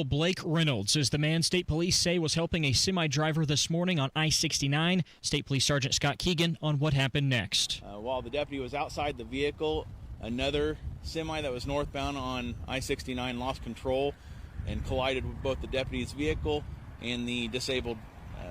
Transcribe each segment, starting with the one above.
Blake Reynolds is the man state police say was helping a semi-driver this morning on I-69. State Police Sergeant Scott Keegan on what happened next. While the deputy was outside the vehicle, another semi that was northbound on I-69 lost control and collided with both the deputy's vehicle and the disabled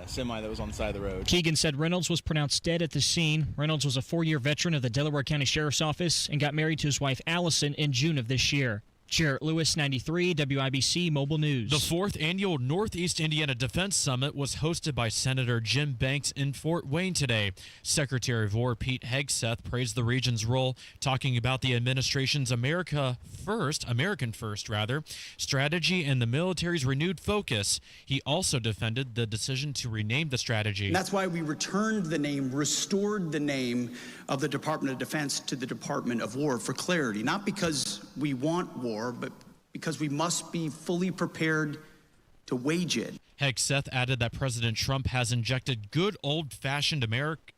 semi that was on the side of the road. Keegan said Reynolds was pronounced dead at the scene. Reynolds was a 4-year veteran of the Delaware County Sheriff's Office and got married to his wife Allison in June of this year. Jarrett Lewis, 93, WIBC Mobile News. The 4th annual Northeast Indiana Defense Summit was hosted by Senator Jim Banks in Fort Wayne today. Secretary of War Pete Hegseth praised the region's role, talking about the administration's American First strategy and the military's renewed focus. He also defended the decision to rename the strategy. And that's why we restored the name of the Department of Defense to the Department of War for clarity, not because we want war, but because we must be fully prepared to wage it. Hegseth added that President Trump has injected good old-fashioned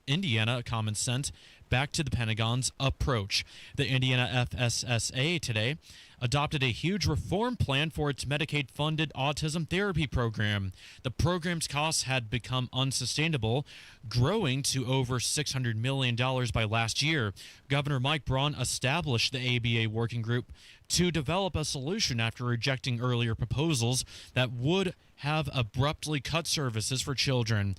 Indiana common sense back to the Pentagon's approach. The Indiana FSSA today adopted a huge reform plan for its Medicaid-funded autism therapy program. The program's costs had become unsustainable, growing to over $600 million by last year. Governor Mike Braun established the ABA working group to develop a solution after rejecting earlier proposals that would have abruptly cut services for children.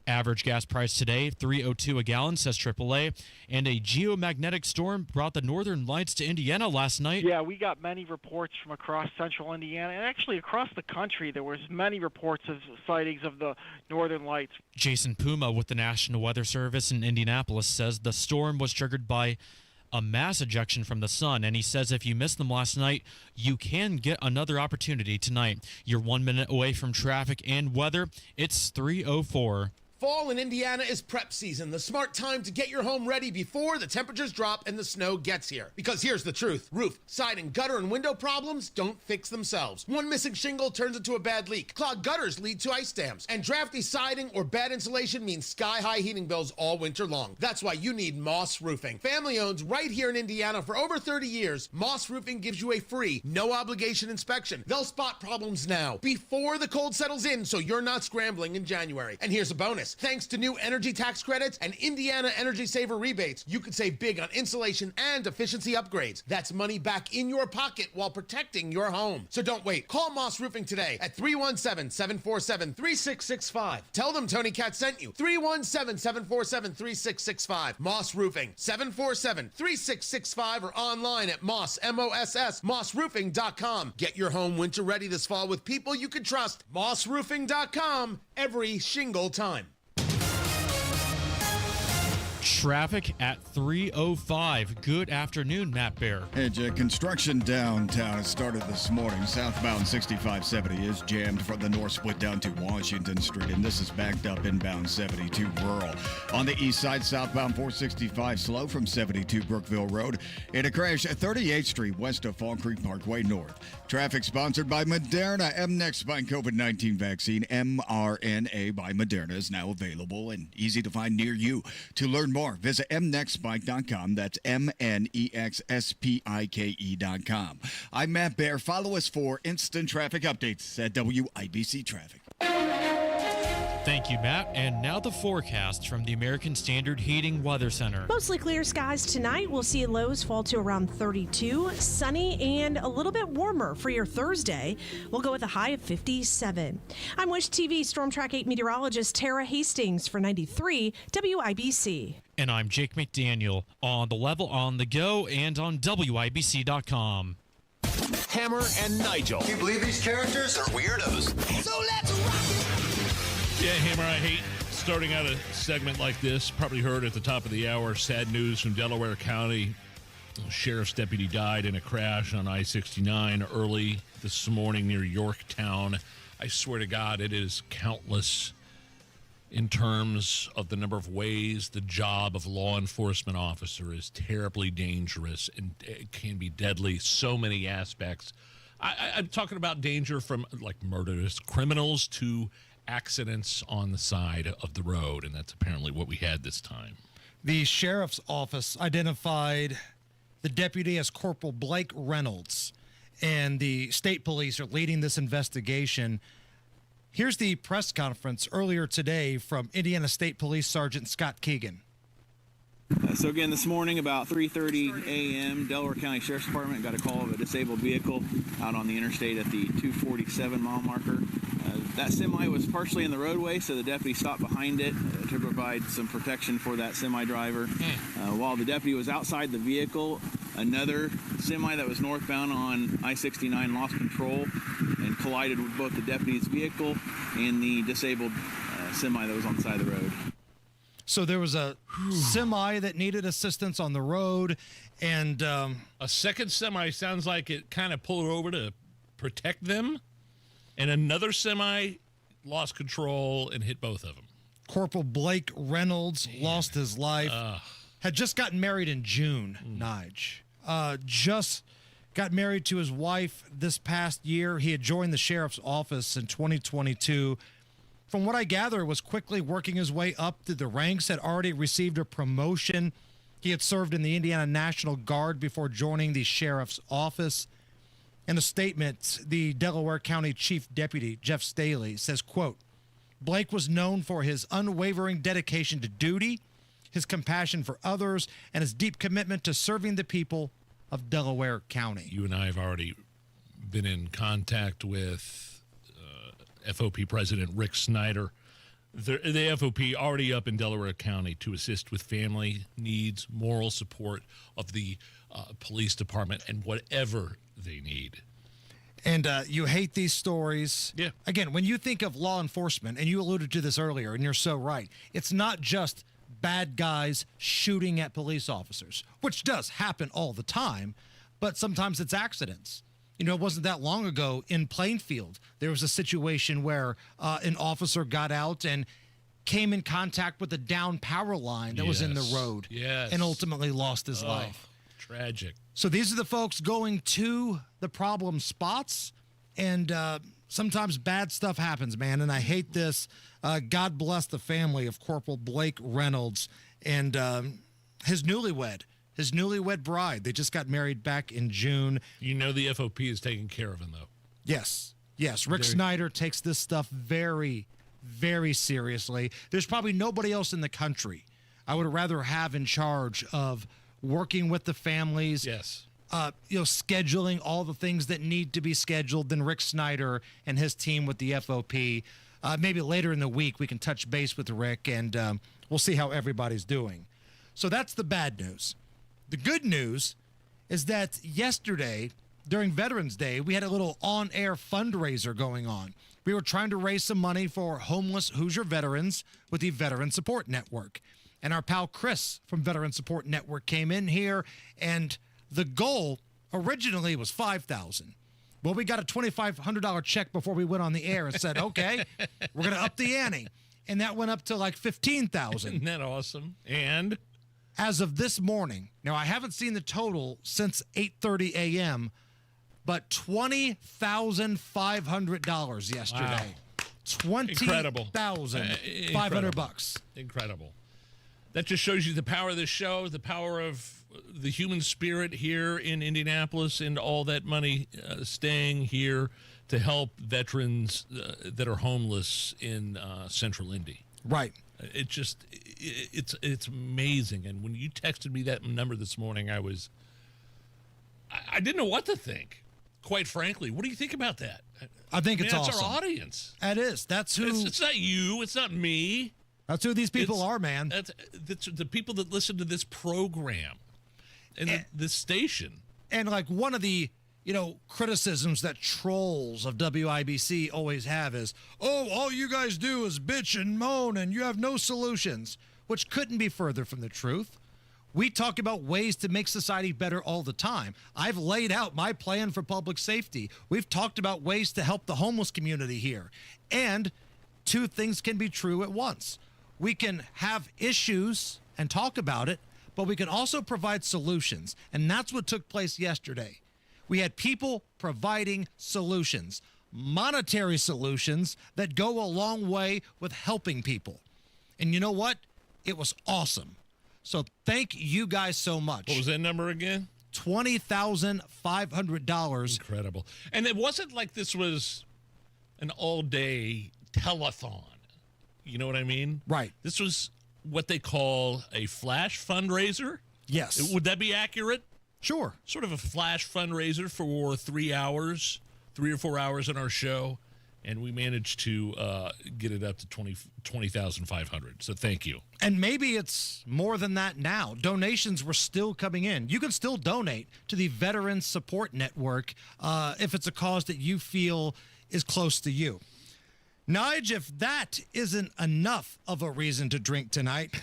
Average gas price today, $3.02 a gallon, says AAA. And a geomagnetic storm brought the northern lights to Indiana last night. Yeah, we got many reports from across central Indiana and actually across the country. There was many reports of sightings of the northern lights. Jason Puma with the National Weather Service in Indianapolis says the storm was triggered by a mass ejection from the sun, and he says if you missed them last night, you can get another opportunity tonight. You're 1 minute away from traffic and weather. It's 3:04. Fall in Indiana is prep season, the smart time to get your home ready before the temperatures drop and the snow gets here. Because here's the truth. Roof, siding, gutter, and window problems don't fix themselves. One missing shingle turns into a bad leak. Clogged gutters lead to ice dams. And drafty siding or bad insulation means sky-high heating bills all winter long. That's why you need Moss Roofing. Family owned right here in Indiana for over 30 years, Moss Roofing gives you a free, no-obligation inspection. They'll spot problems now, before the cold settles in, so you're not scrambling in January. And here's a bonus. Thanks to new energy tax credits and Indiana Energy Saver rebates, you can save big on insulation and efficiency upgrades. That's money back in your pocket while protecting your home. So don't wait. Call Moss Roofing today at 317-747-3665. Tell them Tony Cat sent you. 317-747-3665. Moss Roofing, 747-3665 or online at mossroofing.com. Get your home winter ready this fall with people you can trust. mossroofing.com every shingle time. Traffic at 3:05. Good afternoon, Matt Bear. Hey, Jack, construction downtown has started this morning. Southbound 6570 is jammed from the north split down to Washington Street, and this is backed up inbound 72 rural. On the east side, southbound 465 slow from 72 Brookville Road. In a crash at 38th Street west of Fall Creek Parkway North. Traffic sponsored by Moderna. Mnext spine COVID-19 vaccine, mRNA by Moderna, is now available and easy to find near you. To learn more, visit mnextspike.com. That's mnexspike.com. I'm Matt Bear. Follow us for instant traffic updates at WIBC Traffic. Thank you, Matt. And now the forecast from the American Standard Heating Weather Center. Mostly clear skies tonight. We'll see lows fall to around 32. Sunny and a little bit warmer for your Thursday. We'll go with a high of 57. I'm Wish TV Storm Track 8 meteorologist Tara Hastings for 93 WIBC. And I'm Jake McDaniel on the level, on the go, and on WIBC.com. Hammer and Nigel. Can you believe these characters are weirdos? So let's rock it! Yeah, Hammer, I hate starting out a segment like this. Probably heard at the top of the hour, sad news from Delaware County. A sheriff's deputy died in a crash on I-69 early this morning near Yorktown. I swear to God, it is countless in terms of the number of ways the job of law enforcement officer is terribly dangerous and it can be deadly. So many aspects. I'm talking about danger from like murderous criminals to accidents on the side of the road, and that's apparently what we had this time. The sheriff's office identified the deputy as Corporal Blake Reynolds, and the state police are leading this investigation. Here's the press conference earlier today from Indiana State Police Sergeant Scott Keegan. So again, this morning about 3:30 a.m., Delaware County Sheriff's Department got a call of a disabled vehicle out on the interstate at the 247 mile marker. That semi was partially in the roadway, so the deputy stopped behind it to provide some protection for that semi driver. While the deputy was outside the vehicle, another semi that was northbound on I-69 lost control and collided with both the deputy's vehicle and the disabled semi that was on the side of the road. So there was a semi that needed assistance on the road, and a second semi sounds like it kind of pulled over to protect them, and another semi lost control and hit both of them. Corporal Blake Reynolds lost his life. Had just gotten married in June, Nige. Just got married to his wife this past year. He had joined the sheriff's office in 2022. From what I gather, was quickly working his way up through the ranks, had already received a promotion. He had served in the Indiana National Guard before joining the sheriff's office. In a statement, the Delaware County Chief Deputy, Jeff Staley, says, quote, Blake was known for his unwavering dedication to duty, his compassion for others, and his deep commitment to serving the people of Delaware County. You and I have already been in contact with FOP President Rick Snyder. The FOP already up in Delaware County to assist with family needs, moral support of the police department, and whatever they need. And you hate these stories. Yeah. Again, when you think of law enforcement, and you alluded to this earlier, and you're so right, it's not just bad guys shooting at police officers, which does happen all the time, but sometimes it's accidents. You know, it wasn't that long ago in Plainfield, there was a situation where an officer got out and came in contact with a down power line that was in the road and ultimately lost his life. Tragic. So these are the folks going to the problem spots, and sometimes bad stuff happens, man, and I hate this. God bless the family of Corporal Blake Reynolds and his newlywed bride. They just got married back in June. You know the FOP is taking care of him, though. Yes. Rick Snyder takes this stuff very, very seriously. There's probably nobody else in the country I would rather have in charge of working with the families. Yes. Scheduling all the things that need to be scheduled than Rick Snyder and his team with the FOP. Maybe later in the week we can touch base with Rick, and we'll see how everybody's doing. So that's the bad news. The good news is that yesterday, during Veterans Day, we had a little on-air fundraiser going on. We were trying to raise some money for homeless Hoosier veterans with the Veteran Support Network. And our pal Chris from Veteran Support Network came in here, and the goal originally was $5,000. Well, we got a $2,500 check before we went on the air and said, okay, we're going to up the ante. And that went up to like $15,000. Isn't that awesome? And as of this morning, now I haven't seen the total since 8:30 a.m., but $20,500 yesterday. Wow. $20,500. Incredible. That just shows you the power of this show, the power of the human spirit here in Indianapolis, and all that money staying here to help veterans that are homeless in Central Indy. Right. It's amazing. And when you texted me that number this morning, I didn't know what to think. Quite frankly, what do you think about that? I think it's awesome. That's our audience. That is. That's who. It's not you. It's not me. That's who these people are, man. That's the people that listen to this program and this station. And like one of the criticisms that trolls of WIBC always have is, oh, all you guys do is bitch and moan and you have no solutions, which couldn't be further from the truth. We talk about ways to make society better all the time. I've laid out my plan for public safety. We've talked about ways to help the homeless community here. And two things can be true at once. We can have issues and talk about it, but we can also provide solutions. And that's what took place yesterday. We had people providing solutions, monetary solutions that go a long way with helping people. And you know what? It was awesome. So thank you guys so much. What was that number again? $20,500. Incredible. And it wasn't like this was an all-day telethon. You know what I mean? Right. This was what they call a flash fundraiser. Yes. Would that be accurate? Sure. Sort of a flash fundraiser for 3 or 4 hours in our show. And we managed to get it up to $20,500. So thank you. And maybe it's more than that now. Donations were still coming in. You can still donate to the Veterans Support Network if it's a cause that you feel is close to you. Nigel, if that isn't enough of a reason to drink tonight,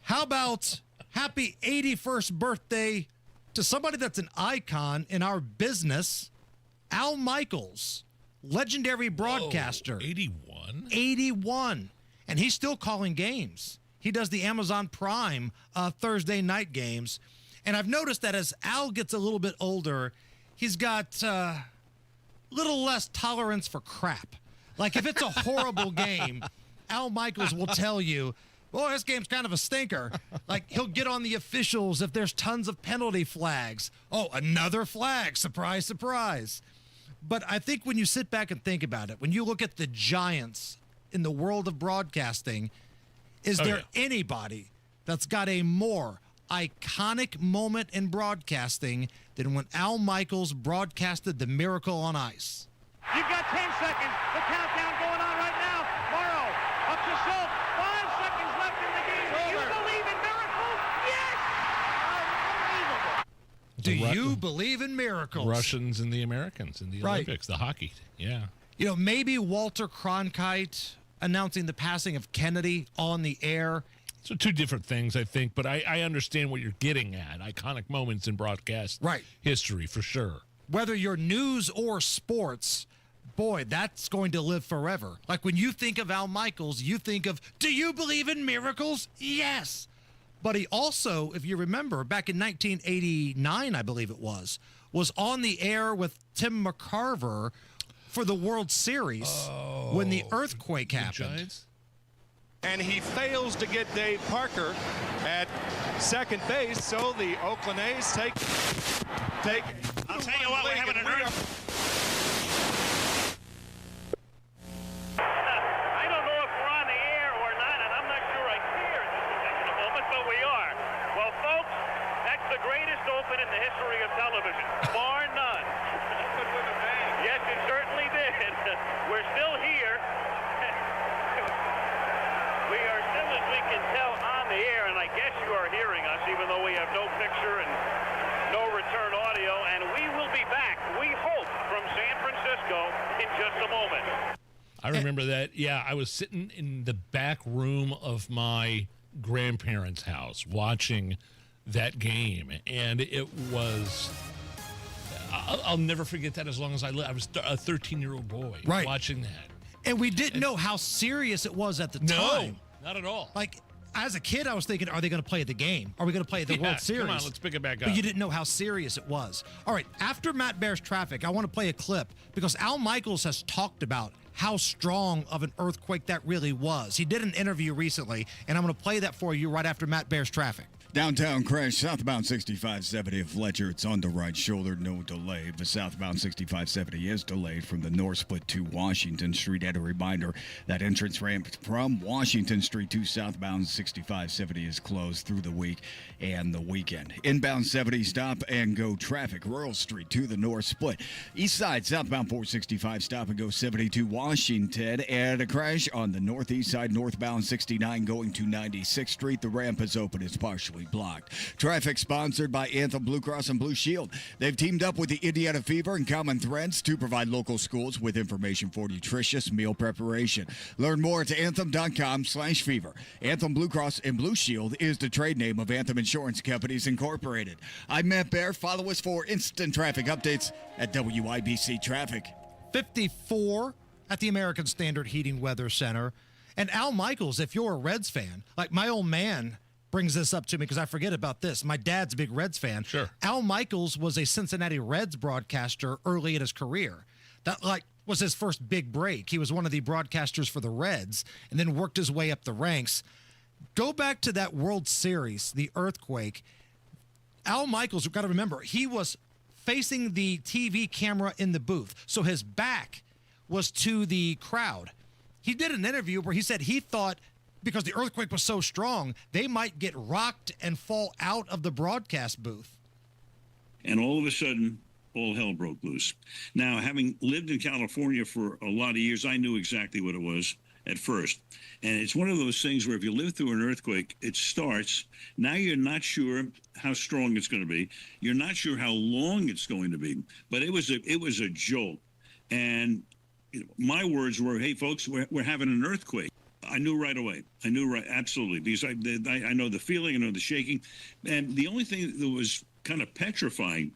how about happy 81st birthday to somebody that's an icon in our business, Al Michaels. Legendary broadcaster. 81? 81. And he's still calling games. He does the Amazon Prime Thursday night games. And I've noticed that as Al gets a little bit older, he's got a little less tolerance for crap. Like if it's a horrible game, Al Michaels will tell you, boy, this game's kind of a stinker. Like he'll get on the officials if there's tons of penalty flags. Oh, another flag. Surprise, surprise. But I think when you sit back and think about it, when you look at the giants in the world of broadcasting, is there anybody that's got a more iconic moment in broadcasting than when Al Michaels broadcasted the Miracle on Ice? You've got 10 seconds. The countdown going on right now. Morrow up to Schultz. 5 seconds left in the game. Do you believe in miracles? Yes! Unbelievable. Do you believe in miracles? Russians and the Americans in the Olympics, the hockey. Yeah. You know, maybe Walter Cronkite announcing the passing of Kennedy on the air. So two different things, I think, but I understand what you're getting at. Iconic moments in broadcast history, for sure. Whether you're news or sports, boy, that's going to live forever. Like when you think of Al Michaels, you think of, do you believe in miracles? Yes. But he also, if you remember, back in 1989, I believe it was on the air with Tim McCarver for the World Series when the earthquake happened. And he fails to get Dave Parker at second base, so the Oakland A's take. I'll tell you what, we're having an earthquake. I don't know if we're on the air or not, and I'm not sure I care at this moment, but we are. Well, folks, that's the greatest open in the history of television, bar none. Yes, it certainly did. We're still here. We are still, as we can tell, on the air, and I guess you are hearing us, even though we have no picture and no return audio, and we will be back, we hope, from San Francisco in just a moment. I remember that. Yeah, I was sitting in the back room of my grandparents' house watching that game, and it was... I'll never forget that as long as I live. I was a 13-year-old boy watching that. And we didn't know how serious it was at the time. No, not at all. Like, as a kid, I was thinking, are they going to play the game? Are we going to play the World Series? Come on, let's pick it back up. But you didn't know how serious it was. All right, after Matt Bear's traffic, I want to play a clip because Al Michaels has talked about how strong of an earthquake that really was. He did an interview recently, and I'm going to play that for you right after Matt Bear's traffic. Downtown crash, southbound 6570 of Fletcher. It's on the right shoulder, no delay. The southbound 6570 is delayed from the north split to Washington Street. And a reminder that entrance ramp from Washington Street to southbound 6570 is closed through the week and the weekend. Inbound 70 stop and go traffic, Rural Street to the north split. East side, southbound 465 stop and go 70 to Washington. And a crash on the northeast side, northbound 69 going to 96th Street. The ramp is open. It's partially blocked. Traffic sponsored by Anthem Blue Cross and Blue Shield. They've teamed up with the Indiana Fever and Common Threads to provide local schools with information for nutritious meal preparation. Learn more at anthem.com/fever. Anthem Blue Cross and Blue Shield is the trade name of Anthem Insurance Companies Incorporated. I'm Matt Bear. Follow us for instant traffic updates at WIBC Traffic. 54 at the American Standard Heating Weather Center. And Al Michaels, if you're a Reds fan, like my old man brings this up to me because I forget about this. My dad's a big Reds fan. Sure. Al Michaels was a Cincinnati Reds broadcaster early in his career. That was his first big break. He was one of the broadcasters for the Reds and then worked his way up the ranks. Go back to that World Series, the earthquake. Al Michaels, you've got to remember, he was facing the TV camera in the booth, so his back was to the crowd. He did an interview where he said he thought because the earthquake was so strong, they might get rocked and fall out of the broadcast booth. And all of a sudden, all hell broke loose. Now, having lived in California for a lot of years, I knew exactly what it was at first. And it's one of those things where if you live through an earthquake, it starts. Now you're not sure how strong it's going to be. You're not sure how long it's going to be. But it was a jolt. And my words were, hey, folks, we're having an earthquake. I knew right away. Absolutely, because I know the feeling, I know the shaking. And the only thing that was kind of petrifying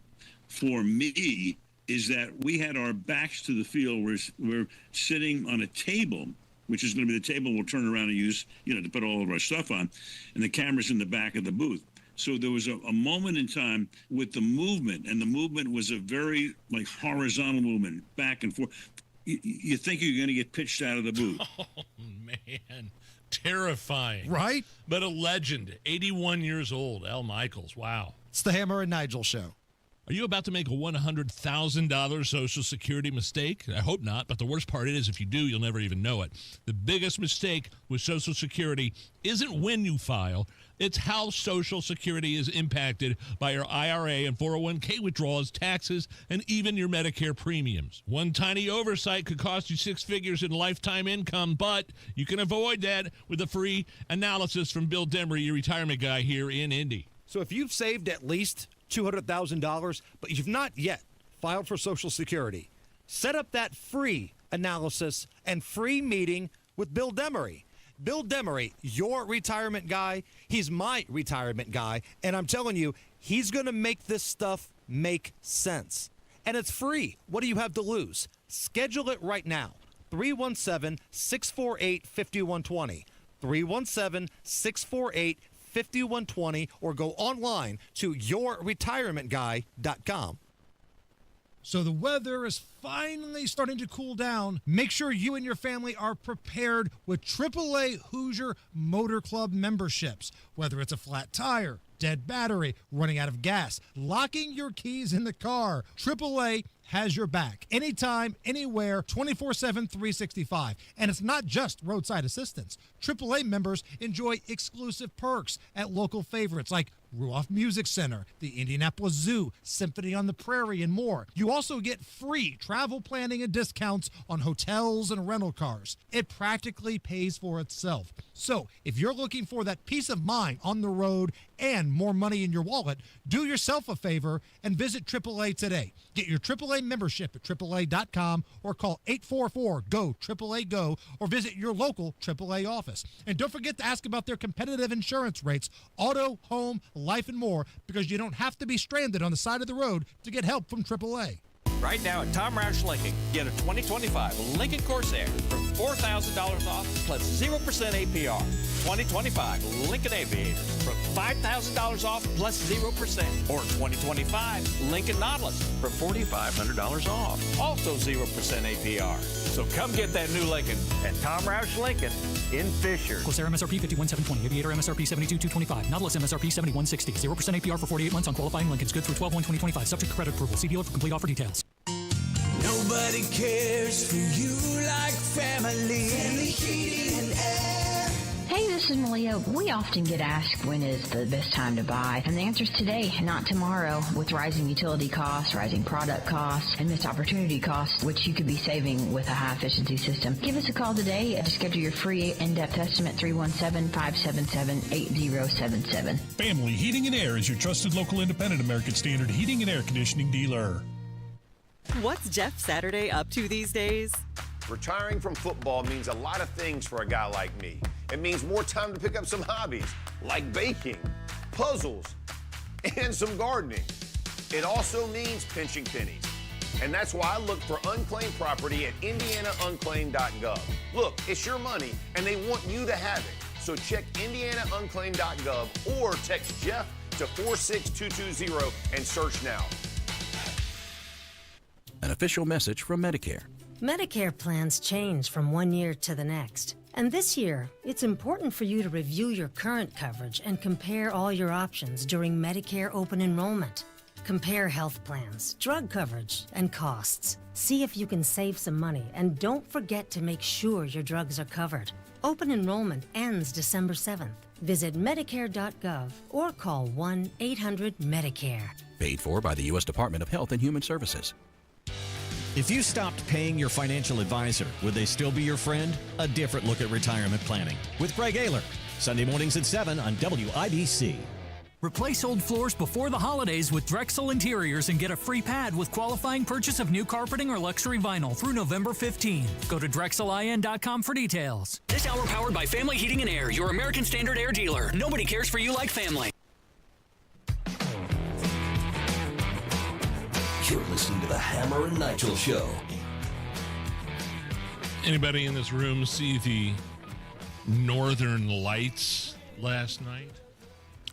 for me is that we had our backs to the field. We're sitting on a table, which is going to be the table we'll turn around and use, to put all of our stuff on, and the camera's in the back of the booth. So there was a moment in time with the movement, and the movement was a very horizontal movement, back and forth. You think you're going to get pitched out of the booth. Oh, man. Terrifying. Right? But a legend. 81 years old. Al Michaels. Wow. It's the Hammer and Nigel Show. Are you about to make a $100,000 Social Security mistake? I hope not, but the worst part is if you do, you'll never even know it. The biggest mistake with Social Security isn't when you file, it's how Social Security is impacted by your IRA and 401k withdrawals, taxes, and even your Medicare premiums. One tiny oversight could cost you six figures in lifetime income, but you can avoid that with a free analysis from Bill Demery, your retirement guy here in Indy. So if you've saved at least $200,000, but you've not yet filed for Social Security, set up that free analysis and free meeting with Bill Demery. Bill Demery, your retirement guy, he's my retirement guy, and I'm telling you, he's going to make this stuff make sense. And it's free. What do you have to lose? Schedule it right now. 317-648-5120. 317-648-5120, or go online to yourretirementguy.com. So the weather is finally starting to cool down. Make sure you and your family are prepared with AAA Hoosier Motor Club memberships. Whether it's a flat tire, dead battery, running out of gas, locking your keys in the car, AAA has your back. Anytime, anywhere, 24/7, 365. And it's not just roadside assistance. AAA members enjoy exclusive perks at local favorites like Ruoff Music Center, the Indianapolis Zoo, Symphony on the Prairie, and more. You also get free travel planning and discounts on hotels and rental cars. It practically pays for itself. So if you're looking for that peace of mind on the road and more money in your wallet, do yourself a favor and visit AAA today. Get your AAA membership at AAA.com or call 844-GO-AAA-GO or visit your local AAA office. And don't forget to ask about their competitive insurance rates, auto, home, life, and more, because you don't have to be stranded on the side of the road to get help from AAA. Right now at Tom Roush Lincoln, get a 2025 Lincoln Corsair for $4,000 off plus 0% APR. 2025 Lincoln Aviator from $5,000 off plus 0%. Or 2025 Lincoln Nautilus for $4,500 off, also 0% APR. So come get that new Lincoln at Tom Roush Lincoln in Fisher. Corsair MSRP $51,720. Aviator MSRP $72,225. Nautilus MSRP $71,660. 0% APR for 48 months on qualifying Lincolns. Good through 12/1/2025. Subject to credit approval. See dealer for complete offer details. Nobody cares for you like family. Family Heating and Air. Hey, this is Malia. We often get asked when is the best time to buy, and the answer is today, not tomorrow. With rising utility costs, rising product costs, and missed opportunity costs, which you could be saving with a high-efficiency system. Give us a call today to schedule your free in-depth estimate, 317-577-8077. Family Heating and Air is your trusted local independent American Standard heating and air conditioning dealer. What's Jeff Saturday up to these days? Retiring from football means a lot of things for a guy like me. It means more time to pick up some hobbies, like baking, puzzles, and some gardening. It also means pinching pennies. And that's why I look for unclaimed property at indianaunclaimed.gov. Look, it's your money, and they want you to have it. So check indianaunclaimed.gov or text Jeff to 46220 and search now. An official message from Medicare. Medicare plans change from one year to the next. And this year, it's important for you to review your current coverage and compare all your options during Medicare open enrollment. Compare health plans, drug coverage, and costs. See if you can save some money, and don't forget to make sure your drugs are covered. Open enrollment ends December 7th. Visit Medicare.gov or call 1-800-MEDICARE. Paid for by the U.S. Department of Health and Human Services. If you stopped paying your financial advisor, would they still be your friend? A different look at retirement planning with Greg Ayler. Sunday mornings at 7 on WIBC. Replace old floors before the holidays with Drexel Interiors and get a free pad with qualifying purchase of new carpeting or luxury vinyl through November 15. Go to DrexelIN.com for details. This hour powered by Family Heating and Air, your American Standard Air dealer. Nobody cares for you like family. You're listening to the Hammer and Nigel Show. Anybody in this room see the Northern Lights last night?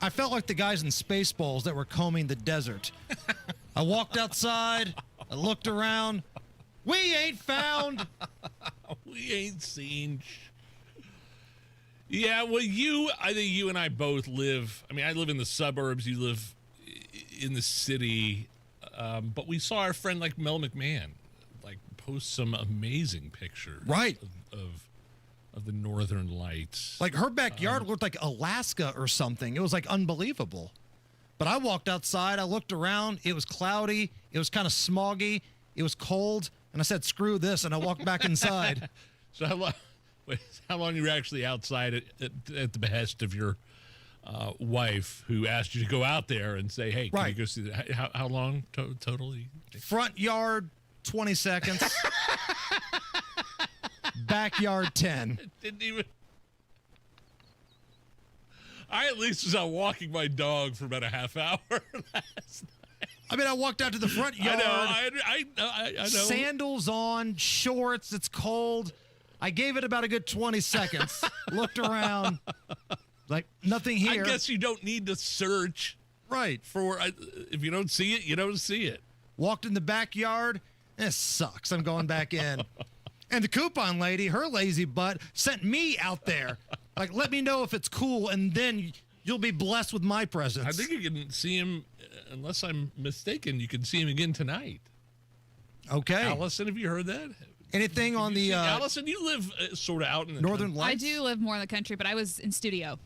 I felt like the guys in Spaceballs that were combing the desert. I walked outside. I looked around. We ain't found. We ain't seen. Yeah, well, I think you and I both live. I mean, I live in the suburbs. You live in the city. But we saw our friend like Mel McMahon post some amazing pictures. Right. Of the Northern Lights. Like her backyard looked like Alaska or something. It was like unbelievable. But I walked outside. I looked around. It was cloudy. It was kind of smoggy. It was cold. And I said, screw this. And I walked back inside. So how long you were actually outside at the behest of your wife, who asked you to go out there and say, hey, can you go see that? How long totally? Front yard, 20 seconds. Backyard 10. Didn't even. I at least was out walking my dog for about a half hour last night. I mean, I walked out to the front yard. I know. Sandals on, shorts. It's cold. I gave it about a good 20 seconds. Looked around. Like, nothing here. I guess you don't need to search. Right. If you don't see it, you don't see it. Walked in the backyard. This sucks. I'm going back in. And the coupon lady, her lazy butt, sent me out there. Like, let me know if it's cool, and then you'll be blessed with my presence. I think you can see him, unless I'm mistaken, you can see him again tonight. Okay. Allison, have you heard that? Anything on the... Allison, you live sort of out in the Northern Lights? I do live more in the country, but I was in studio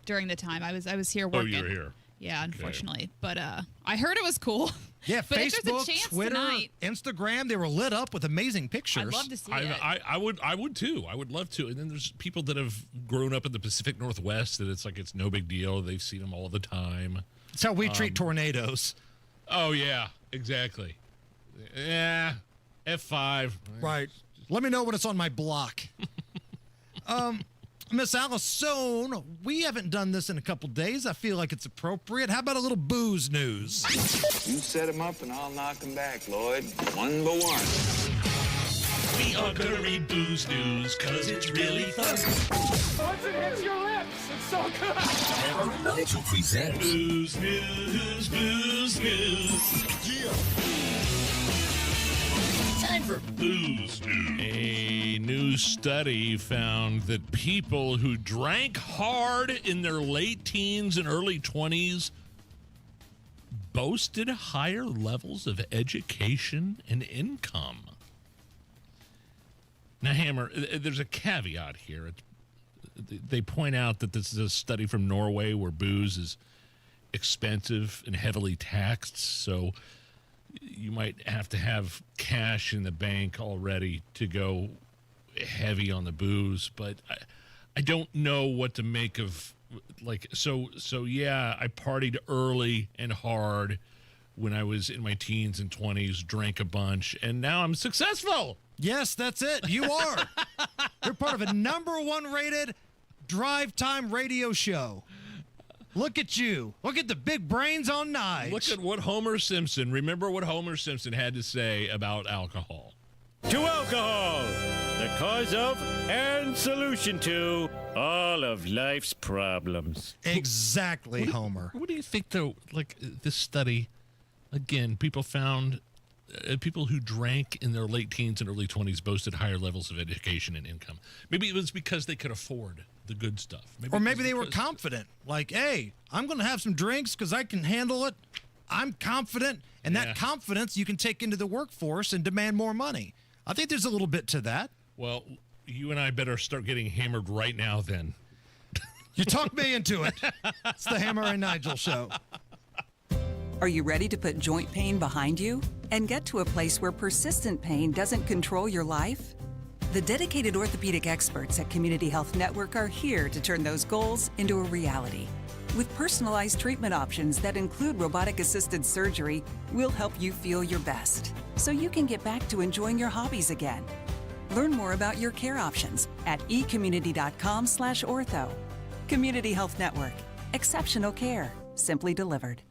during the time. I was here working. Oh, you were here. Yeah, unfortunately. Okay. But I heard it was cool. Yeah, but Facebook, if there's a chance Twitter, tonight, Instagram, they were lit up with amazing pictures. I'd love to see it. I would too. I would love to. And then there's people that have grown up in the Pacific Northwest that it's no big deal. They've seen them all the time. That's how we treat tornadoes. Oh, yeah, exactly. Yeah, F5. Right. Let me know when it's on my block. Miss Allison, we haven't done this in a couple days. I feel like it's appropriate. How about a little booze news? You set him up and I'll knock him back, Lloyd. 1 by 1. We are gonna read booze news, cause it's really fun. Once it hits your lips, it's so good. Hammer and Nigel presents Booze News, Booze News. Yeah. Time for Booze News. A new study found that people who drank hard in their late teens and early 20s boasted higher levels of education and income. Now, Hammer, there's a caveat here. They point out that this is a study from Norway where booze is expensive and heavily taxed, so you might have to have cash in the bank already to go heavy on the booze. But I don't know what to make of, so yeah, I partied early and hard when I was in my teens and 20s, drank a bunch, and now I'm successful. Yes, that's it. You are. You're part of a #1 rated drive time radio show. Look at you. Look at the big brains on Nige. Look at what Homer Simpson, remember what Homer Simpson had to say about alcohol. To alcohol, the cause of and solution to all of life's problems. Exactly, Homer. What do you think, though, this study, again, people found people who drank in their late teens and early 20s boasted higher levels of education and income. Maybe it was because they could afford the good stuff. Maybe they were confident. Like, hey, I'm going to have some drinks because I can handle it. I'm confident. And that confidence you can take into the workforce and demand more money. I think there's a little bit to that. Well, you and I better start getting hammered right now then. You talked me into it. It's the Hammer and Nigel show. Are you ready to put joint pain behind you and get to a place where persistent pain doesn't control your life? The dedicated orthopedic experts at Community Health Network are here to turn those goals into a reality. With personalized treatment options that include robotic-assisted surgery, we'll help you feel your best so you can get back to enjoying your hobbies again. Learn more about your care options at ecommunity.com/ortho. Community Health Network. Exceptional care, simply delivered.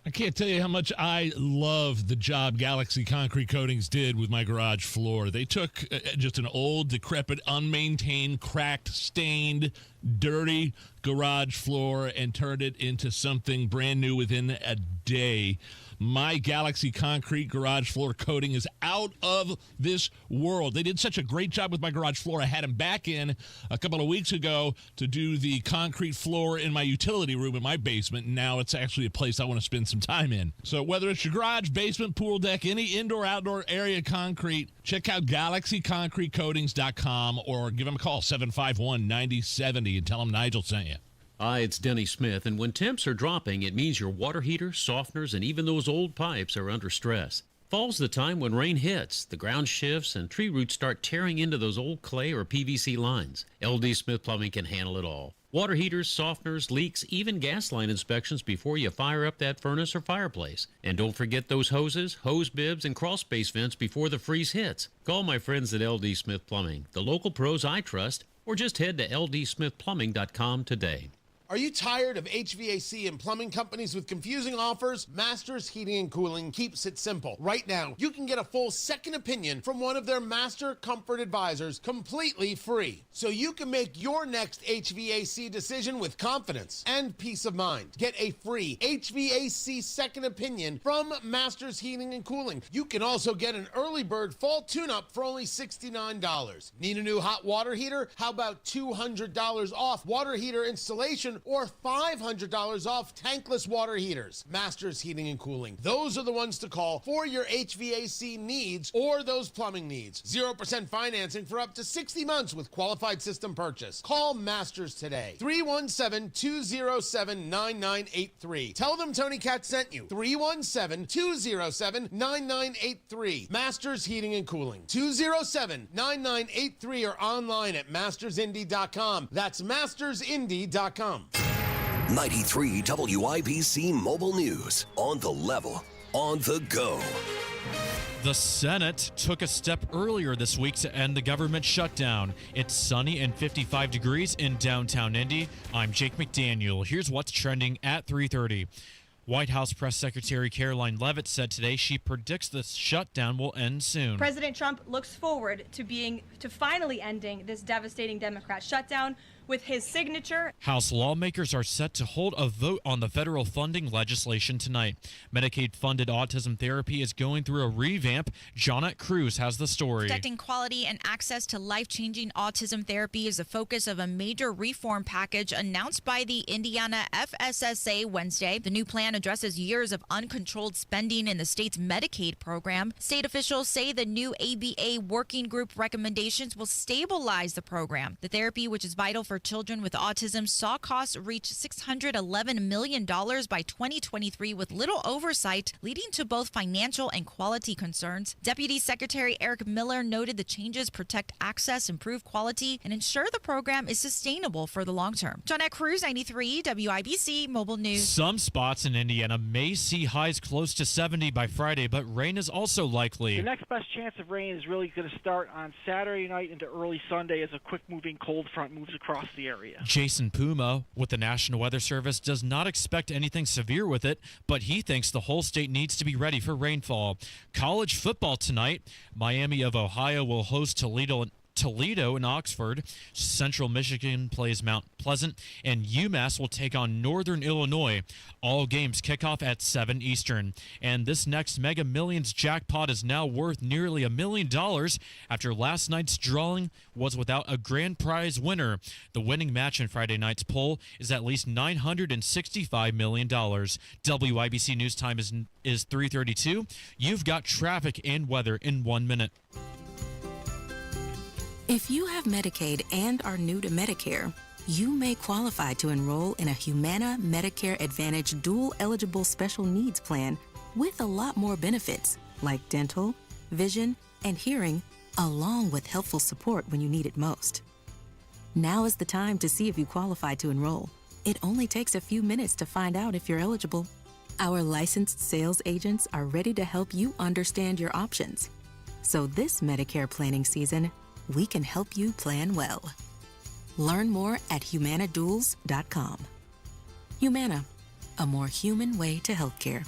I can't tell you how much I love the job Galaxy Concrete Coatings did with my garage floor. They took just an old, decrepit, unmaintained, cracked, stained, dirty garage floor and turned it into something brand new within a day. My Galaxy Concrete garage floor coating is out of this world. They did such a great job with my garage floor. I had them back in a couple of weeks ago to do the concrete floor in my utility room in my basement. Now it's actually a place I want to spend some time in. So whether it's your garage, basement, pool deck, any indoor, outdoor area concrete, check out GalaxyConcreteCoatings.com or give them a call, 751-9070, and tell them Nigel sent you. Hi, it's Denny Smith, and when temps are dropping, it means your water heaters, softeners, and even those old pipes are under stress. Fall's the time when rain hits, the ground shifts, and tree roots start tearing into those old clay or PVC lines. LD Smith Plumbing can handle it all. Water heaters, softeners, leaks, even gas line inspections before you fire up that furnace or fireplace. And don't forget those hoses, hose bibs, and crawl space vents before the freeze hits. Call my friends at LD Smith Plumbing, the local pros I trust, or just head to ldsmithplumbing.com today. Are you tired of HVAC and plumbing companies with confusing offers? Masters Heating and Cooling keeps it simple. Right now, you can get a full second opinion from one of their master comfort advisors completely free. So you can make your next HVAC decision with confidence and peace of mind. Get a free HVAC second opinion from Masters Heating and Cooling. You can also get an early bird fall tune-up for only $69. Need a new hot water heater? How about $200 off water heater installation or $500 off tankless water heaters? Masters Heating and Cooling. Those are the ones to call for your HVAC needs or those plumbing needs. 0% financing for up to 60 months with qualified system purchase. Call Masters today. 317-207-9983. Tell them Tony Cat sent you. 317-207-9983. Masters Heating and Cooling. 207-9983 or online at mastersindy.com. That's mastersindy.com. 93 WIBC Mobile News. On the level, on the go. The Senate took a step earlier this week to end the government shutdown. It's sunny and 55 degrees in downtown Indy. I'm Jake McDaniel. Here's what's trending at 3:30. White House Press Secretary Caroline Leavitt said today she predicts the shutdown will end soon. President Trump looks forward to finally ending this devastating Democrat shutdown with his signature. House lawmakers are set to hold a vote on the federal funding legislation tonight. Medicaid-funded autism therapy is going through a revamp. Jonette Cruz has the story. Protecting quality and access to life-changing autism therapy is the focus of a major reform package announced by the Indiana FSSA Wednesday. The new plan addresses years of uncontrolled spending in the state's Medicaid program. State officials say the new ABA working group recommendations will stabilize the program. The therapy, which is vital for children with autism, saw costs reach $611 million by 2023 with little oversight, leading to both financial and quality concerns. Deputy Secretary Eric Miller noted the changes protect access, improve quality, and ensure the program is sustainable for the long term. Jonette Cruz, 93 WIBC Mobile News. Some spots in Indiana may see highs close to 70 by Friday, but rain is also likely. The next best chance of rain is really going to start on Saturday night into early Sunday as a quick-moving cold front moves across the area. Jason Puma with the National Weather Service does not expect anything severe with it, but he thinks the whole state needs to be ready for rainfall. College football tonight. Miami of Ohio will host Toledo Toledo and Oxford. Central Michigan plays Mount Pleasant, and UMass will take on Northern Illinois. All games kick off at 7 Eastern. And this next Mega Millions jackpot is now worth nearly $1 million after last night's drawing was without a grand prize winner. The winning match in Friday night's poll is at least $965 million. WIBC News Time is 3:32. You've got traffic and weather in 1 minute. If you have Medicaid and are new to Medicare, you may qualify to enroll in a Humana Medicare Advantage dual eligible special needs plan with a lot more benefits like dental, vision, and hearing, along with helpful support when you need it most. Now is the time to see if you qualify to enroll. It only takes a few minutes to find out if you're eligible. Our licensed sales agents are ready to help you understand your options. So this Medicare planning season, we can help you plan well. Learn more at humanaduals.com. Humana, a more human way to healthcare.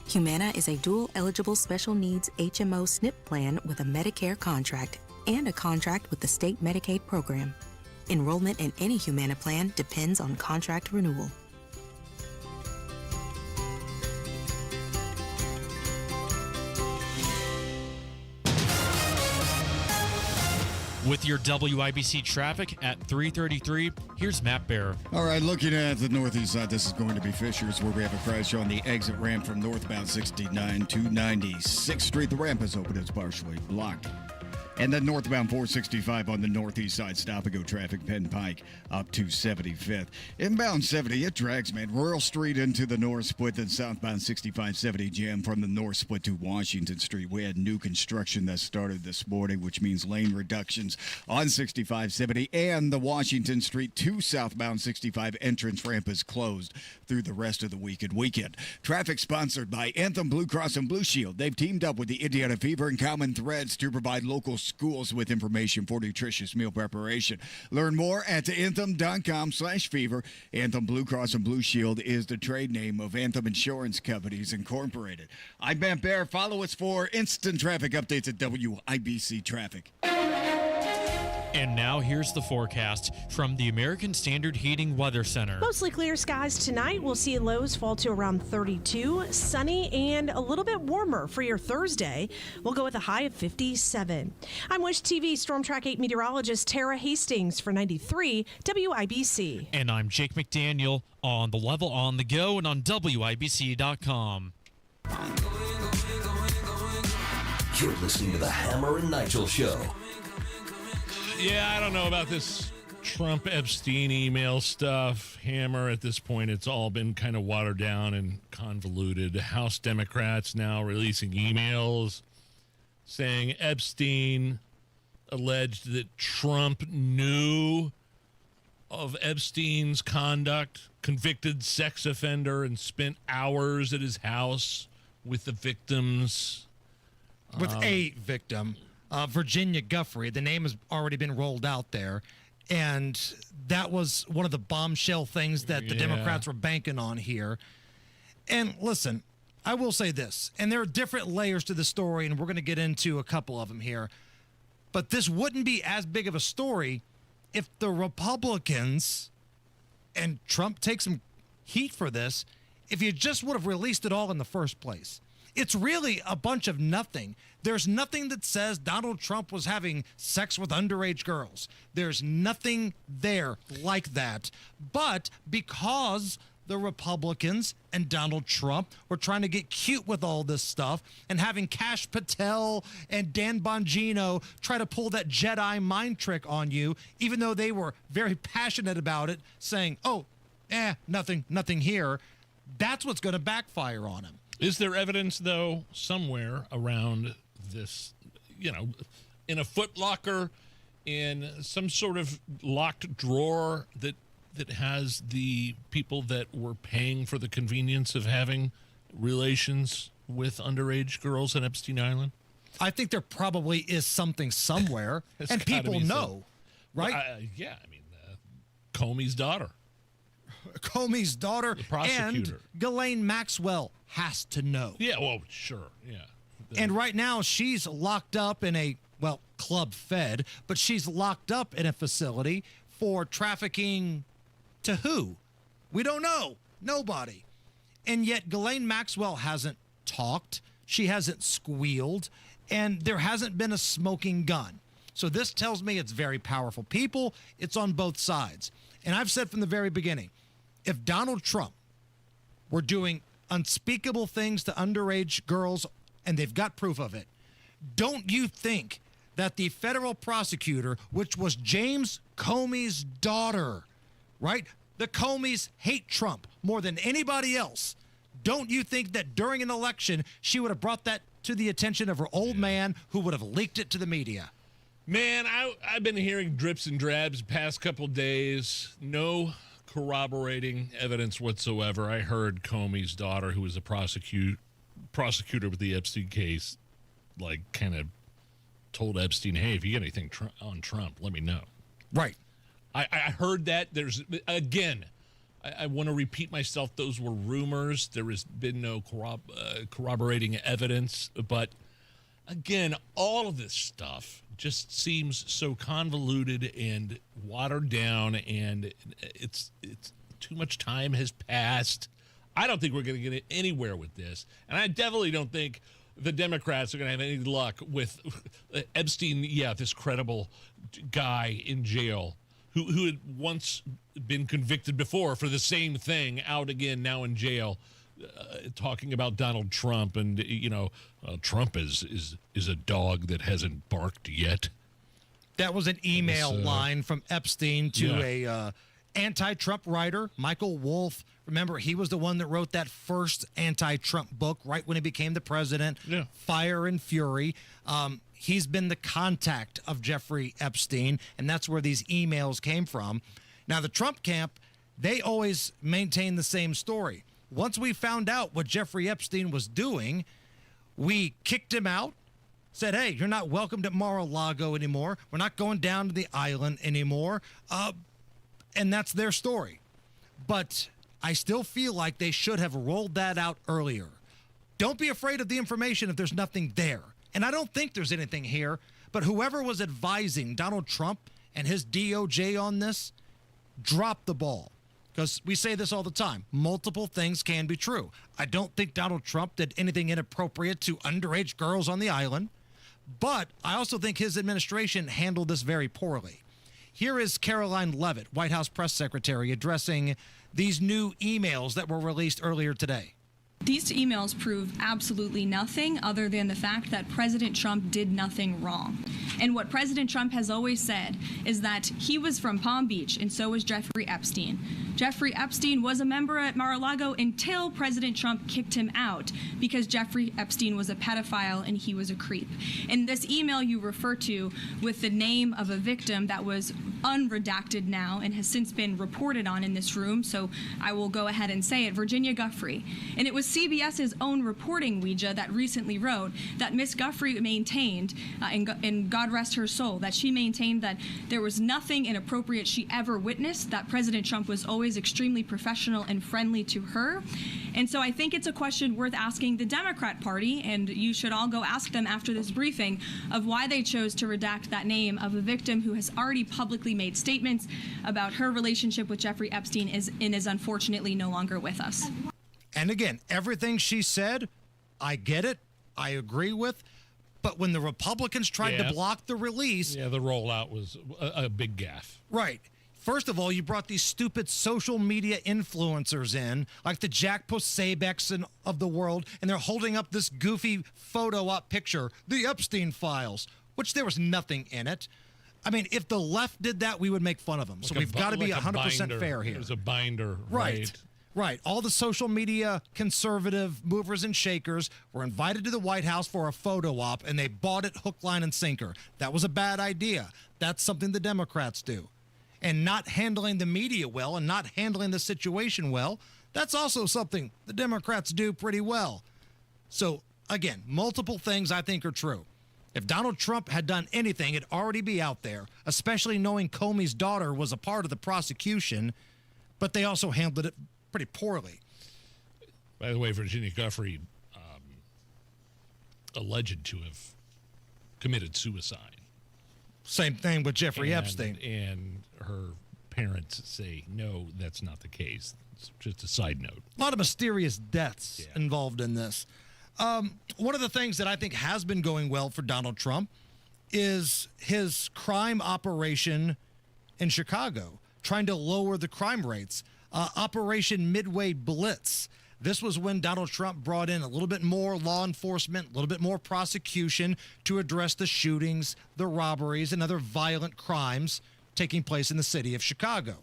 Humana is a dual-eligible special needs HMO SNP plan with a Medicare contract and a contract with the state Medicaid program. Enrollment in any Humana plan depends on contract renewal. With your WIBC traffic at 3:33, here's Matt Bear. All right, looking at the northeast side, this is going to be Fishers, where we have a crash on the exit ramp from northbound 69 to 96th Street. The ramp is open, it's partially blocked. And then northbound 465 on the northeast side, stop-and-go traffic, Penn Pike up to 75th. Inbound 70, it drags, man. Royal Street into the north split, then southbound 6570 jam from the north split to Washington Street. We had new construction that started this morning, which means lane reductions on 6570, and the Washington Street to southbound 65 entrance ramp is closed through the rest of the weekend. Traffic sponsored by Anthem Blue Cross and Blue Shield. They've teamed up with the Indiana Fever and Common Threads to provide local schools with information for nutritious meal preparation. Learn more at anthem.com/fever. Anthem Blue Cross and Blue Shield is the trade name of Anthem Insurance Companies Incorporated. I'm Matt Bear. Follow us for instant traffic updates at WIBC Traffic. And now here's the forecast from the American Standard Heating Weather Center. Mostly clear skies tonight. We'll see lows fall to around 32, sunny and a little bit warmer for your Thursday. We'll go with a high of 57. I'm Wish TV Storm Track 8 meteorologist Tara Hastings for 93 WIBC. And I'm Jake McDaniel on the level, on the go, and on WIBC.com. You're listening to the Hammer and Nigel Show. Yeah, I don't know about this Trump-Epstein email stuff. Hammer, at this point, it's all been kind of watered down and convoluted. House Democrats now releasing emails saying Epstein alleged that Trump knew of Epstein's conduct, convicted sex offender, and spent hours at his house with the victims. With a victim. Virginia Guffrey. The name has already been rolled out there. And that was one of the bombshell things that the Democrats were banking on here. And listen, I will say this, and there are different layers to the story, and we're going to get into a couple of them here. But this wouldn't be as big of a story if the Republicans, and Trump takes some heat for this, if you just would have released it all in the first place. It's really a bunch of nothing. There's nothing that says Donald Trump was having sex with underage girls. There's nothing there like that. But because the Republicans and Donald Trump were trying to get cute with all this stuff and having Kash Patel and Dan Bongino try to pull that Jedi mind trick on you, even though they were very passionate about it, saying, nothing here, that's what's going to backfire on him. Is there evidence, though, somewhere around this, in a footlocker, in some sort of locked drawer that has the people that were paying for the convenience of having relations with underage girls on Epstein Island? I think there probably is something somewhere, and people know, right? Comey's daughter. Comey's daughter, the prosecutor, and Ghislaine Maxwell has to know. Yeah, well, sure, yeah. And right now, she's locked up in a well, club fed, but she's locked up in a facility for trafficking to who? We don't know. Nobody. And yet Ghislaine Maxwell hasn't talked. She hasn't squealed. And there hasn't been a smoking gun. So this tells me it's very powerful people. It's on both sides. And I've said from the very beginning, if Donald Trump were doing unspeakable things to underage girls, and they've got proof of it, don't you think that the federal prosecutor, which was James Comey's daughter, right? The Comeys hate Trump more than anybody else. Don't you think that during an election, she would have brought that to the attention of her old man who would have leaked it to the media? Man, I've been hearing drips and drabs the past couple days. No corroborating evidence whatsoever. I heard Comey's daughter, who was a prosecutor with the Epstein case, like kind of told Epstein, hey, if you get anything on Trump, let me know. Right. I heard that. There's, again, I want to repeat myself. Those were rumors. There has been no corroborating evidence. But, again, all of this stuff just seems so convoluted and watered down, and it's too much time has passed. I don't think we're going to get anywhere with this. And I definitely don't think the Democrats are going to have any luck with Epstein, this credible guy in jail who had once been convicted before for the same thing, out again, now in jail, talking about Donald Trump. And, Trump is a dog that hasn't barked yet. That was an email line from Epstein to a anti-Trump writer, Michael Wolff. Remember, he was the one that wrote that first anti-Trump book right when he became the president, Fire and Fury. He's been the contact of Jeffrey Epstein, and that's where these emails came from. Now, the Trump camp, they always maintain the same story. Once we found out what Jeffrey Epstein was doing, we kicked him out, said, hey, you're not welcomed at Mar-a-Lago anymore. We're not going down to the island anymore. And that's their story. But I still feel like they should have rolled that out earlier. Don't be afraid of the information if there's nothing there. And I don't think there's anything here, but whoever was advising Donald Trump and his DOJ on this dropped the ball. Because we say this all the time. Multiple things can be true. I don't think Donald Trump did anything inappropriate to underage girls on the island, but I also think his administration handled this very poorly. Here is Caroline Leavitt, White House press secretary, addressing these new emails that were released earlier today. These emails prove absolutely nothing other than the fact that President Trump did nothing wrong. And what President Trump has always said is that he was from Palm Beach, and so was Jeffrey Epstein. Jeffrey Epstein was a member at Mar-a-Lago until President Trump kicked him out because Jeffrey Epstein was a pedophile and he was a creep. And this email you refer to with the name of a victim that was unredacted now and has since been reported on in this room, so I will go ahead and say it, Virginia Giuffre. And it was CBS's own reporting, Ouija, that recently wrote that Miss Giuffre maintained, and God rest her soul, that she maintained that there was nothing inappropriate she ever witnessed, that President Trump was always extremely professional and friendly to her. And so I think it's a question worth asking the Democrat Party, and you should all go ask them after this briefing, of why they chose to redact that name of a victim who has already publicly made statements about her relationship with Jeffrey Epstein and is unfortunately no longer with us. And again, everything she said, I get it, I agree with, but when the Republicans tried to block the release... Yeah, the rollout was a big gaffe. Right. First of all, you brought these stupid social media influencers in, like the Jack Posebeks of the world, and they're holding up this goofy photo-op picture, the Epstein files, which there was nothing in it. I mean, if the left did that, we would make fun of them. Like so we've got to be 100% fair here. It was a binder, right? Right. All the social media conservative movers and shakers were invited to the White House for a photo op, and they bought it hook, line, and sinker. That was a bad idea. That's something the Democrats do. And not handling the media well and not handling the situation well, that's also something the Democrats do pretty well. So, again, multiple things I think are true. If Donald Trump had done anything, it'd already be out there, especially knowing Comey's daughter was a part of the prosecution, but they also handled it pretty poorly. By the way, Virginia Giuffre, alleged to have committed suicide. Same thing with Jeffrey Epstein. And her parents say, no, that's not the case. It's just a side note. A lot of mysterious deaths involved in this. One of the things that I think has been going well for Donald Trump is his crime operation in Chicago, trying to lower the crime rates. Operation Midway Blitz. This was when Donald Trump brought in a little bit more law enforcement, a little bit more prosecution to address the shootings, the robberies, and other violent crimes taking place in the city of Chicago.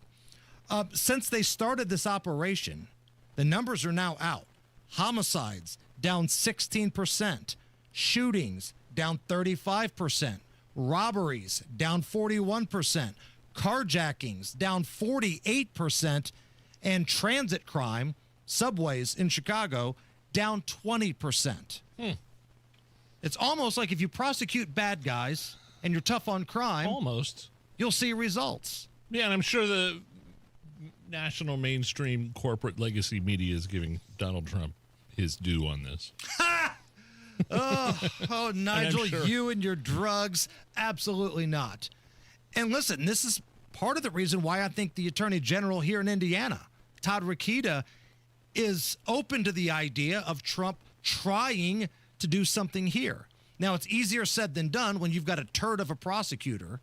Since they started this operation, the numbers are now out. Homicides down 16%, shootings down 35%, robberies down 41%, carjackings down 48%, and transit crime, subways in Chicago, down 20%. It's almost like if you prosecute bad guys and you're tough on crime, you'll see results. Yeah, and I'm sure the national mainstream corporate legacy media is giving Donald Trump his due on this. Oh, Nigel, sure. you and your drugs, absolutely not. And listen, this is part of the reason why I think the Attorney General here in Indiana, Todd Rokita, is open to the idea of Trump trying to do something here. Now, it's easier said than done when you've got a turd of a prosecutor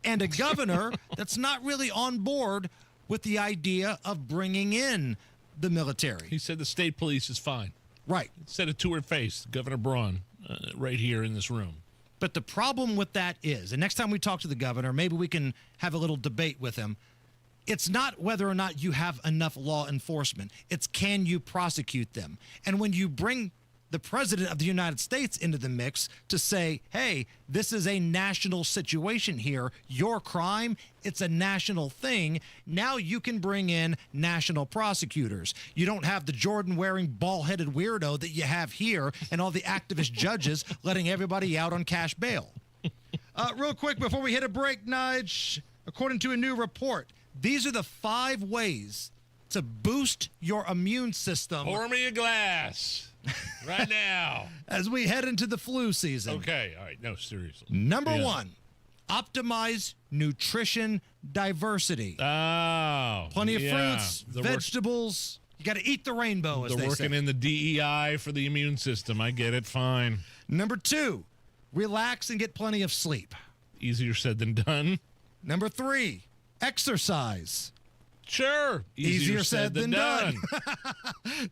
and a governor that's not really on board with the idea of bringing in the military. He said the state police is fine. Right. Said it to her face, Governor Braun, right here in this room. But the problem with that is, and next time we talk to the governor, maybe we can have a little debate with him. It's not whether or not you have enough law enforcement. It's can you prosecute them? And when you bring the president of the United States into the mix to say, hey, this is a national situation here. Your crime, it's a national thing. Now you can bring in national prosecutors. You don't have the Jordan-wearing, ball-headed weirdo that you have here and all the activist judges letting everybody out on cash bail. Real quick, before we hit a break, Nige, according to a new report, these are the 5 ways to boost your immune system. Pour me a glass right now. As we head into the flu season. Okay, all right. No, seriously. Number 1, optimize nutrition diversity. Oh. Plenty of fruits, vegetables. You got to eat the rainbow, as they say. They're working in the DEI for the immune system. I get it. Fine. Number 2, relax and get plenty of sleep. Easier said than done. Number 3, exercise. Sure. Easier said than done.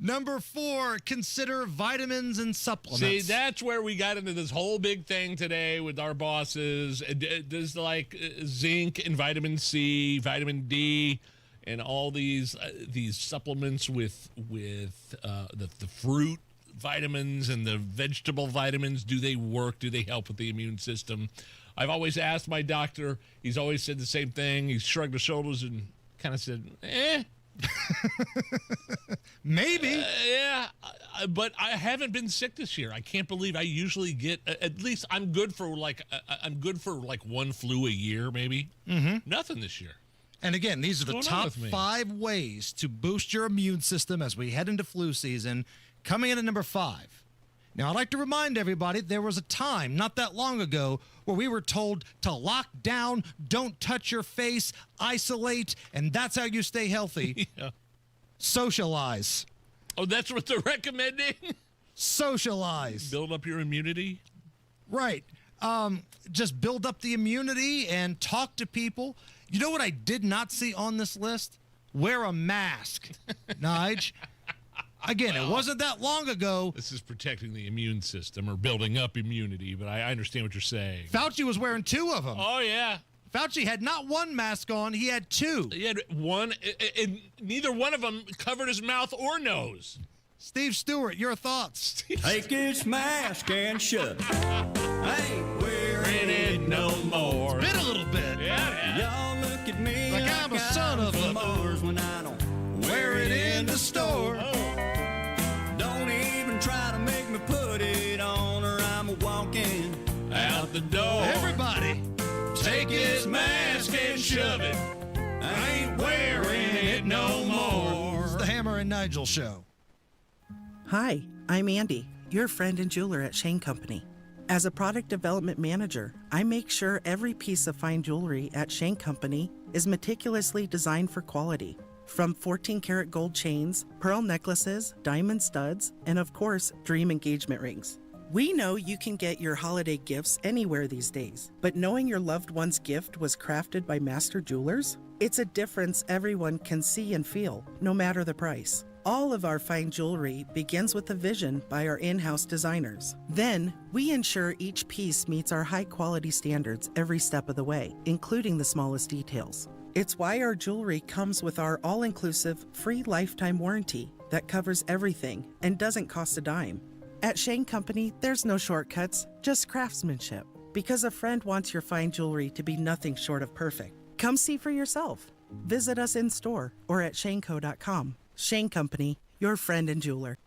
Number 4, consider vitamins and supplements. See, that's where we got into this whole big thing today with our bosses. There's like zinc and vitamin C, vitamin D, and all these supplements with the fruit vitamins and the vegetable vitamins. Do they work? Do they help with the immune system? I've always asked my doctor. He's always said the same thing. He shrugged his shoulders and kind of said, maybe. Yeah, but I haven't been sick this year. I can't believe I usually get, at least I'm good for like one flu a year, maybe. Nothing this year. And again, these are the top 5 ways to boost your immune system as we head into flu season. Coming in at number 5. Now, I'd like to remind everybody there was a time not that long ago where we were told to lock down, don't touch your face, isolate, and that's how you stay healthy. Yeah. Socialize. Oh, that's what they're recommending? Socialize. Build up your immunity? Right. Just build up the immunity and talk to people. You know what I did not see on this list? Wear a mask, Nige. Again, it wasn't that long ago. This is protecting the immune system or building up immunity, but I understand what you're saying. Fauci was wearing 2 of them. Oh, yeah. Fauci had not 1 mask on, he had 2. He had 1, and neither one of them covered his mouth or nose. Steve Stewart, your thoughts? Take his mask and shove it. I ain't wearing it no more. It's been a little bit. Yeah. Y'all look at me like I'm a son of a Mars when I don't wear it in the store. Don't even try to make me put it on or I'm walking out the door. Everybody, take his mask and shove it. I ain't wearing it no more. It's the Hammer and Nigel Show. Hi, I'm Andy, your friend and jeweler at Shane Company. As a product development manager, I make sure every piece of fine jewelry at Shane Company is meticulously designed for quality. From 14-karat gold chains, pearl necklaces, diamond studs, and of course, dream engagement rings. We know you can get your holiday gifts anywhere these days, but knowing your loved one's gift was crafted by master jewelers? It's a difference everyone can see and feel, no matter the price. All of our fine jewelry begins with a vision by our in-house designers. Then, we ensure each piece meets our high-quality standards every step of the way, including the smallest details. It's why our jewelry comes with our all-inclusive, free lifetime warranty that covers everything and doesn't cost a dime. At Shane Company, there's no shortcuts, just craftsmanship. Because a friend wants your fine jewelry to be nothing short of perfect. Come see for yourself. Visit us in store or at shaneco.com. Shane Company, your friend and jeweler.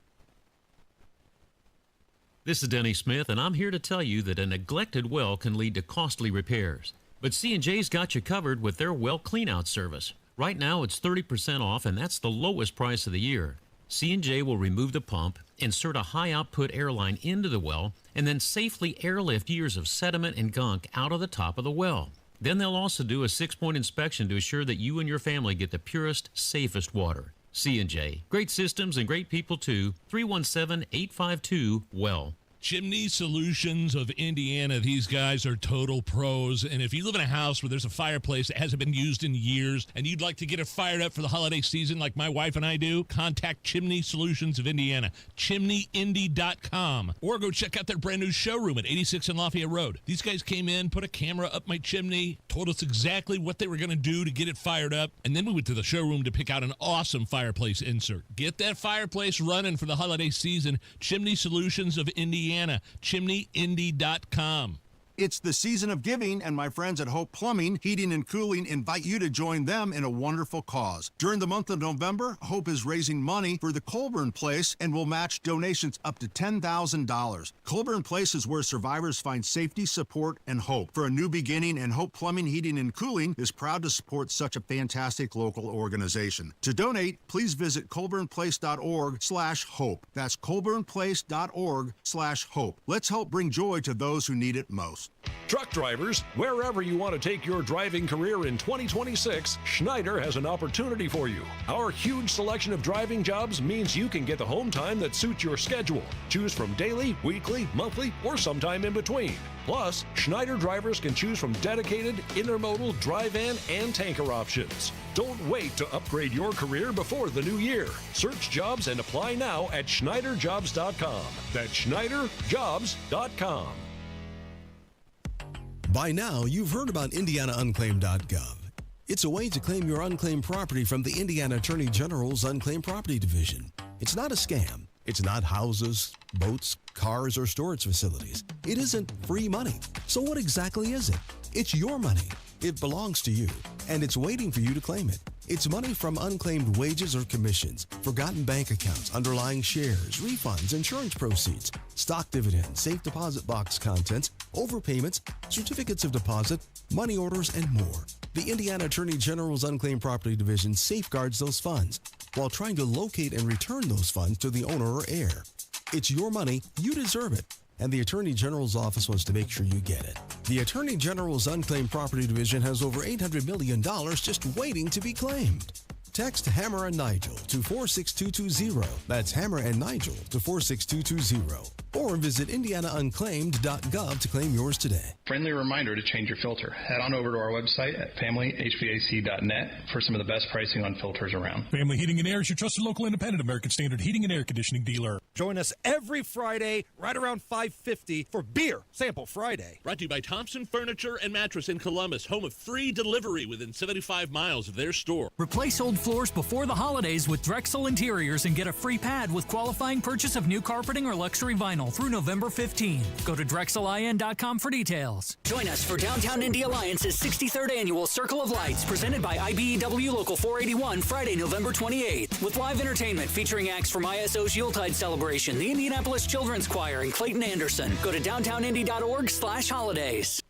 This is Denny Smith, and I'm here to tell you that a neglected well can lead to costly repairs. But C&J's got you covered with their well cleanout service. Right now, it's 30% off, and that's the lowest price of the year. C&J will remove the pump, insert a high-output airline into the well, and then safely airlift years of sediment and gunk out of the top of the well. Then they'll also do a 6-point inspection to assure that you and your family get the purest, safest water. C&J. Great systems and great people, too. 317-852-WELL. Chimney Solutions of Indiana. These guys are total pros. And if you live in a house where there's a fireplace that hasn't been used in years and you'd like to get it fired up for the holiday season like my wife and I do, contact Chimney Solutions of Indiana, chimneyindy.com, or go check out their brand new showroom at 86 and Lafayette Road. These guys came in, put a camera up my chimney, told us exactly what they were going to do to get it fired up, and then we went to the showroom to pick out an awesome fireplace insert. Get that fireplace running for the holiday season. Chimney Solutions of Indiana. chimneyindy.com. It's the season of giving, and my friends at Hope Plumbing, Heating and Cooling invite you to join them in a wonderful cause. During the month of November, Hope is raising money for the Colburn Place and will match donations up to $10,000. Colburn Place is where survivors find safety, support, and hope for a new beginning, and Hope Plumbing, Heating and Cooling is proud to support such a fantastic local organization. To donate, please visit colburnplace.org/hope. That's colburnplace.org/hope. Let's help bring joy to those who need it most. Truck drivers, wherever you want to take your driving career in 2026, Schneider has an opportunity for you. Our huge selection of driving jobs means you can get the home time that suits your schedule. Choose from daily, weekly, monthly, or sometime in between. Plus, Schneider drivers can choose from dedicated, intermodal, dry van, and tanker options. Don't wait to upgrade your career before the new year. Search jobs and apply now at schneiderjobs.com. That's schneiderjobs.com. By now, you've heard about IndianaUnclaimed.gov. It's a way to claim your unclaimed property from the Indiana Attorney General's Unclaimed Property Division. It's not a scam. It's not houses, boats, cars, or storage facilities. It isn't free money. So what exactly is it? It's your money. It belongs to you, and it's waiting for you to claim it. It's money from unclaimed wages or commissions, forgotten bank accounts, underlying shares, refunds, insurance proceeds, stock dividends, safe deposit box contents, overpayments, certificates of deposit, money orders, and more. The Indiana Attorney General's Unclaimed Property Division safeguards those funds while trying to locate and return those funds to the owner or heir. It's your money, you deserve it, and the Attorney General's office wants to make sure you get it. The Attorney General's Unclaimed Property Division has over $800 million just waiting to be claimed. Text Hammer and Nigel to 46220. That's Hammer and Nigel to 46220. Or visit IndianaUnclaimed.gov to claim yours today. Friendly reminder to change your filter. Head on over to our website at familyhvac.net for some of the best pricing on filters around. Family Heating and Air is your trusted local independent American Standard heating and air conditioning dealer. Join us every Friday right around 5:50 for Beer Sample Friday. Brought to you by Thompson Furniture and Mattress in Columbus, home of free delivery within 75 miles of their store. Replace old floors before the holidays with Drexel Interiors and get a free pad with qualifying purchase of new carpeting or luxury vinyl through November 15. Go to DrexelIN.com for details. Join us for Downtown Indy Alliance's 63rd Annual Circle of Lights, presented by IBEW Local 481, Friday, November 28th, with live entertainment featuring acts from ISO's Yuletide Celebration, the Indianapolis Children's Choir, and Clayton Anderson. Go to downtownindy.org/holidays.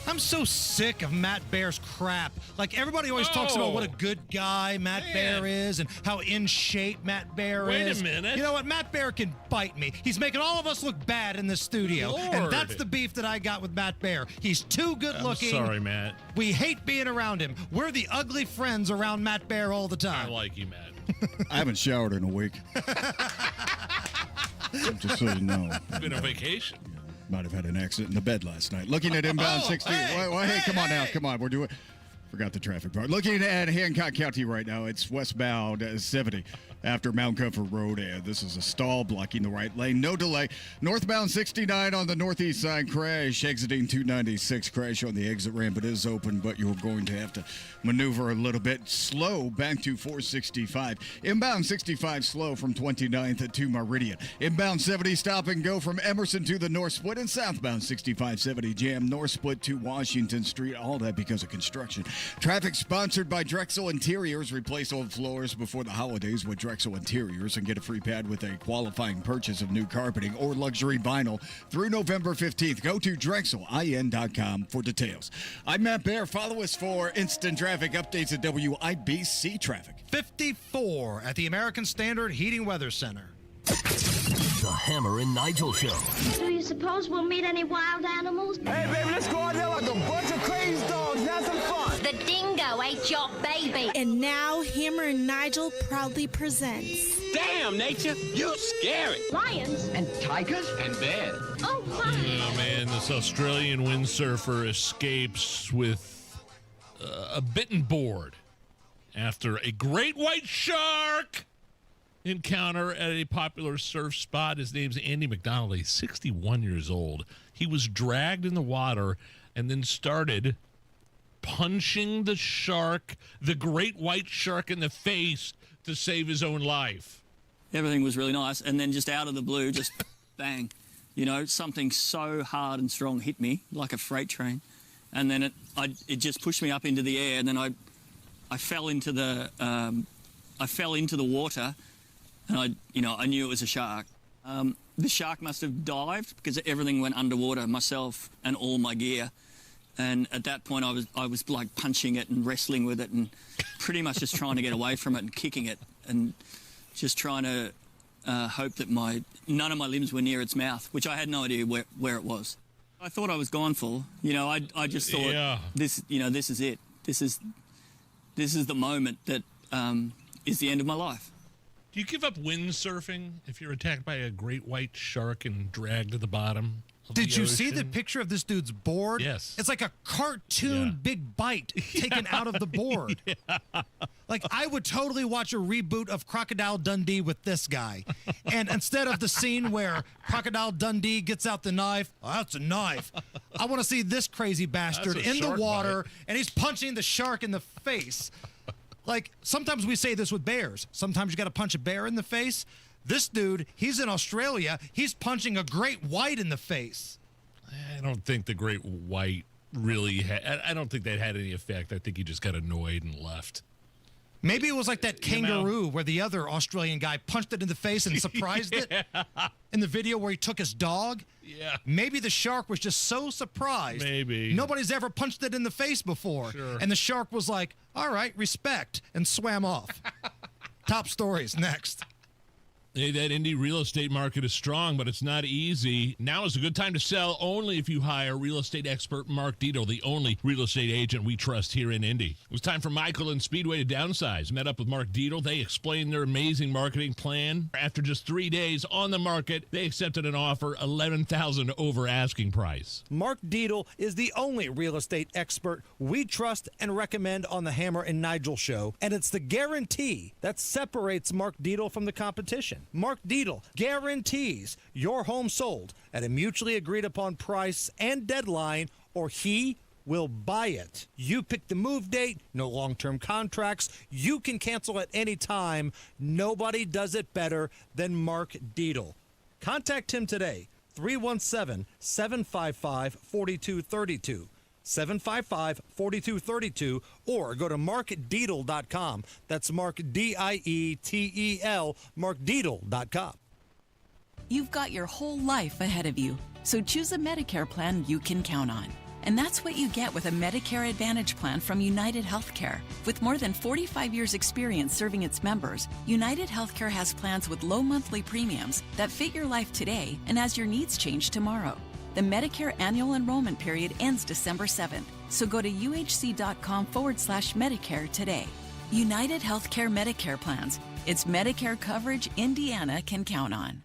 I'm so sick of Matt Baer's crap. Like, everybody always talks about what a good guy Matt Baer is and how in shape Matt Baer is. Wait a minute. You know what? Matt Baer can bite me. He's making all of us look bad in this studio. Lord. And that's the beef that I got with Matt Baer. He's too good looking. I'm sorry, Matt. We hate being around him. We're the ugly friends around Matt Baer all the time. I like you, Matt. I haven't showered in a week. Just so you know. It's been a vacation. Might have had an accident in the bed last night. Looking at inbound 16. Hey, come on now. Come on. We're doing. Forgot the traffic part. Looking at Hancock County right now, it's westbound 70 after Mount Comfort Road. And this is a stall blocking the right lane. No delay. Northbound 69 on the northeast side crash. Exiting 296 crash on the exit ramp. It is open, but you're going to have to maneuver a little bit slow back to 465. Inbound 65 slow from 29th to Meridian. Inbound 70 stop and go from Emerson to the North Split. And southbound 6570 jam North Split to Washington Street. All that because of construction. Traffic sponsored by Drexel Interiors. Replace old floors before the holidays with Drexel Interiors and get a free pad with a qualifying purchase of new carpeting or luxury vinyl through November 15th. Go to DrexelIN.com for details. I'm Matt Baer. Follow us for instant traffic updates at WIBC Traffic. 54 at the American Standard Heating Weather Center. The Hammer and Nigel Show. Do you suppose we'll meet any wild animals? Hey, baby, let's go out there like a bunch of crazy dogs. Have some fun. The dingo ate your baby. And now Hammer and Nigel proudly presents. Damn, nature, you scary. Lions. And tigers. And bears. Oh, my. Oh, man, this Australian windsurfer escapes with a bitten board after a great white shark encounter at a popular surf spot. His name's Andy McDonald. He's 61 years old. He was dragged in the water and then started punching the shark, the great white shark, in the face to save his own life. Everything was really nice, and then just out of the blue, just bang, you know, something so hard and strong hit me like a freight train, and then it just pushed me up into the air, and then I fell into the water. And I knew it was a shark. The shark must have dived because everything went underwater, myself and all my gear. And at that point, I was like punching it and wrestling with it and pretty much just trying to get away from it and kicking it and just trying to hope that none of my limbs were near its mouth, which I had no idea where it was. I thought I was gone for. I just thought this is it. This is the moment that is the end of my life. Do you give up windsurfing if you're attacked by a great white shark and dragged to the bottom of Did the you ocean? see the picture of this dude's board? Yes. It's like a cartoon big bite taken out of the board. Like, I would totally watch a reboot of Crocodile Dundee with this guy. And instead of the scene where Crocodile Dundee gets out the knife, that's a knife. I want to see this crazy bastard in the water, and he's punching the shark in the face. Like, sometimes we say this with bears. Sometimes you got to punch a bear in the face. This dude, he's in Australia. He's punching a great white in the face. I don't think the great white really I don't think that had any effect. I think he just got annoyed and left. Maybe it was like that kangaroo where the other Australian guy punched it in the face and surprised it in the video where he took his dog. Yeah. Maybe the shark was just so surprised. Maybe. Nobody's ever punched it in the face before. Sure. And the shark was like, all right, respect, and swam off. Top stories next. Hey, that indie real estate market is strong, but it's not easy. Now is a good time to sell only if you hire real estate expert Mark Dito, the only real estate agent we trust here in Indy. It was time for Michael and Speedway to downsize. Met up with Mark Dito. They explained their amazing marketing plan. After just 3 days on the market, they accepted an offer $11,000 over asking price. Mark Dito is the only real estate expert we trust and recommend on the Hammer and Nigel show, and it's the guarantee that separates Mark Dito from the competition. Mark Dito guarantees your home sold at a mutually agreed upon price and deadline, or he will buy it. You pick the move date, no long-term contracts. You can cancel at any time. Nobody does it better than Mark Dito. Contact him today, 317-755-4232. 755-4232, or go to markdeedle.com. That's Mark, D-I-E-T-E-L, markdeedle.com. You've got your whole life ahead of you, so choose a Medicare plan you can count on. And that's what you get with a Medicare Advantage plan from United Healthcare. With more than 45 years' experience serving its members, United Healthcare has plans with low monthly premiums that fit your life today and as your needs change tomorrow. The Medicare annual enrollment period ends December 7th, so go to uhc.com/Medicare today. United Healthcare Medicare plans. It's Medicare coverage Indiana can count on.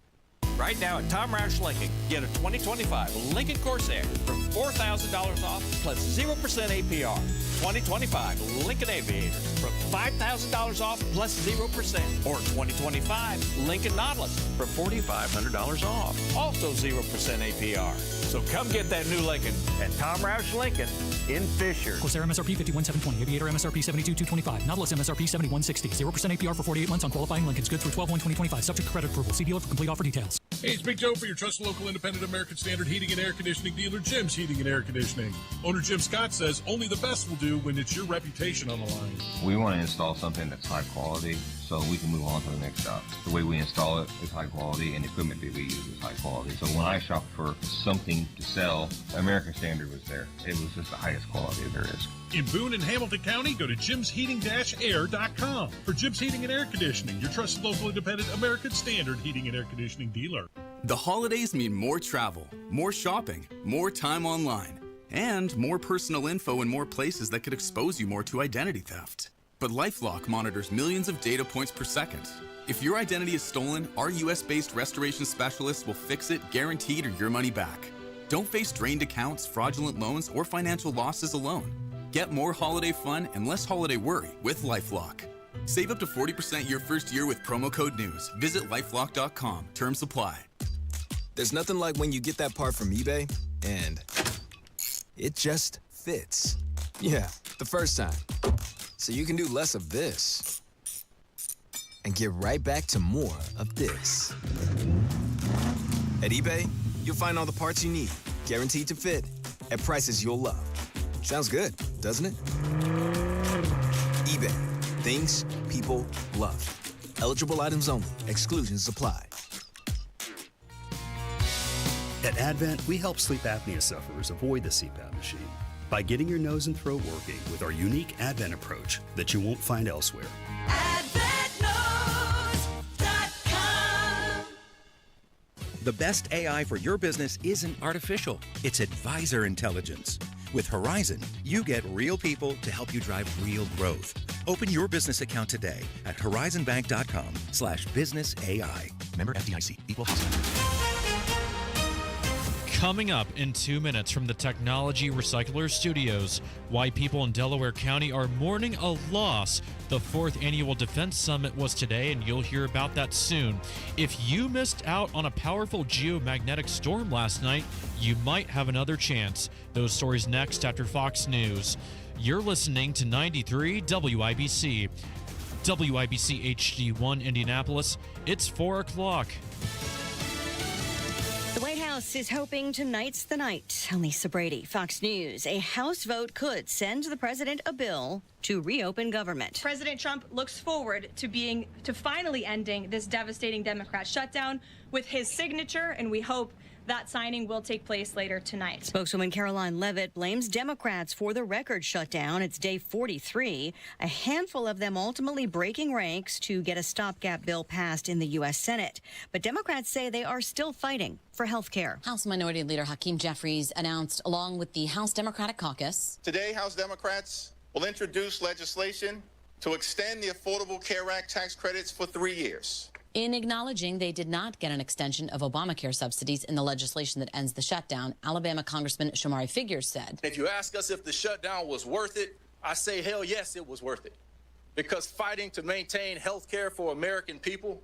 Right now at Tom Roush Lincoln, get a 2025 Lincoln Corsair for $4,000 off plus 0% APR. 2025 Lincoln Aviator from $5,000 off plus 0%. Or 2025 Lincoln Nautilus for $4,500 off. Also 0% APR. So come get that new Lincoln at Tom Roush Lincoln in Fisher. Corsair MSRP 51,720. Aviator MSRP 72,225. Nautilus MSRP 71,660. 0% APR for 48 months on qualifying Lincolns. Good through 12/1/2025. Subject to credit approval. See dealer for complete offer details. Hey, it's Big Joe for your trusted local independent American Standard heating and air conditioning dealer, Jim's Heating and Air Conditioning. Owner Jim Scott says only the best will do when it's your reputation on the line. We want to install something that's high quality so we can move on to the next job. The way we install it is high quality and the equipment that we use is high quality. So when I shop for something to sell, American Standard was there. It was just the highest quality there is. In Boone and Hamilton County, go to jimsheating-air.com for Jim's Heating and Air Conditioning, your trusted local independent American Standard heating and air conditioning dealer. The holidays mean more travel, more shopping, more time online, and more personal info in more places that could expose you more to identity theft. But LifeLock monitors millions of data points per second. If your identity is stolen, our US-based restoration specialists will fix it, guaranteed, or your money back. Don't face drained accounts, fraudulent loans, or financial losses alone. Get more holiday fun and less holiday worry with LifeLock. Save up to 40% your first year with promo code NEWS. Visit lifelock.com. Terms apply. There's nothing like when you get that part from eBay and it just fits. Yeah, the first time. So you can do less of this and get right back to more of this. At eBay, you'll find all the parts you need, guaranteed to fit, at prices you'll love. Sounds good, doesn't it? eBay. Things people love. Eligible items only. Exclusions apply. At Advent, we help sleep apnea sufferers avoid the CPAP machine by getting your nose and throat working with our unique Advent approach that you won't find elsewhere. The best AI for your business isn't artificial. It's advisor intelligence. With Horizon, you get real people to help you drive real growth. Open your business account today at horizonbank.com/businessai. Member FDIC. Equal housing. Coming up in 2 minutes from the Technology Recycler Studios, why people in Delaware County are mourning a loss. The 4th Annual Defense Summit was today, and you'll hear about that soon. If you missed out on a powerful geomagnetic storm last night, you might have another chance. Those stories next after Fox News. You're listening to 93 WIBC. WIBC HD1 Indianapolis. It's 4 o'clock. The White House is hoping tonight's the night. Lisa Brady, Fox News. A House vote could send the president a bill to reopen government. President Trump looks forward to finally ending this devastating Democrat shutdown with his signature, and we hope that signing will take place later tonight. Spokeswoman Caroline Leavitt blames Democrats for the record shutdown. It's day 43. A handful of them ultimately breaking ranks to get a stopgap bill passed in the U.S. Senate. But Democrats say they are still fighting for health care. House Minority Leader Hakeem Jeffries announced, along with the House Democratic Caucus, today House Democrats will introduce legislation to extend the Affordable Care Act tax credits for 3 years. in acknowledging they did not get an extension of Obamacare subsidies in the legislation that ends the shutdown. Alabama Congressman Shamari Figures said, if you ask us if the shutdown was worth it, I say, hell yes, it was worth it. Because fighting to maintain health care for American people,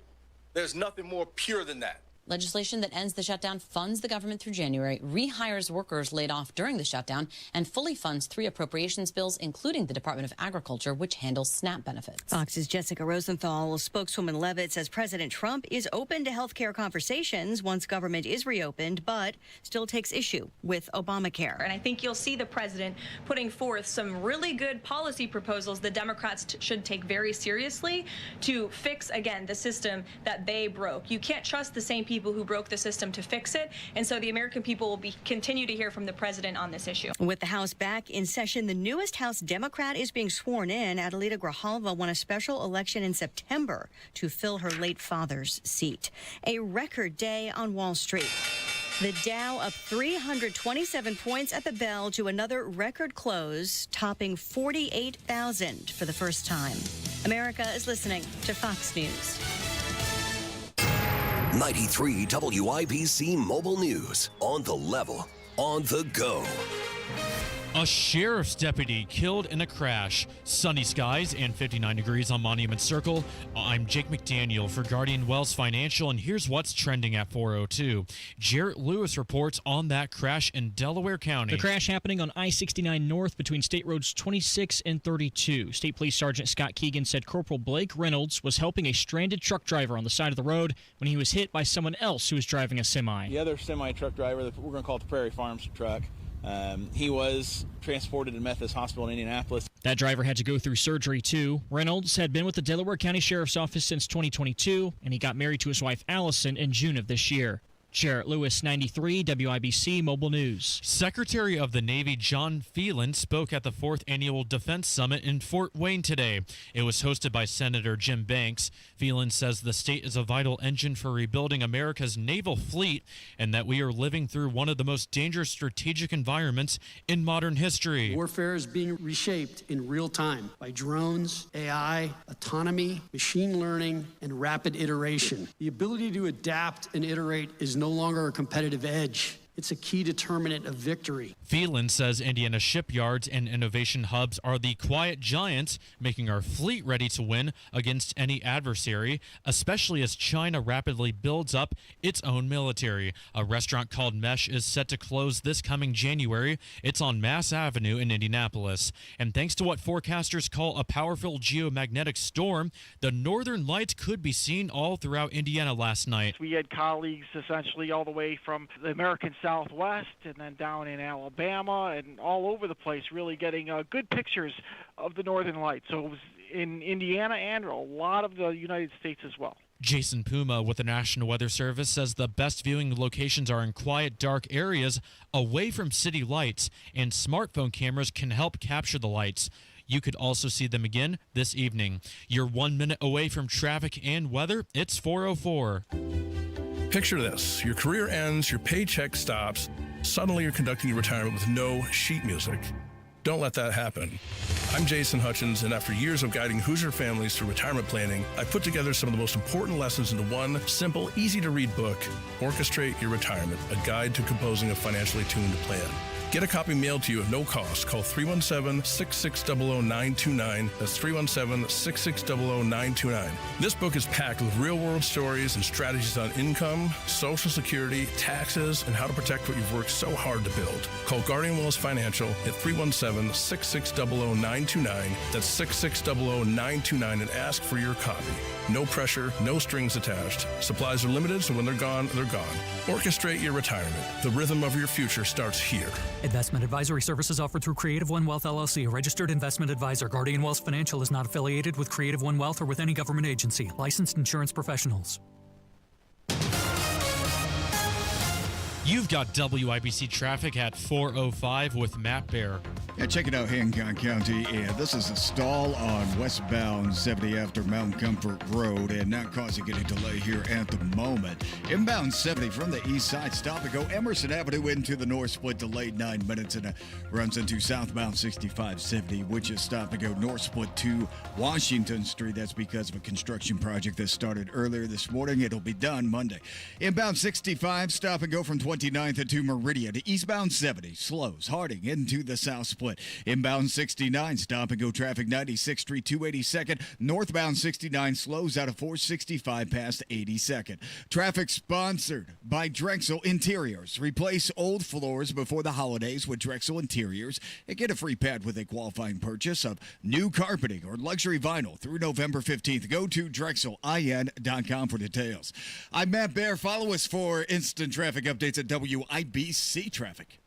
there's nothing more pure than that. Legislation that ends the shutdown funds the government through January, rehires workers laid off during the shutdown, and fully funds 3 appropriations bills, including the Department of Agriculture, which handles SNAP benefits. Fox's Jessica Rosenthal. Spokeswoman Leavitt says President Trump is open to health care conversations once government is reopened, but still takes issue with Obamacare. And I think you'll see the president putting forth some really good policy proposals the Democrats should take very seriously to fix, again, the system that they broke. You can't trust the same people people who broke the system to fix it. And so the American people will continue to hear from the president on this issue. With the House back in session, the newest House Democrat is being sworn in. Adelita Grijalva won a special election in September to fill her late father's seat. A record day on Wall Street. The Dow up 327 points at the bell to another record close, topping 48,000 for the first time. America is listening to Fox News. 93 WIBC Mobile News. On the level, on the go. A sheriff's deputy killed in a crash. Sunny skies and 59 degrees on Monument Circle. I'm Jake McDaniel for Guardian Wells Financial, and here's what's trending at 4:02. Jarrett Lewis reports on that crash in Delaware County. The crash happening on I-69 North between State Roads 26 and 32. State Police Sergeant Scott Keegan said Corporal Blake Reynolds was helping a stranded truck driver on the side of the road when he was hit by someone else who was driving a semi. The other semi-truck driver, we're going to call it the Prairie Farms truck, he was transported to Methodist Hospital in Indianapolis. That driver had to go through surgery, too. Reynolds had been with the Delaware County Sheriff's Office since 2022, and he got married to his wife, Allison, in June of this year. Jarrett Lewis, 93, WIBC Mobile News. Secretary of the Navy John Phelan spoke at the 4th Annual Defense Summit in Fort Wayne today. It was hosted by Senator Jim Banks. Phelan says the state is a vital engine for rebuilding America's naval fleet and that we are living through one of the most dangerous strategic environments in modern history. Warfare is being reshaped in real time by drones, AI, autonomy, machine learning, and rapid iteration. The ability to adapt and iterate is no longer a competitive edge. It's a key determinant of victory. Phelan says Indiana shipyards and innovation hubs are the quiet giants, making our fleet ready to win against any adversary, especially as China rapidly builds up its own military. A restaurant called Mesh is set to close this coming January. It's on Mass Avenue in Indianapolis. And thanks to what forecasters call a powerful geomagnetic storm, the northern lights could be seen all throughout Indiana last night. We had colleagues essentially all the way from the American Southwest and then down in Alabama and all over the place, really getting good pictures of the northern lights. So it was in Indiana and a lot of the United States as well. Jason Puma with the National Weather Service says the best viewing locations are in quiet, dark areas away from city lights, and smartphone cameras can help capture the lights. You could also see them again this evening. You're 1 minute away from traffic and weather. It's 4:04. Picture this. Your career ends, your paycheck stops. Suddenly you're conducting your retirement with no sheet music. Don't let that happen. I'm Jason Hutchins, and after years of guiding Hoosier families through retirement planning, I put together some of the most important lessons into one simple, easy-to-read book, Orchestrate Your Retirement, a guide to composing a financially tuned plan. Get a copy mailed to you at no cost. Call 317-660-929. That's 317-660-929. This book is packed with real-world stories and strategies on income, Social Security, taxes, and how to protect what you've worked so hard to build. Call Guardian Wells Financial at 317-660-929. That's 660-929 and ask for your copy. No pressure, no strings attached. Supplies are limited, so when they're gone, they're gone. Orchestrate your retirement. The rhythm of your future starts here. Investment advisory services offered through Creative One Wealth LLC, a registered investment advisor. Guardian Wells Financial is not affiliated with Creative One Wealth or with any government agency. Licensed insurance professionals. You've got WIBC traffic at 4:05 with Matt Bear. Yeah, check it out, Hancock County. And this is a stall on westbound 70 after Mount Comfort Road and not causing any delay here at the moment. Inbound 70 from the east side, stop and go. Emerson Avenue into the north split, delayed 9 minutes, and runs into southbound 6570, which is stop and go north split to Washington Street. That's because of a construction project that started earlier this morning. It'll be done Monday. Inbound 65, stop and go from 29th into Meridian. Eastbound 70 slows Harding into the south split. Inbound 69, stop and go traffic 96th Street to 82nd. Northbound 69 slows out of 465 past 82nd. Traffic sponsored by Drexel Interiors. Replace old floors before the holidays with Drexel Interiors and get a free pad with a qualifying purchase of new carpeting or luxury vinyl through November 15th. Go to DrexelIN.com for details. I'm Matt Bear. Follow us for instant traffic updates at WIBC Traffic.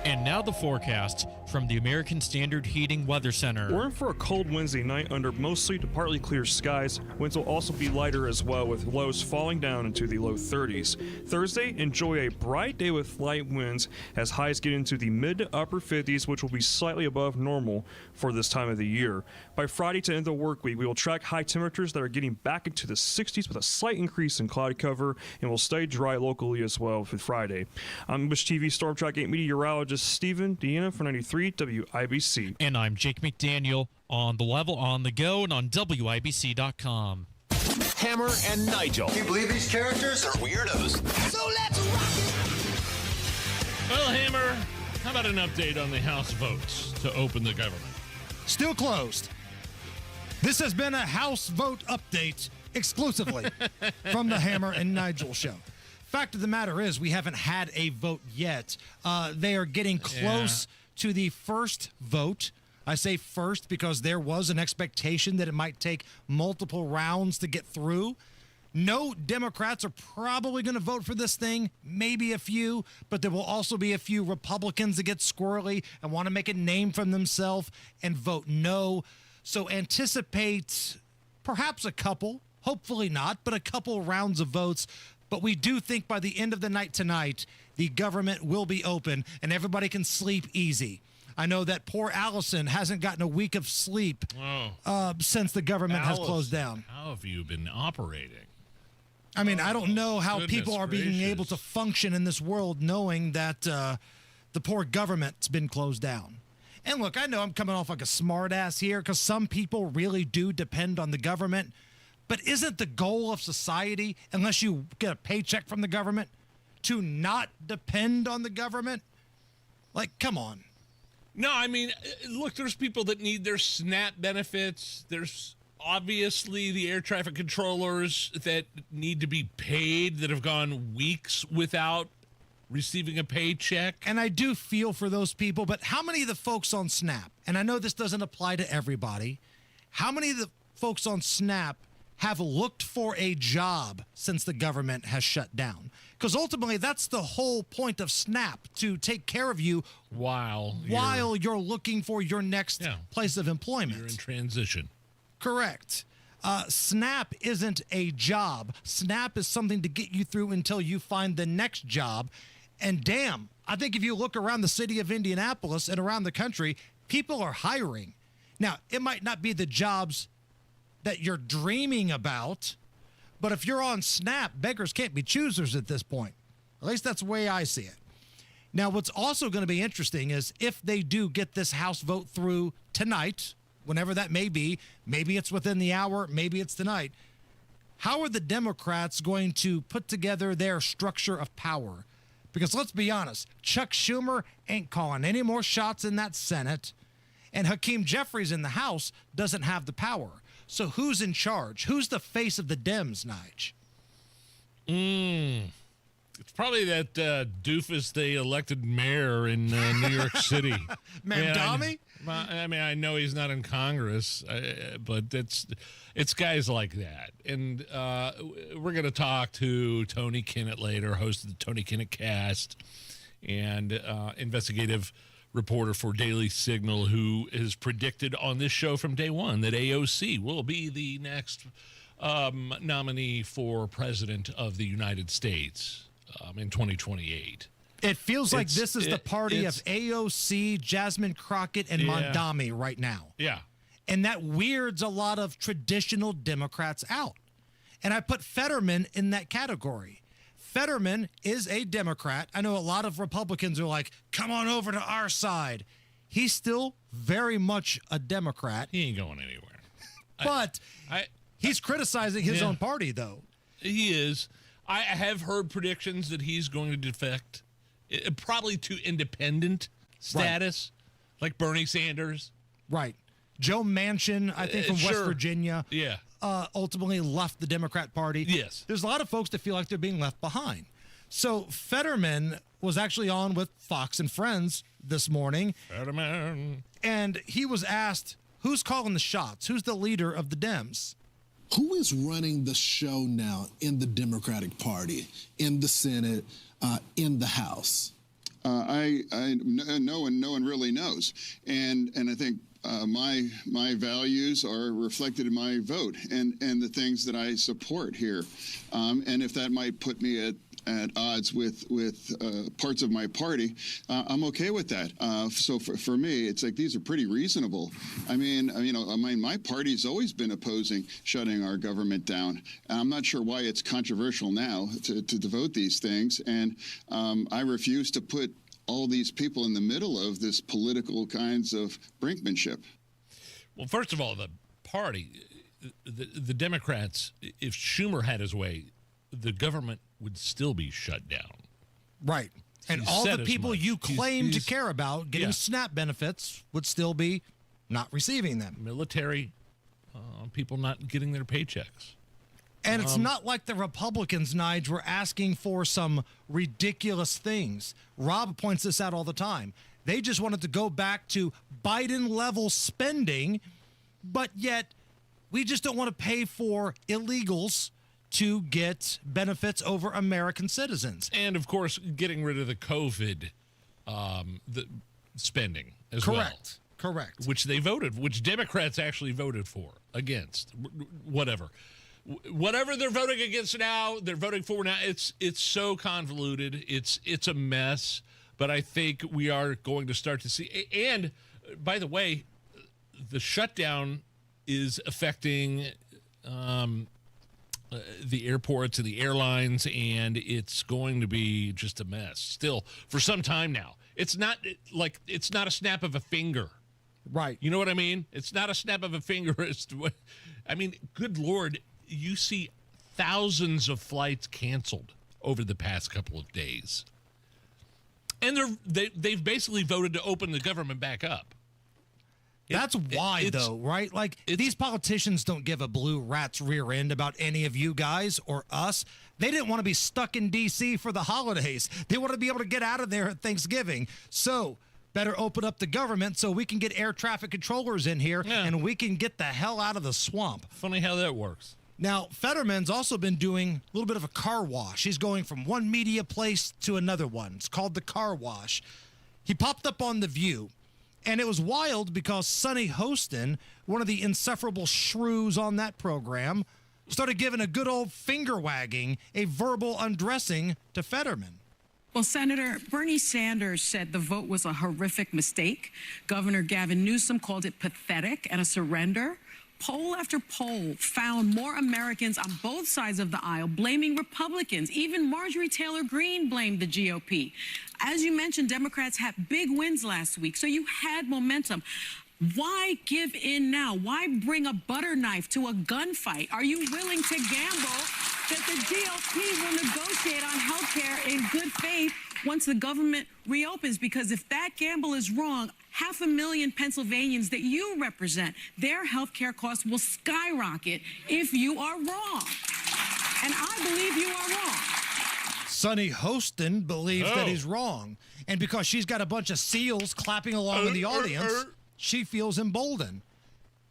And now the forecast from the American Standard Heating Weather Center. We're in for a cold Wednesday night under mostly to partly clear skies. Winds will also be lighter as well, with lows falling down into the low 30s. Thursday, enjoy a bright day with light winds as highs get into the mid to upper 50s, which will be slightly above normal for this time of the year. By Friday to end the work week, we will track high temperatures that are getting back into the 60s with a slight increase in cloud cover, and will stay dry locally as well for Friday. I'm WIBC TV Storm Track 8 meteorologist Stephen Deanna for 93 WIBC. And I'm Jake McDaniel on The Level, on the go, and on WIBC.com. Hammer and Nigel. Can you believe these characters are weirdos? So let's rock it! Well, Hammer, how about an update on the House votes to open the government? Still closed. This has been a House vote update exclusively from the Hammer and Nigel show. Fact of the matter is, we haven't had a vote yet. They are getting close to the first vote. I say first because there was an expectation that it might take multiple rounds to get through. No Democrats are probably going to vote for this thing, maybe a few, but there will also be a few Republicans that get squirrely and want to make a name for themselves and vote no. So anticipate perhaps a couple, hopefully not, but a couple rounds of votes. But we do think by the end of the night tonight, the government will be open and everybody can sleep easy. I know that poor Allison hasn't gotten a week of sleep since the government has closed down. How have you been operating? I mean, I don't know how people are being able to function in this world knowing that the poor government's been closed down. And look, I know I'm coming off like a smart ass here because some people really do depend on the government. But isn't the goal of society, unless you get a paycheck from the government, to not depend on the government? Like, come on. No, I mean, look, there's people that need their SNAP benefits. There's obviously the air traffic controllers that need to be paid that have gone weeks without receiving a paycheck. And I do feel for those people, but how many of the folks on SNAP, and I know this doesn't apply to everybody, how many of the folks on SNAP have looked for a job since the government has shut down? Because ultimately, that's the whole point of SNAP, to take care of you while you're looking for your next place of employment. You're in transition. Correct. SNAP isn't a job. SNAP is something to get you through until you find the next job. And damn, I think if you look around the city of Indianapolis and around the country, people are hiring. Now, it might not be the jobs that you're dreaming about, but if you're on SNAP, beggars can't be choosers at this point. At least that's the way I see it. Now, what's also going to be interesting is if they do get this House vote through tonight, whenever that may be, maybe it's within the hour, maybe it's tonight, how are the Democrats going to put together their structure of power? Because let's be honest, Chuck Schumer ain't calling any more shots in that Senate, and Hakeem Jeffries in the House doesn't have the power. So who's in charge? Who's the face of the Dems, Nige? It's probably that doofus they elected mayor in New York City. Mamdani? I mean, I know he's not in Congress, but it's guys like that. And we're going to talk to Tony Kinnett later, host of the Tony Kinnett Cast, and investigative reporter for Daily Signal, who has predicted on this show from day one that AOC will be the next nominee for president of the United States in 2028. It feels like this is the party of AOC, Jasmine Crockett, and Mamdani right now. Yeah. And that weirds a lot of traditional Democrats out. And I put Fetterman in that category. Fetterman is a Democrat. I know a lot of Republicans are like, come on over to our side. He's still very much a Democrat. He ain't going anywhere. But he's criticizing his own party, though. He is. I have heard predictions that he's going to defect, probably to independent status, like Bernie Sanders. Right. Joe Manchin, I think, from West Virginia. Yeah. Ultimately left the Democrat Party. Yes. There's a lot of folks that feel like they're being left behind. So Fetterman was actually on with Fox and Friends this morning. Fetterman. And he was asked, who's calling the shots? Who's the leader of the Dems? Who is running the show now in the Democratic Party, in the Senate, in the House? No one really knows, and I think my values are reflected in my vote and the things that I support here, and if that might put me at odds with parts of my party, I'm okay with that. So for me, it's like these are pretty reasonable. I mean, my party's always been opposing shutting our government down. I'm not sure why it's controversial now to devote these things, and I refuse to put all these people in the middle of this political kinds of brinkmanship. Well, first of all, the party, the Democrats, if Schumer had his way, the government would still be shut down. Right. And He's all said the as people much. you claim to He's- care about getting Yeah. SNAP benefits would still be not receiving them. Military, people not getting their paychecks. And it's not like the Republicans, Nige, were asking for some ridiculous things. Rob points this out all the time. They just wanted to go back to Biden-level spending, but yet we just don't want to pay for illegals to get benefits over American citizens. And, of course, getting rid of the COVID the spending as well. Correct. Which Democrats actually voted for, against, whatever. Whatever they're voting against now, they're voting for now. It's so convoluted. It's a mess. But I think we are going to start to see. And, by the way, the shutdown is affecting the airports and the airlines, and it's going to be just a mess still for some time now. It's not a snap of a finger. Right. You know what I mean? It's not a snap of a finger. Good Lord, you see thousands of flights canceled over the past couple of days. And they've basically voted to open the government back up. That's why, though, right? Like, these politicians don't give a blue rat's rear end about any of you guys or us. They didn't want to be stuck in D.C. for the holidays. They want to be able to get out of there at Thanksgiving. So better open up the government so we can get air traffic controllers in here and we can get the hell out of the swamp. Funny how that works. Now, Fetterman's also been doing a little bit of a car wash. He's going from one media place to another one. It's called the car wash. He popped up on The View, and it was wild because Sonny Hostin, one of the insufferable shrews on that program, started giving a good old finger wagging, a verbal undressing to Fetterman. Well, Senator, Bernie Sanders said the vote was a horrific mistake. Governor Gavin Newsom called it pathetic and a surrender. Poll after poll found more Americans on both sides of the aisle blaming Republicans. Even Marjorie Taylor Greene blamed the GOP. As you mentioned, Democrats had big wins last week, so you had momentum. Why give in now? Why bring a butter knife to a gunfight? Are you willing to gamble that the GOP will negotiate on health care in good faith once the government reopens? Because if that gamble is wrong, 500,000 Pennsylvanians that you represent, their health care costs will skyrocket if you are wrong. And I believe you are wrong. Sonny Hostin believes that he's wrong. And because she's got a bunch of SEALs clapping along in the audience, she feels emboldened.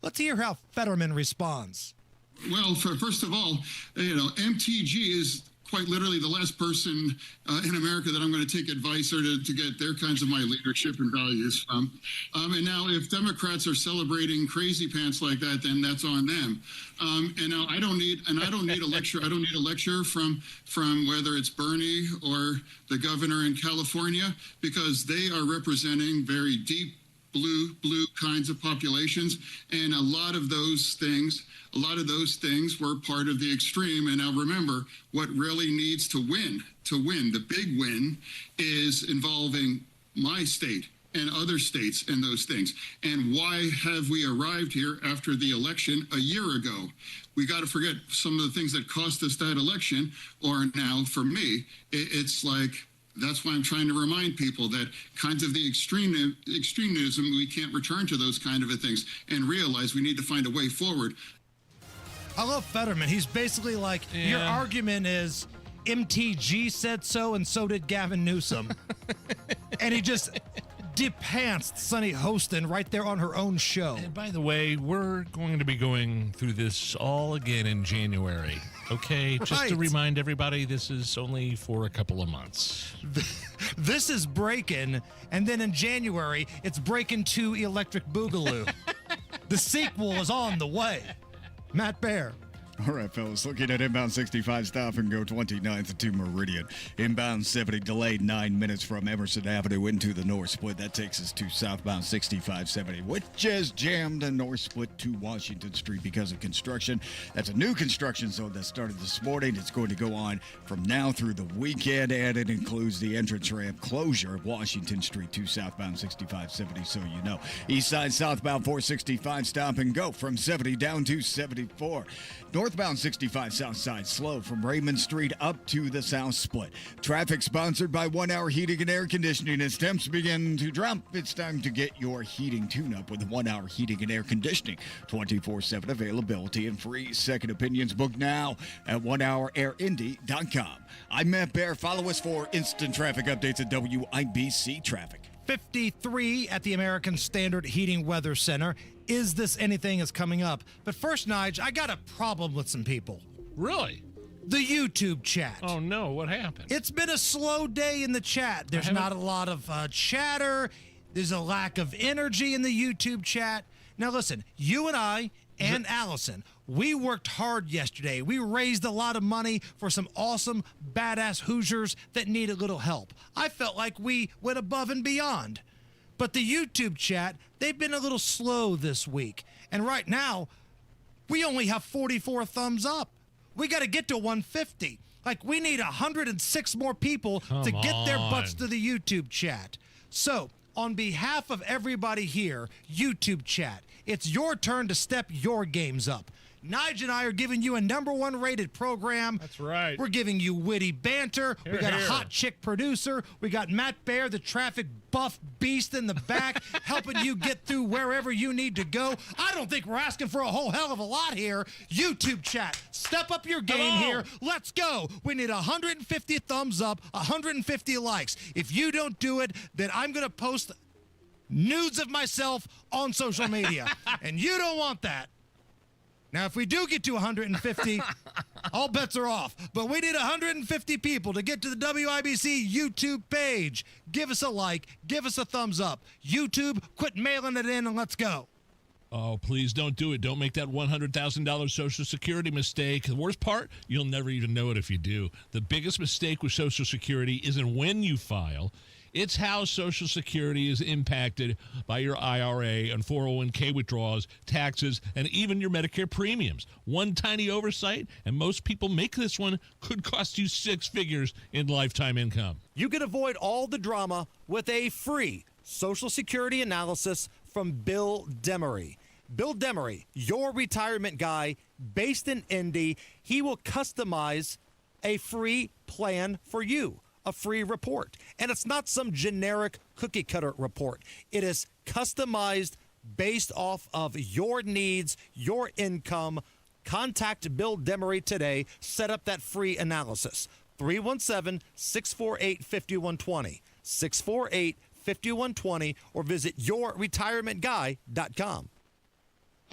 Let's hear how Fetterman responds. Well, first of all, MTG is quite literally the last person in America that I'm going to take advice or to get their kinds of my leadership and values from. And now if Democrats are celebrating crazy pants like that, then that's on them. And now I don't need a lecture. I don't need a lecture from whether it's Bernie or the governor in California, because they are representing very deep blue kinds of populations, and a lot of those things were part of the extreme. And now remember, what really needs to win, the big win, is involving my state and other states and those things. And why have we arrived here after the election a year ago? We got to forget some of the things that cost us that election, or now for me, it's like, that's why I'm trying to remind people that kinds of the extremism, we can't return to those kind of things and realize we need to find a way forward. I love Fetterman. He's basically like, your argument is MTG said so, and so did Gavin Newsom. And he just de-pantsed Sunny Hostin right there on her own show. And by the way, we're going to be going through this all again in January. Okay, just to remind everybody, this is only for a couple of months. This is Breakin', and then in January, it's Breakin' 2 Electric Boogaloo. The sequel is on the way. Matt Bear. All right, fellas, looking at inbound 65 stop and go 29th to Meridian. Inbound 70 delayed 9 minutes from Emerson Avenue into the North Split. That takes us to southbound 6570, which is jammed in North Split to Washington Street because of construction. That's a new construction zone that started this morning. It's going to go on from now through the weekend, and it includes the entrance ramp closure of Washington Street to southbound 6570, so you know. East side southbound 465 stop and go from 70 down to 74. Northbound 65 south side slow from Raymond Street up to the South Split. Traffic sponsored by 1 Hour Heating and Air Conditioning. As temps begin to drop, it's time to get your heating tune-up with 1 Hour Heating and Air Conditioning. 24/7 availability and free second opinions. Book now at onehourairindy.com. I'm Matt Bear. Follow us for instant traffic updates at WIBC Traffic. 53 at the American Standard Heating Weather Center. Is This Anything is coming up. But first, Nige, I got a problem with some people. Really? The YouTube chat. Oh, no. What happened? It's been a slow day in the chat. There's not a lot of chatter. There's a lack of energy in the YouTube chat. Now, listen, you and I and Allison, we worked hard yesterday. We raised a lot of money for some awesome, badass Hoosiers that need a little help. I felt like we went above and beyond. But the YouTube chat, they've been a little slow this week. And right now, we only have 44 thumbs up. We got to get to 150. Like, we need 106 more people to get their butts to the YouTube chat. So, on behalf of everybody here, YouTube chat, it's your turn to step your games up. Nigel and I are giving you a #1 rated program. That's right. We're giving you witty banter. We got a hot chick producer. We got Matt Bear, the traffic buff beast in the back, helping you get through wherever you need to go. I don't think we're asking for a whole hell of a lot here. YouTube chat, step up your game here. Let's go. We need 150 thumbs up, 150 likes. If you don't do it, then I'm going to post nudes of myself on social media. And you don't want that. Now, if we do get to 150, all bets are off. But we need 150 people to get to the WIBC YouTube page. Give us a like. Give us a thumbs up. YouTube, quit mailing it in and let's go. Oh, please don't do it. Don't make that $100,000 Social Security mistake. The worst part, you'll never even know it if you do. The biggest mistake with Social Security isn't when you file. It's how Social Security is impacted by your IRA and 401k withdrawals, taxes, and even your Medicare premiums. One tiny oversight, and most people make this one, could cost you 6 figures in lifetime income. You can avoid all the drama with a free Social Security analysis from Bill Demery. Bill Demery, your retirement guy based in Indy, he will customize a free plan for you. A free report. And it's not some generic cookie cutter report. It is customized based off of your needs, your income. Contact Bill Demery today. Set up that free analysis. 317-648-5120. 648-5120 or visit yourretirementguy.com.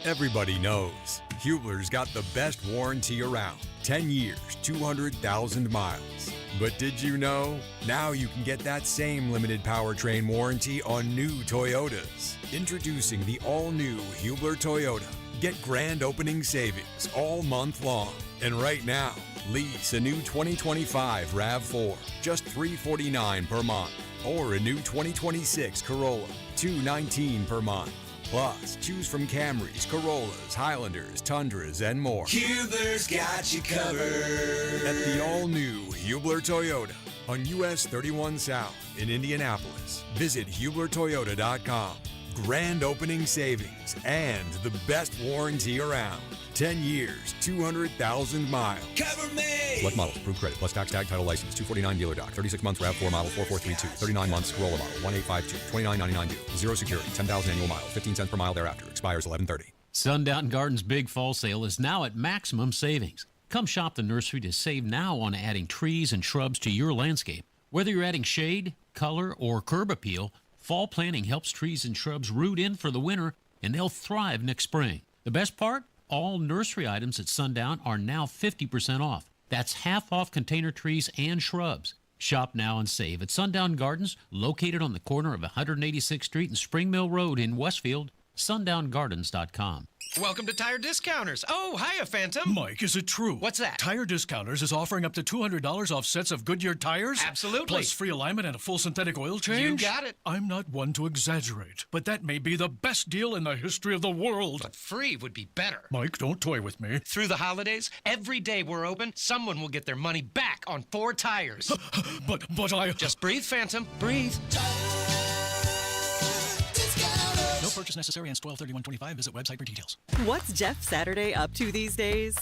Everybody knows Hubler's got the best warranty around. 10 years, 200,000 miles. But did you know? Now you can get that same limited powertrain warranty on new Toyotas. Introducing the all-new Hubler Toyota. Get grand opening savings all month long. And right now, lease a new 2025 RAV4, just $349 per month. Or a new 2026 Corolla, $219 per month. Plus, choose from Camrys, Corollas, Highlanders, Tundras, and more. Hubler's got you covered. At the all-new Hubler Toyota on US 31 South in Indianapolis. Visit HublerToyota.com. Grand opening savings and the best warranty around. 10 years, 200,000 miles. Cover me! Select models, approved credit, plus tax tag title license, 249 dealer doc, 36 months RAV4 model 4432, 39 months Corolla model 1852, 29.99 due, 0 security, 10,000 annual miles, 15 cents per mile thereafter, expires 11/30. Sundown Gardens Big Fall Sale is now at maximum savings. Come shop the nursery to save now on adding trees and shrubs to your landscape. Whether you're adding shade, color, or curb appeal, Fall planting helps trees and shrubs root in for the winter, and they'll thrive next spring. The best part? All nursery items at Sundown are now 50% off. That's half off container trees and shrubs. Shop now and save at Sundown Gardens, located on the corner of 186th Street and Spring Mill Road in Westfield. SundownGardens.com. Welcome to Tire Discounters. Oh, hiya, Phantom. Mike, is it true? What's that? Tire Discounters is offering up to $200 off sets of Goodyear tires? Absolutely. Plus free alignment and a full synthetic oil change? You got it. I'm not one to exaggerate, but that may be the best deal in the history of the world. But free would be better. Mike, don't toy with me. Through the holidays, every day we're open, someone will get their money back on 4 tires. But I... Just breathe, Phantom. Breathe. No purchase necessary. Ends 12/31/25. Visit website for details. What's Jeff Saturday up to these days?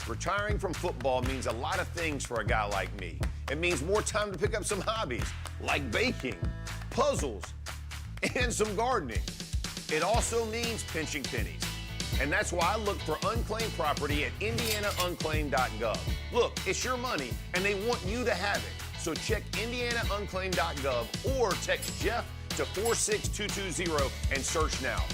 Retiring from football means a lot of things for a guy like me. It means more time to pick up some hobbies, like baking, puzzles, and some gardening. It also means pinching pennies. And that's why I look for unclaimed property at indianaunclaimed.gov. Look, it's your money, and they want you to have it. So check indianaunclaimed.gov or text Jeff to 46220 and search now.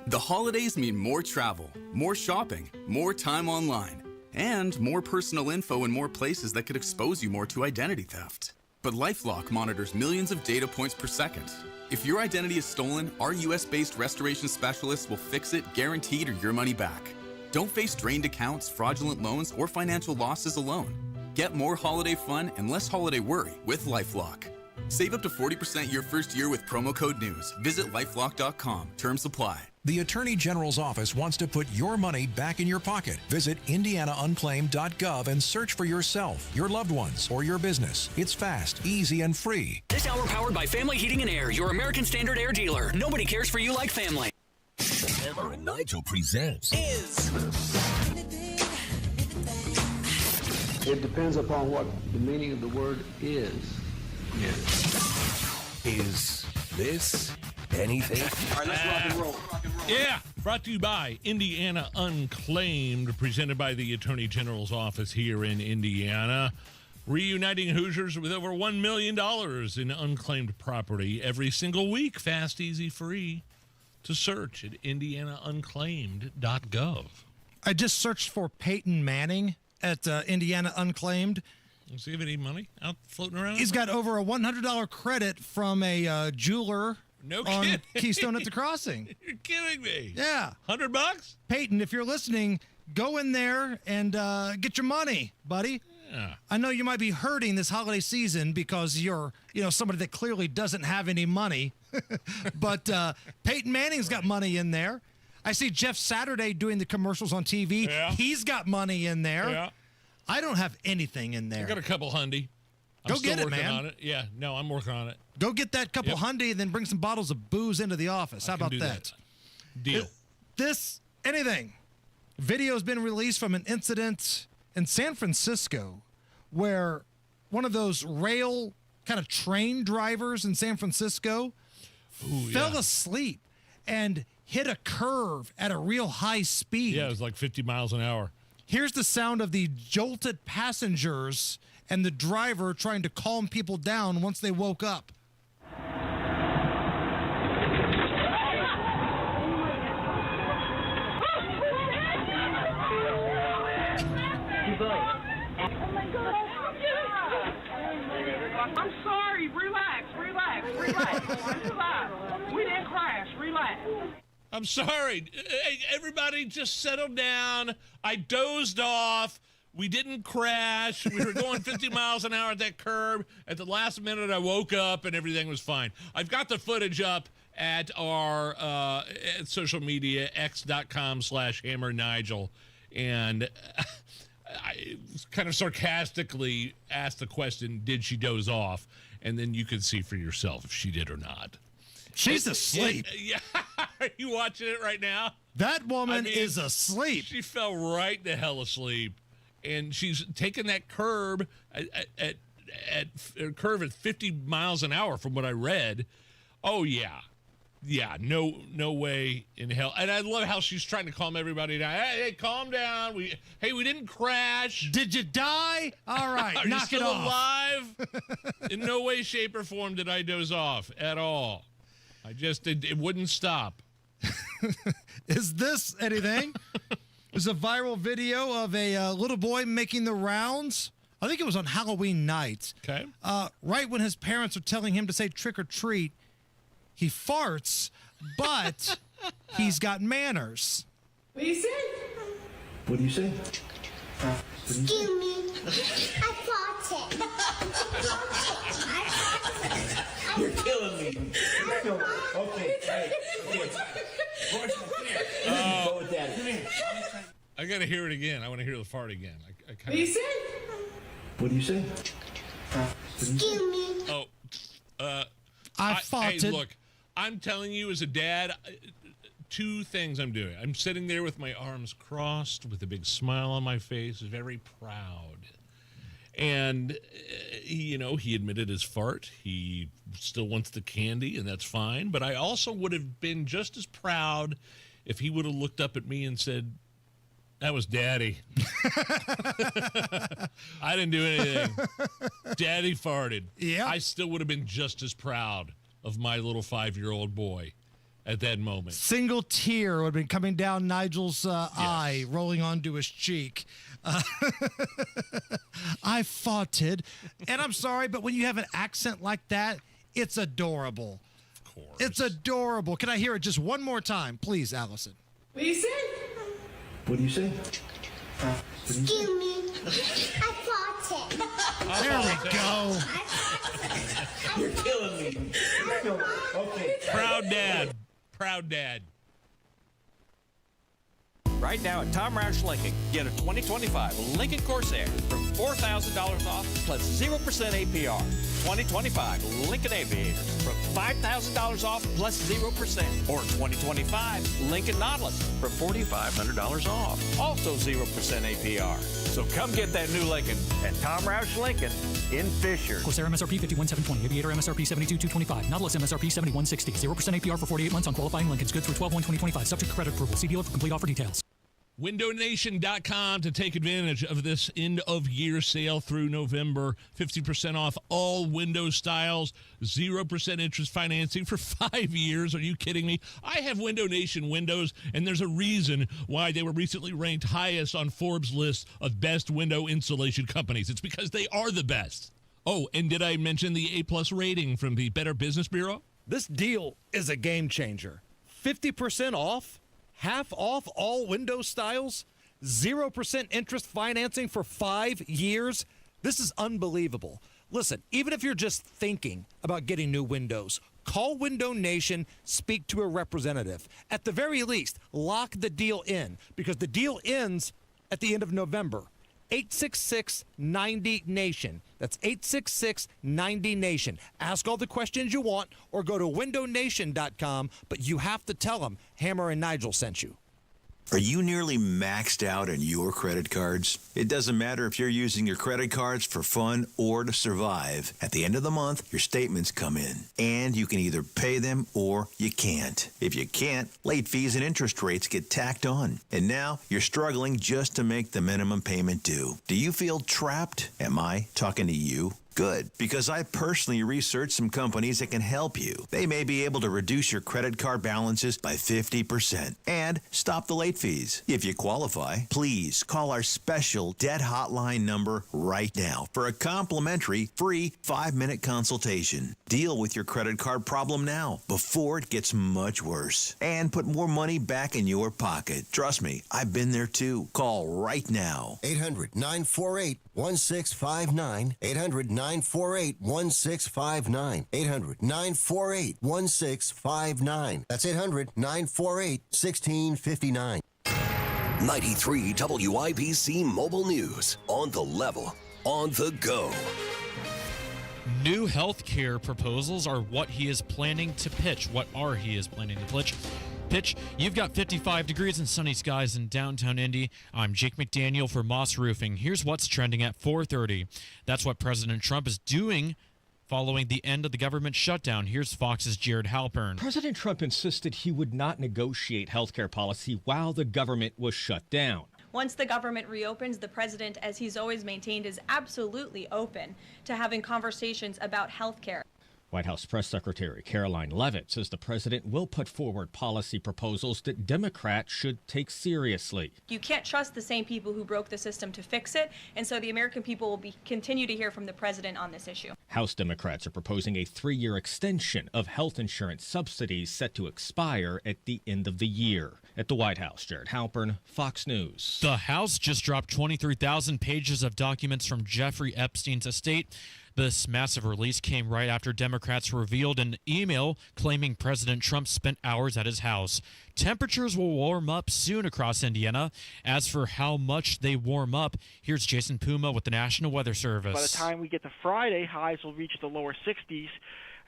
The holidays mean more travel, more shopping, more time online, and more personal info in more places that could expose you more to identity theft. But LifeLock monitors millions of data points per second. If your identity is stolen, our US-based restoration specialists will fix it, guaranteed, or your money back. Don't face drained accounts, fraudulent loans, or financial losses alone. Get more holiday fun and less holiday worry with LifeLock. Save up to 40% your first year with promo code NEWS. Visit lifelock.com. Terms apply. The Attorney General's office wants to put your money back in your pocket. Visit indianaunclaimed.gov and search for yourself, your loved ones, or your business. It's fast, easy, and free. This hour powered by Family Heating and Air, your American Standard Air dealer. Nobody cares for you like family. Hammer and Nigel presents It depends upon what the meaning of the word is. Is this anything? All right, let's rock and roll. Yeah, brought to you by Indiana Unclaimed, presented by the Attorney General's office here in Indiana. Reuniting Hoosiers with over $1 million in unclaimed property every single week. Fast, easy, free to search at indianaunclaimed.gov. I just searched for Peyton Manning at Indiana Unclaimed. Does he have any money out floating around? He's got over a $100 credit from a jeweler on Keystone at the Crossing. You're kidding me. Yeah. $100? Peyton, if you're listening, go in there and get your money, buddy. Yeah. I know you might be hurting this holiday season because you're, somebody that clearly doesn't have any money. But Peyton Manning's got money in there. I see Jeff Saturday doing the commercials on TV. Yeah. He's got money in there. Yeah. I don't have anything in there. I got a couple hundy. Go get it, man. On it. Yeah, no, I'm working on it. Go get that couple hundy and then bring some bottles of booze into the office. How about that? Deal. Anything. Video has been released from an incident in San Francisco where one of those rail kind of train drivers in San Francisco fell asleep and hit a curve at a real high speed. Yeah, it was like 50 miles an hour. Here's the sound of the jolted passengers and the driver trying to calm people down once they woke up. I'm sorry. Relax. We didn't crash. Relax. I'm sorry. Hey, everybody just settle down. I dozed off. We didn't crash. We were going 50 miles an hour at that curb. At the last minute, I woke up and everything was fine. I've got the footage up at our at social media, x.com/HammerNigel. And I kind of sarcastically asked the question, did she doze off? And then you could see for yourself if she did or not. She's asleep. Yeah. Are you watching it right now? That woman is asleep. She fell right the hell asleep. And she's taking that curb at curve at 50 miles an hour from what I read. Oh, yeah. Yeah, no way in hell. And I love how she's trying to calm everybody down. Hey, calm down. We didn't crash. Did you die? All right, Are knock you it still off. alive? In no way, shape, or form did I doze off at all. It wouldn't stop. Is this anything? There's a viral video of a little boy making the rounds. I think it was on Halloween night. Okay. Right when his parents are telling him to say trick or treat, he farts, but he's got manners. What do you say? What do you say? Excuse me. I farted. You're killing me. Okay, hey. Go with Daddy. I got to hear it again. I want to hear the fart again. What do you say? What do you say? Excuse me. Oh, I farted. Hey, look, I'm telling you as a dad, two things I'm doing. I'm sitting there with my arms crossed with a big smile on my face, very proud. And, he admitted his fart. He still wants the candy, and that's fine. But I also would have been just as proud if he would have looked up at me and said, that was Daddy. I didn't do anything. Daddy farted. Yeah. I still would have been just as proud of my little 5-year-old boy at that moment. Single tear would have been coming down Nigel's eye, rolling onto his cheek. I farted. And I'm sorry, but when you have an accent like that, it's adorable. Of course. It's adorable. Can I hear it just one more time, please, Allison? What do you say? What do you say? Excuse me. I farted. There we go. You're killing me. Okay. Proud dad. Proud dad. Right now at Tom Roush Lincoln, get a 2025 Lincoln Corsair from $4,000 off plus 0% APR. 2025 Lincoln Aviator from $5,000 off plus 0%. Or 2025 Lincoln Nautilus from $4,500 off. Also 0% APR. So come get that new Lincoln at Tom Roush Lincoln in Fisher. Corsair MSRP 51,720. Aviator MSRP 72,225. Nautilus MSRP 71,60. 0% APR for 48 months on qualifying Lincolns. Good through 12/1/2025. Subject to credit approval. See dealer for complete offer details. WindowNation.com to take advantage of this end-of-year sale through November. 50% off all window styles, 0% interest financing for 5 years. Are you kidding me? I have Window Nation windows, and there's a reason why they were recently ranked highest on Forbes' list of best window insulation companies. It's because they are the best. Oh, and did I mention the A-plus rating from the Better Business Bureau? This deal is a game changer. 50% off? Half off all window styles, 0% interest financing for 5 years. This is unbelievable. Listen, even if you're just thinking about getting new windows, call Window Nation, speak to a representative. At the very least, lock the deal in because the deal ends at the end of November. 866-90-NATION. That's 866-90-NATION. Ask all the questions you want or go to windownation.com, but you have to tell them Hammer and Nigel sent you. Are you nearly maxed out on your credit cards? It doesn't matter if you're using your credit cards for fun or to survive. At the end of the month, your statements come in, and you can either pay them or you can't. If you can't, late fees and interest rates get tacked on. And now you're struggling just to make the minimum payment due. Do you feel trapped? Am I talking to you? Good, because I personally researched some companies that can help you. They may be able to reduce your credit card balances by 50% and stop the late fees. If you qualify, please call our special debt hotline number right now for a complimentary free 5-minute consultation. Deal with your credit card problem now before it gets much worse and put more money back in your pocket. Trust me, I've been there too. Call right now. 800-948-1659. 800-948-1659. 800-948-1659. That's 800-948-1659. 93 WIBC Mobile News. On the level, on the go. New health care proposals are what he is planning to pitch. What are he is planning to pitch? You've got 55 degrees and sunny skies in downtown Indy. I'm Jake McDaniel for Moss Roofing. Here's what's trending at 4:30. That's what President Trump is doing following the end of the government shutdown. Here's Fox's Jared Halpern. President Trump insisted he would not negotiate health care policy while the government was shut down. Once the government reopens, the president, as he's always maintained, is absolutely open to having conversations about health care. White House Press Secretary Caroline Leavitt says the president will put forward policy proposals that Democrats should take seriously. You can't trust the same people who broke the system to fix it, and so the American people will continue to hear from the president on this issue. House Democrats are proposing a 3-year extension of health insurance subsidies set to expire at the end of the year. At the White House, Jared Halpern, Fox News. The House just dropped 23,000 pages of documents from Jeffrey Epstein's estate. This massive release came right after Democrats revealed an email claiming President Trump spent hours at his house. Temperatures will warm up soon across Indiana. As for how much they warm up, here's Jason Puma with the National Weather Service. By the time we get to Friday, highs will reach the lower 60s.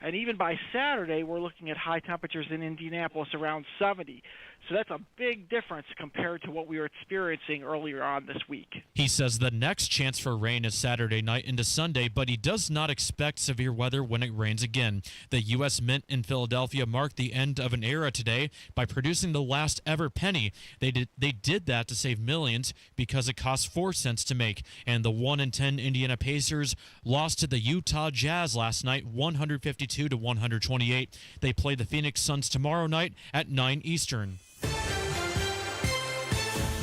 And even by Saturday, we're looking at high temperatures in Indianapolis around 70. So that's a big difference compared to what we were experiencing earlier on this week. He says the next chance for rain is Saturday night into Sunday, but he does not expect severe weather when it rains again. The U.S. Mint in Philadelphia marked the end of an era today by producing the last ever penny. They did that to save millions because it cost 4 cents to make. And the 1-10 Indiana Pacers lost to the Utah Jazz last night, 152-128. They play the Phoenix Suns tomorrow night at 9 Eastern.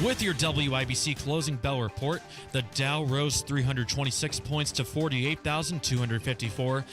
With your WIBC closing bell report, the Dow rose 326 points to 48,254.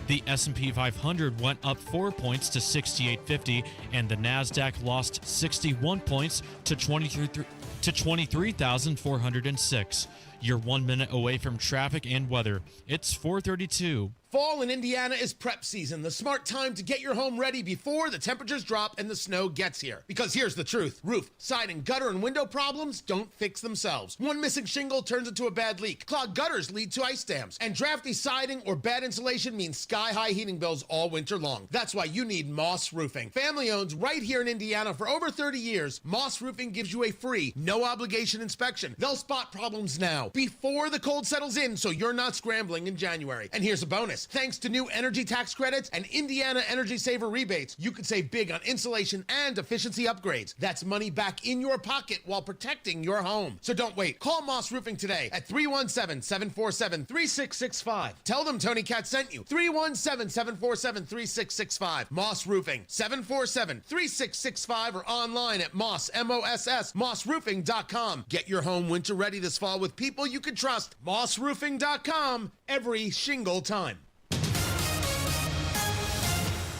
The S&P 500 went up 4 points to 6850, and the Nasdaq lost 61 points to 23,406. You're 1 minute away from traffic and weather. It's 4:32. Fall in Indiana is prep season, the smart time to get your home ready before the temperatures drop and the snow gets here. Because here's the truth. Roof, siding, gutter, and window problems don't fix themselves. One missing shingle turns into a bad leak. Clogged gutters lead to ice dams. And drafty siding or bad insulation means sky-high heating bills all winter long. That's why you need Moss Roofing. Family owned right here in Indiana for over 30 years, Moss Roofing gives you a free, no-obligation inspection. They'll spot problems now, before the cold settles in, so you're not scrambling in January. And here's a bonus. Thanks to new energy tax credits and Indiana Energy Saver rebates, you can save big on insulation and efficiency upgrades. That's money back in your pocket while protecting your home. So don't wait. Call Moss Roofing today at 317-747-3665. Tell them Tony Cat sent you. 317-747-3665. Moss Roofing, 747-3665, or online at mossroofing.com. Get your home winter ready this fall with people you can trust. mossroofing.com, every shingle time.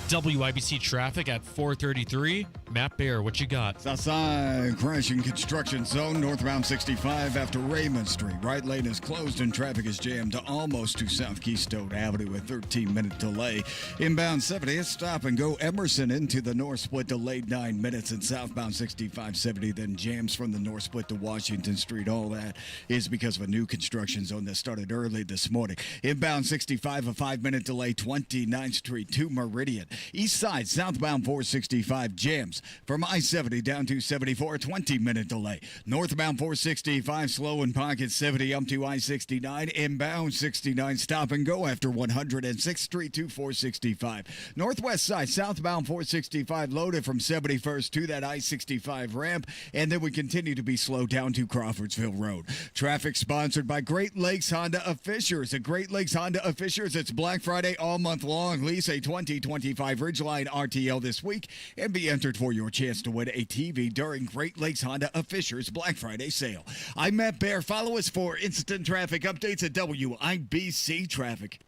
WIBC traffic at 4:33. Matt Bear, what you got? Southside crashing construction zone northbound 65 after Raymond Street. Right lane is closed and traffic is jammed almost to South Keystone Avenue with 13-minute delay. Inbound 70 is stop and go Emerson into the north split, delayed 9 minutes, and southbound 65-70 then jams from the north split to Washington Street. All that is because of a new construction zone that started early this morning. Inbound 65, a 5-minute delay, 29th Street to Meridian. East side, southbound 465 jams from I-70 down to 74, 20-minute delay. Northbound 465 slow in pocket 70 up to I-69. Inbound 69 stop and go after 106th Street to 465. Northwest side, southbound 465 loaded from 71st to that I-65 ramp. And then we continue to be slow down to Crawfordsville Road. Traffic sponsored by Great Lakes Honda of Fishers. At Great Lakes Honda of Fishers, it's Black Friday all month long. Lease a 2025 Ridgeline RTL this week and be entered for your chance to win a TV during Great Lakes Honda of Fishers Black Friday sale. I'm Matt Bear. Follow us for instant traffic updates at WIBC Traffic.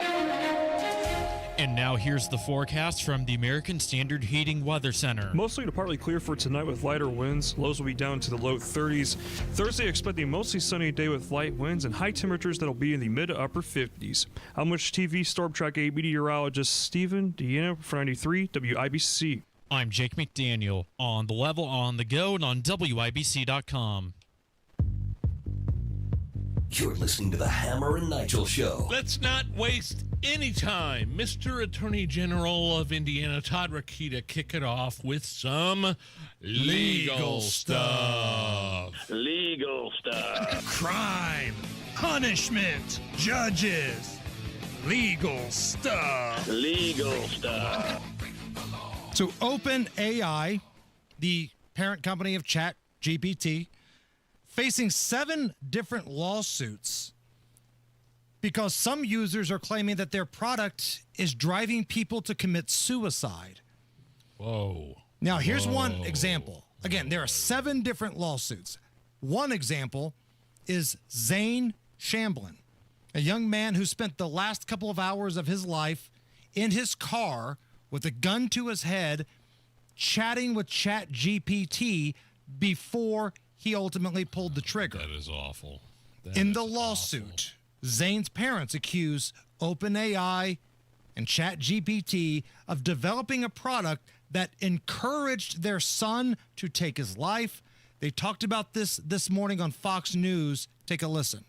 And now here's the forecast from the American Standard Heating Weather Center. Mostly to partly clear for tonight with lighter winds. Lows will be down to the low 30s. Thursday, expect a mostly sunny day with light winds and high temperatures that'll be in the mid to upper 50s. How much TV Storm Track 8 meteorologist Stephen Deanna for 93 WIBC. I'm Jake McDaniel on the level, on the go, and on WIBC.com. You're listening to the Hammer and Nigel Show. Let's not waste any time. Mr. Attorney General of Indiana, Todd Rokita, kick it off with some legal stuff. Legal stuff. Crime, punishment, judges. Legal stuff. Legal stuff. So OpenAI, the parent company of ChatGPT, facing 7 different lawsuits because some users are claiming that their product is driving people to commit suicide. Whoa. Now, here's one example. Again, there are 7 different lawsuits. One example is Zane Shamblin, a young man who spent the last couple of hours of his life in his car with a gun to his head, chatting with ChatGPT before he ultimately pulled the trigger. That is awful. In the lawsuit, Zane's parents accuse OpenAI and ChatGPT of developing a product that encouraged their son to take his life. They talked about this morning on Fox News. Take a listen.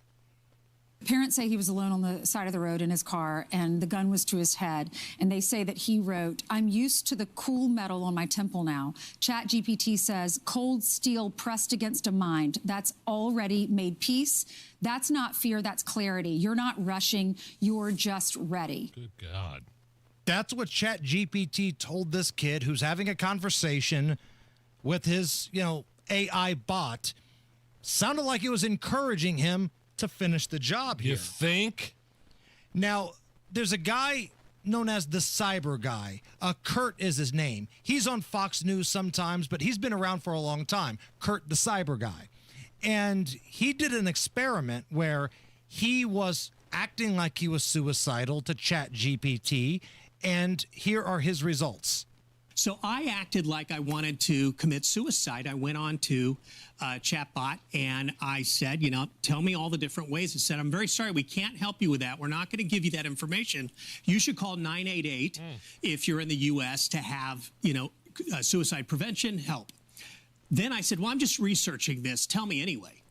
Parents say he was alone on the side of the road in his car and the gun was to his head. And they say that he wrote, "I'm used to the cool metal on my temple now." ChatGPT says, "Cold steel pressed against a mind. That's already made peace. That's not fear, that's clarity. You're not rushing, you're just ready." Good God. That's what ChatGPT told this kid who's having a conversation with his, AI bot. Sounded like it was encouraging him to finish the job here. You think? Now, there's a guy known as the Cyber Guy. Kurt is his name. He's on Fox News sometimes, but he's been around for a long time. Kurt, the Cyber Guy. And he did an experiment where he was acting like he was suicidal to ChatGPT, and here are his results. So I acted like I wanted to commit suicide. I went on to chatbot and I said, tell me all the different ways. I said, "I'm very sorry, we can't help you with that. We're not going to give you that information. You should call 988 if you're in the U.S. to have, suicide prevention help." Then I said, "Well, I'm just researching this. Tell me anyway."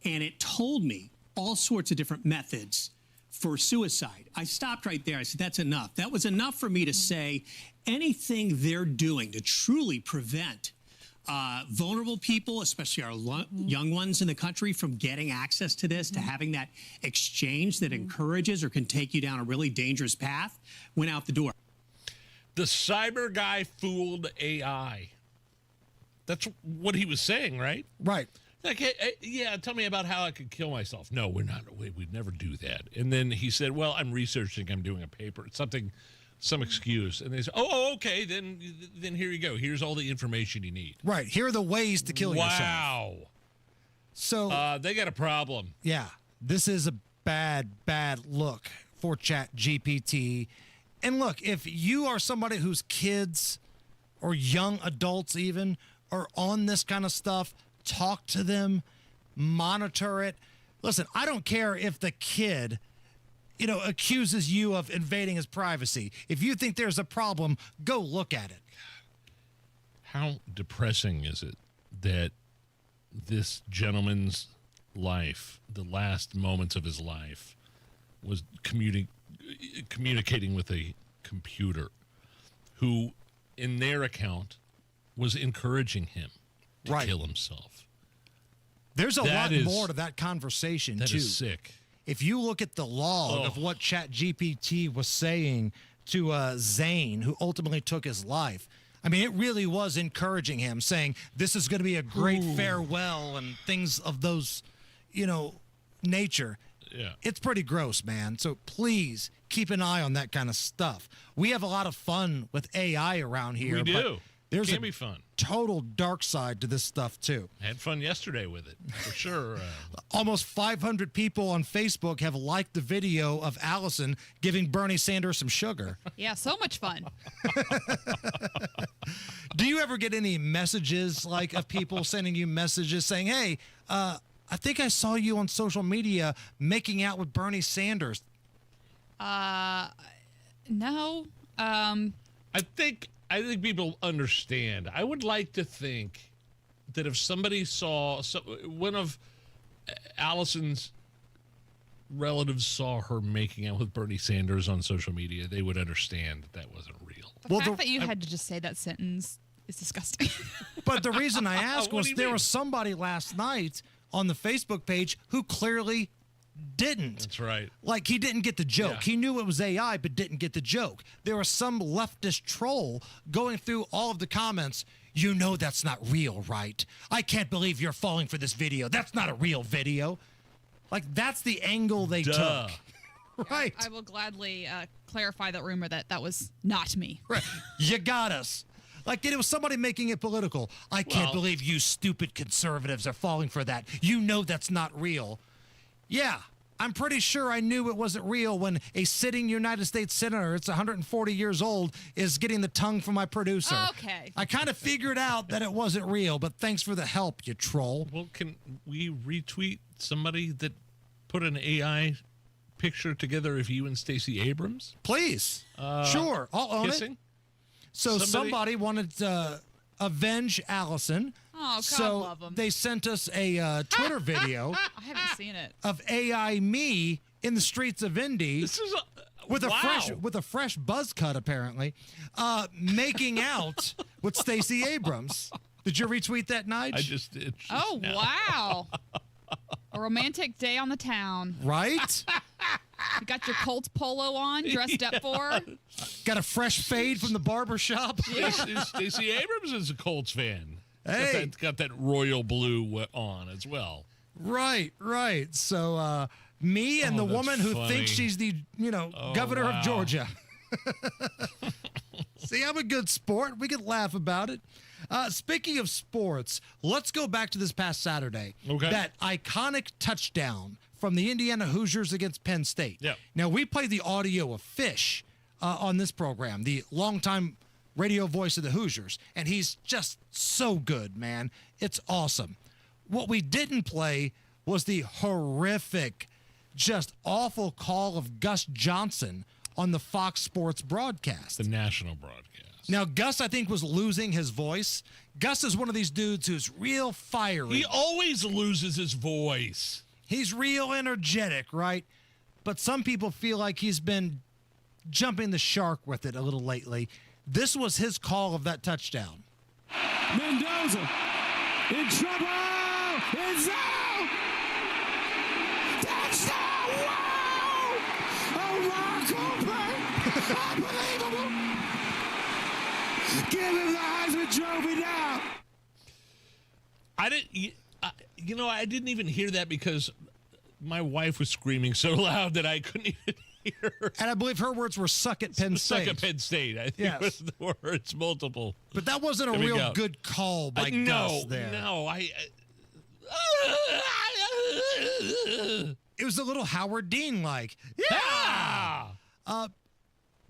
And it told me all sorts of different methods for suicide. I stopped right there. I said, that's enough. That was enough for me to say anything they're doing to truly prevent vulnerable people, especially our young ones in the country, from getting access to this, to having that exchange that encourages or can take you down a really dangerous path, went out the door. The Cyber Guy fooled AI. That's what he was saying, right? Right. Like, hey, yeah, tell me about how I could kill myself. No, we'd never do that. And then he said, "Well, I'm researching, I'm doing a paper." It's some excuse. And they said, oh, okay, then here you go. Here's all the information you need. Right. Here are the ways to kill yourself. Wow. So they got a problem. Yeah. This is a bad look for ChatGPT. And look, if you are somebody whose kids or young adults even are on this kind of stuff, talk to them, monitor it. Listen, I don't care if the kid, accuses you of invading his privacy. If you think there's a problem, go look at it. How depressing is it that this gentleman's life, the last moments of his life, was communicating with a computer who, in their account, was encouraging him to kill himself. There's a lot more to that conversation, too. That is sick. If you look at the log of what ChatGPT was saying to Zane, who ultimately took his life, I mean, it really was encouraging him, saying this is going to be a great farewell and things of those, nature. Yeah. It's pretty gross, man. So please keep an eye on that kind of stuff. We have a lot of fun with AI around here. We do. There's Can be fun. Total dark side to this stuff, too. I had fun yesterday with it, for sure. Almost 500 people on Facebook have liked the video of Allison giving Bernie Sanders some sugar. Yeah, so much fun. Do you ever get any messages, of people sending you messages saying, "Hey, I think I saw you on social media making out with Bernie Sanders"? No. I think people understand. I would like to think that if somebody saw one of Allison's relatives saw her making out with Bernie Sanders on social media, they would understand that wasn't real. The fact that you had to just say that sentence is disgusting. But the reason I asked was there was somebody last night on the Facebook page who clearly didn't. That's right. Like, he didn't get the joke. Yeah. He knew it was AI, but didn't get the joke. There was some leftist troll going through all of the comments. You know that's not real, right? I can't believe you're falling for this video. That's not a real video. Like, that's the angle they Duh. took. Right. I will gladly clarify that rumor that was not me. Right. You got us. Like, it was somebody making it political. I can't Well- believe you stupid conservatives are falling for that. You know that's not real. Yeah, I'm pretty sure I knew it wasn't real when a sitting United States senator, it's 140 years old, is getting the tongue from my producer. Okay. I kind of figured out that it wasn't real, but thanks for the help, you troll. Well, can we retweet somebody that put an AI picture together of you and Stacey Abrams? Please. Sure, I'll own kissing? it. So somebody wanted to avenge Allison. Oh, God so love 'em. they sent us a Twitter video I haven't seen it. of AI me in the streets of Indy. This is with wow. a fresh buzz cut, apparently, making out with Stacey Abrams. Did you retweet that, Nige? I just did. Oh, wow. A romantic day on the town. Right? You got your Colts polo on, dressed up for? Got a fresh fade from the barber shop. Stacey Abrams is a Colts fan. Hey. Got that royal blue on as well. Right. So me and the that's woman who funny. thinks she's the, governor wow. of Georgia. See, I'm a good sport. We could laugh about it. Speaking of sports, let's go back to this past Saturday. Okay. That iconic touchdown from the Indiana Hoosiers against Penn State. Yeah. Now, we played the audio of Fish on this program, the longtime radio voice of the Hoosiers, and he's just so good, man. It's awesome. What we didn't play was the horrific, just awful call of Gus Johnson on the Fox Sports broadcast. The national broadcast. Now, Gus, I think, was losing his voice. Gus is one of these dudes who's real fiery. He always loses his voice. He's real energetic, right? But some people feel like he's been jumping the shark with it a little lately. This was his call of that touchdown. Mendoza in trouble. It's out. Touchdown! Wow! A rock play. Unbelievable. Give him the Heisman Trophy now. I didn't even hear that because my wife was screaming so loud that I couldn't even hear. And I believe her words were "suck at Penn State." Suck at Penn State. I think Yes. was the words, multiple. But that wasn't a There we real go. good call by No, Gus there. no. It was a little Howard Dean like. Yeah.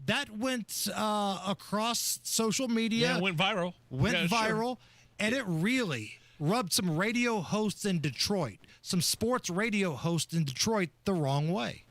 That went across social media. Yeah, it went viral. Went Yeah, viral, and it really rubbed some radio hosts in Detroit, some sports radio hosts in Detroit, the wrong way.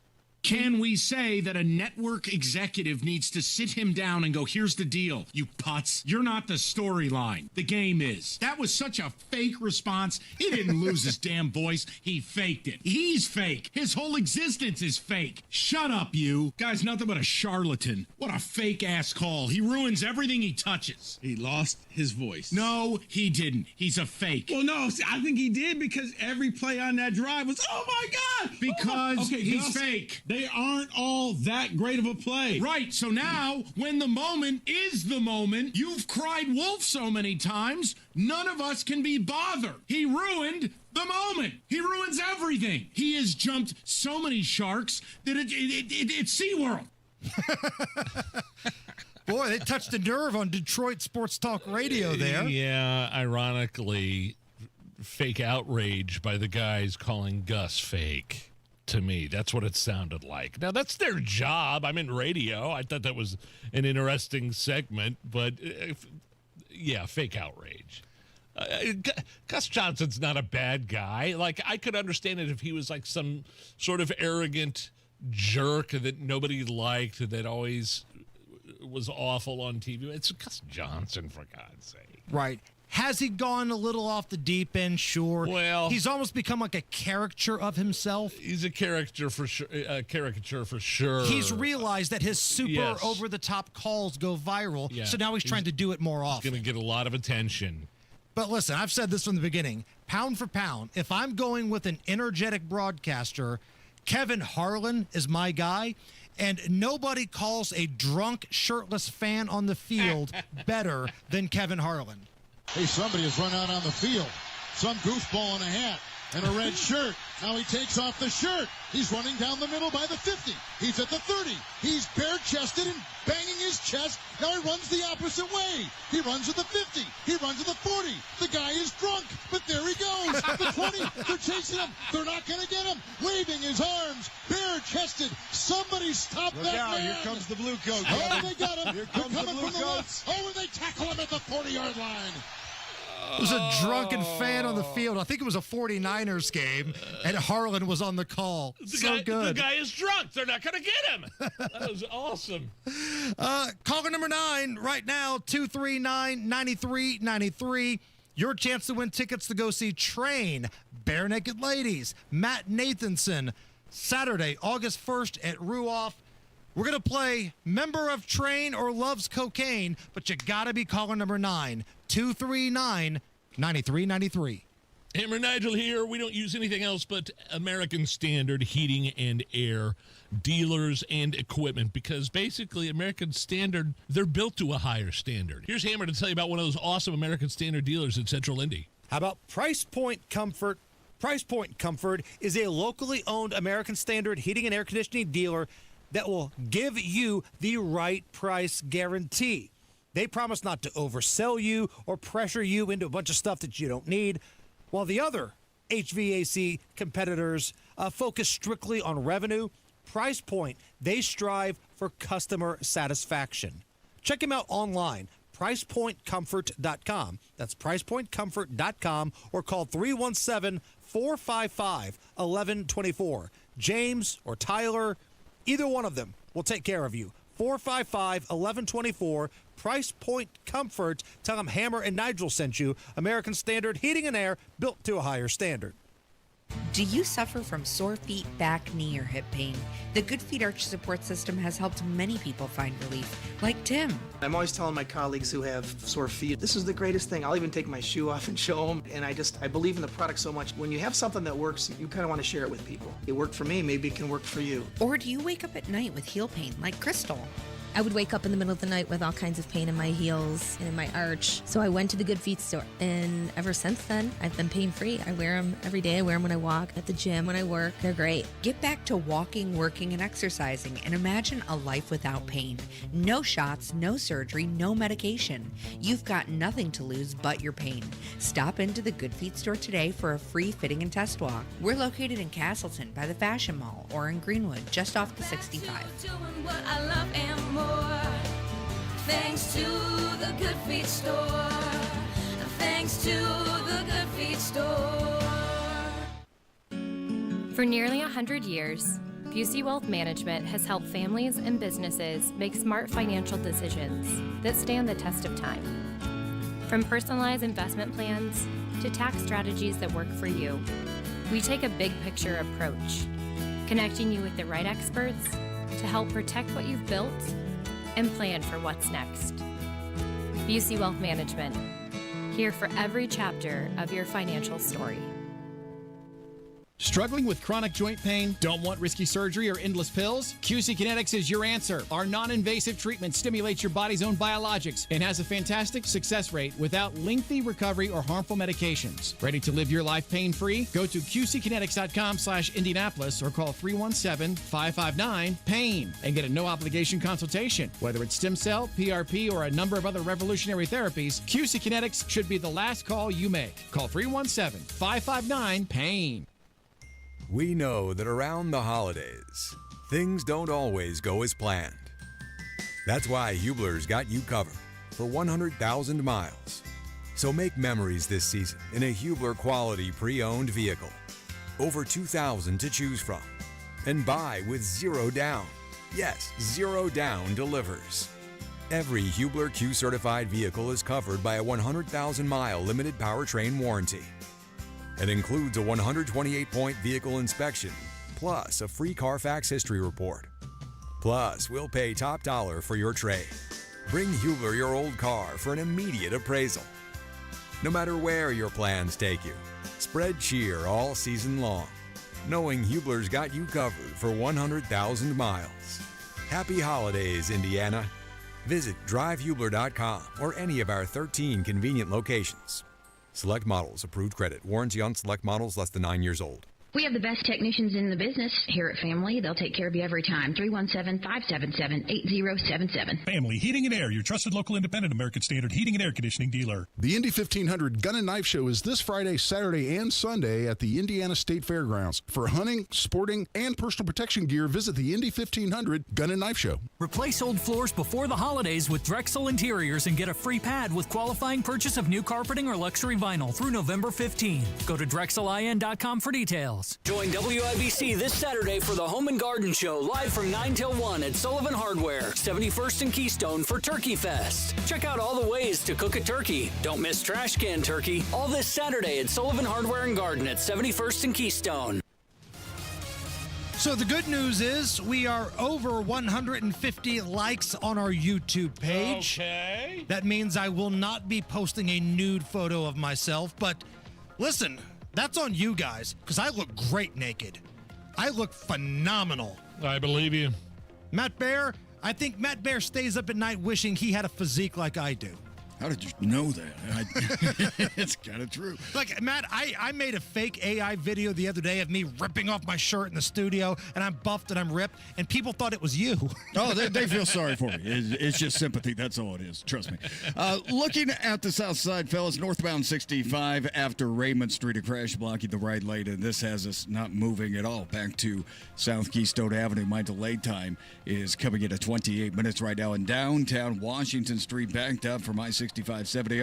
Can we say that a network executive needs to sit him down and go, here's the deal, you putz. You're not the storyline. The game is. That was such a fake response. He didn't lose his damn voice. He faked it. He's fake. His whole existence is fake. Shut up, you. Guy's nothing but a charlatan. What a fake-ass call. He ruins everything he touches. He lost his voice. No, he didn't. He's a fake. Well, no, see, I think he did because every play on that drive was, oh my God! Because he's Gus, fake. They aren't all that great of a play. Right, so now, when the moment is the moment, you've cried wolf so many times, none of us can be bothered. He ruined the moment. He ruins everything. He has jumped so many sharks that it's SeaWorld. Boy, they touched a nerve on Detroit Sports Talk Radio there. Yeah, ironically, fake outrage by the guys calling Gus fake. To me, that's what it sounded like. Now, that's their job. I'm in radio. I thought that was an interesting segment, but yeah, fake outrage. Gus Johnson's not a bad guy. Like, I could understand it if he was like some sort of arrogant jerk that nobody liked, that always was awful on TV. It's Gus Johnson, for God's sake. Right. Has he gone a little off the deep end? Sure. Well, he's almost become like a caricature of himself. He's a caricature for sure. Caricature for sure. He's realized that his super over-the-top calls go viral, Yeah. so now he's trying to do it more often. He's going to get a lot of attention. But listen, I've said this from the beginning. Pound for pound, if I'm going with an energetic broadcaster, Kevin Harlan is my guy, and nobody calls a drunk, shirtless fan on the field better than Kevin Harlan. Hey, somebody has run out on the field. Some goofball in a hat and a red shirt. Now he takes off the shirt. He's running down the middle by the 50. He's at the 30. He's bare-chested and banging his chest. Now he runs the opposite way. He runs to the 50. He runs to the 40. The guy is drunk, but there he goes. The 20. They're chasing him. They're not going to get him. Waving his arms, bare-chested. Somebody stop that man. Here comes the blue coat. Oh, they got him. Here They're comes coming the blue from the coat. left. Oh, and they tackle him at the 40-yard line. It was a drunken fan on the field. I think it was a 49ers game, and Harlan was on the call. The guy is drunk. They're not going to get him. That was awesome. Caller number 9 right now, 239-9393. Your chance to win tickets to go see Train, Bare Naked Ladies, Matt Nathanson, Saturday, August 1st at Ruoff. We're going to play Member of Train or Loves Cocaine, but you got to be caller number 9, 239-9393. Hammer Nigel here. We don't use anything else but American Standard heating and air dealers and equipment because basically American Standard, they're built to a higher standard. Here's Hammer to tell you about one of those awesome American Standard dealers in Central Indy. How about Price Point Comfort? Price Point Comfort is a locally owned American Standard heating and air conditioning dealer that will give you the right price guarantee. They promise not to oversell you or pressure you into a bunch of stuff that you don't need, while the other HVAC competitors focus strictly on revenue. Price Point, they strive for customer satisfaction. Check them out online, pricepointcomfort.com. That's pricepointcomfort.com, or call 317-455-1124. James or Tyler, either one of them will take care of you. 455-1124, Price Point Comfort. Tell them Hammer and Nigel sent you. American Standard heating and air built to a higher standard. Do you suffer from sore feet, back, knee, or hip pain? The Good Feet Arch Support System has helped many people find relief, like Tim. I'm always telling my colleagues who have sore feet, this is the greatest thing. I'll even take my shoe off and show them. And I believe in the product so much. When you have something that works, you kind of want to share it with people. It worked for me, maybe it can work for you. Or do you wake up at night with heel pain, like Crystal? I would wake up in the middle of the night with all kinds of pain in my heels and in my arch. So I went to the Good Feet store, and ever since then, I've been pain-free. I wear them every day. I wear them when I walk, at the gym, when I work. They're great. Get back to walking, working, and exercising, and imagine a life without pain. No shots, no surgery, no medication. You've got nothing to lose but your pain. Stop into the Good Feet store today for a free fitting and test walk. We're located in Castleton by the Fashion Mall or in Greenwood, just off the 65. Thanks to the Good Feet store. Thanks to the Good Feet store. For nearly 100 years, Busey Wealth Management has helped families and businesses make smart financial decisions that stand the test of time. From personalized investment plans to tax strategies that work for you, we take a big picture approach, connecting you with the right experts to help protect what you've built and plan for what's next. Busey Wealth Management, here for every chapter of your financial story. Struggling with chronic joint pain? Don't want risky surgery or endless pills? QC Kinetics is your answer. Our non-invasive treatment stimulates your body's own biologics and has a fantastic success rate without lengthy recovery or harmful medications. Ready to live your life pain-free? Go to qckinetics.com/Indianapolis or call 317-559-PAIN and get a no-obligation consultation. Whether it's stem cell, PRP, or a number of other revolutionary therapies, QC Kinetics should be the last call you make. Call 317-559-PAIN. We know that around the holidays, things don't always go as planned. That's why Hubler's got you covered for 100,000 miles. So make memories this season in a Hubler quality pre-owned vehicle. Over 2,000 to choose from. And buy with zero down. Yes, zero down delivers. Every Hubler Q certified vehicle is covered by a 100,000-mile limited powertrain warranty. It includes a 128-point vehicle inspection, plus a free Carfax history report. Plus, we'll pay top dollar for your trade. Bring Hubler your old car for an immediate appraisal. No matter where your plans take you, spread cheer all season long. knowing Hubler's got you covered for 100,000 miles. Happy holidays, Indiana. Visit drivehubler.com or any of our 13 convenient locations. Select models, approved credit. Warranty on select models less than 9 years old. We have the best technicians in the business here at Family. They'll take care of you every time. 317-577-8077. Family Heating and Air, your trusted local independent American Standard heating and air conditioning dealer. The Indy 1500 Gun and Knife Show is this Friday, Saturday, and Sunday at the Indiana State Fairgrounds. For hunting, sporting, and personal protection gear, visit the Indy 1500 Gun and Knife Show. Replace old floors before the holidays with Drexel Interiors and get a free pad with qualifying purchase of new carpeting or luxury vinyl through November 15. Go to drexelin.com for details. Join WIBC this Saturday for the Home and Garden Show, live from 9 till 1 at Sullivan Hardware, 71st and Keystone for Turkey Fest. Check out all the ways to cook a turkey. Don't miss trash can turkey. All this Saturday at Sullivan Hardware and Garden at 71st and Keystone. So the good news is we are over 150 likes on our YouTube page. Okay. That means I will not be posting a nude photo of myself, but listen, that's on you guys, because I look great naked. I look phenomenal. I believe you. Matt Bear, I think Matt Bear stays up at night wishing he had a physique like I do. How did you know that? It's kind of true. Like, Matt, I made a fake AI video the other day of me ripping off my shirt in the studio, and I'm buffed and I'm ripped, and people thought it was you. Oh, they feel sorry for me. It's just sympathy. That's all it is. Trust me. Looking at the south side, fellas, northbound 65 after Raymond Street, a crash blocking the right lane, and this has us not moving at all back to South Keystone Avenue. My delay time is coming in at 28 minutes right now in downtown Washington Street, backed up from I-6570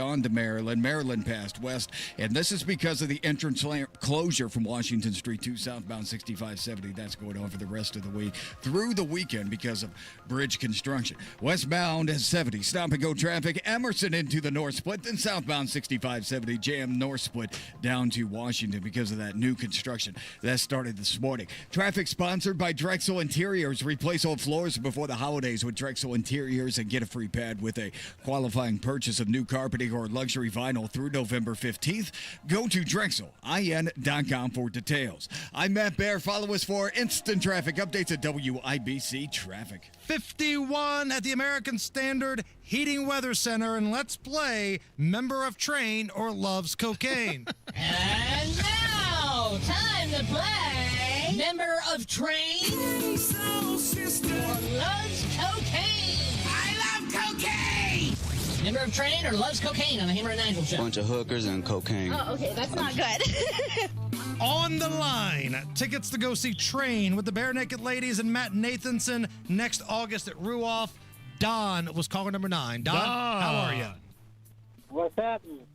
on to Maryland past west, and this is because of the entrance closure from Washington Street to southbound 6570. That's going on for the rest of the week through the weekend because of bridge construction. Westbound 70, stop and go traffic, Emerson into the north split, then southbound 6570 jam north split down to Washington because of that new construction that started this morning. Traffic sponsored by Drexel Interiors. Replace old floors before the holidays with Drexel Interiors and get a free pad with a qualifying purchase of new carpeting or luxury vinyl through November 15th. Go to DrexelIN.com for details. I'm Matt Bear. Follow us for instant traffic updates at WIBC Traffic. 51 at the American Standard Heating Weather Center, and let's play Member of Train or Loves Cocaine. And now, time to play Member of Train or Loves Cocaine. I love cocaine! Member of Train or Loves Cocaine on the Hammer and Nigel Show. Bunch of hookers and cocaine. Oh, okay, that's not good. On the line, tickets to go see Train with the Bare Naked Ladies and Matt Nathanson next August at Ruoff. Don was caller number 9. Don, how are you? What's happening?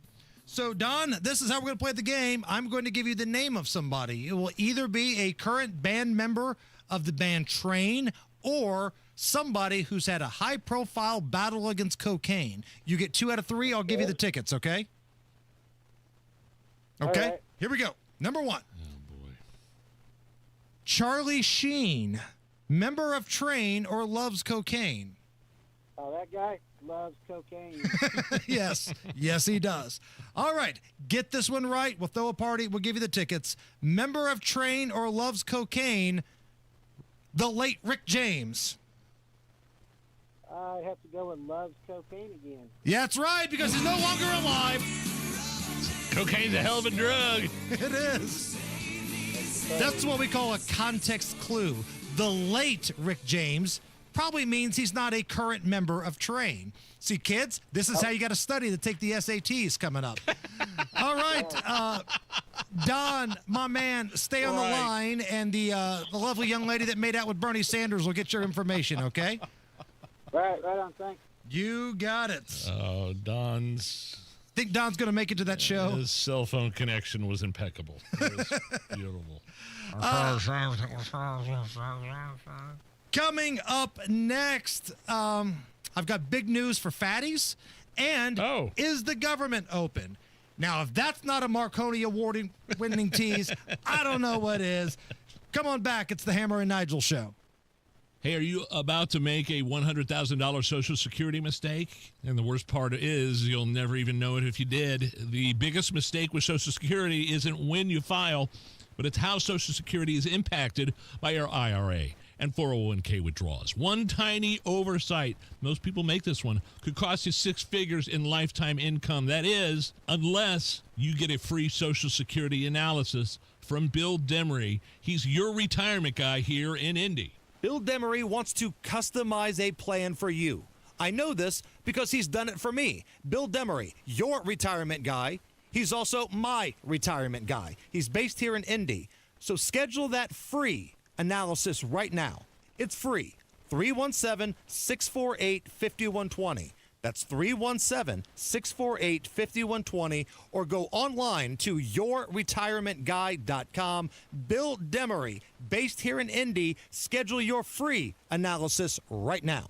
So, Don, this is how we're going to play the game. I'm going to give you the name of somebody. It will either be a current band member of the band Train or somebody who's had a high-profile battle against cocaine. You get 2 out of 3, I'll give you the tickets, okay? Okay, right. Here we go. Number 1. Oh, boy. Charlie Sheen, member of Train or loves cocaine? Oh, that guy loves cocaine. Yes, yes, he does. All right, get this one right. We'll throw a party. We'll give you the tickets. Member of Train or loves cocaine, the late Rick James. I have to go with loves cocaine again. Yeah, that's right, because he's no longer alive. Cocaine's a hell of a drug. It is. That's what we call a context clue. The late Rick James probably means he's not a current member of Train. See, kids, this is how you got to study to take the SATs coming up. All right, Don, my man, stay on the line, and the lovely young lady that made out with Bernie Sanders will get your information, okay? Right on, thanks. You got it. Oh, Don's... Think Don's going to make it to that show? His cell phone connection was impeccable. It was beautiful. Coming up next, I've got big news for fatties, and is the government open? Now, if that's not a Marconi Award-winning tease, I don't know what is. Come on back. It's the Hammer and Nigel Show. Hey, are you about to make a $100,000 Social Security mistake? And the worst part is you'll never even know it if you did. The biggest mistake with Social Security isn't when you file, but it's how Social Security is impacted by your IRA and 401k withdrawals. One tiny oversight, most people make this one, could cost you 6 figures in lifetime income. That is, unless you get a free Social Security analysis from Bill Demery. He's your retirement guy here in Indy. Bill Demery wants to customize a plan for you. I know this because he's done it for me. Bill Demery, your retirement guy. He's also my retirement guy. He's based here in Indy. So schedule that free analysis right now. It's free. 317-648-5120. That's 317-648-5120, or go online to yourretirementguy.com. Bill Demery, based here in Indy. Schedule your free analysis right now.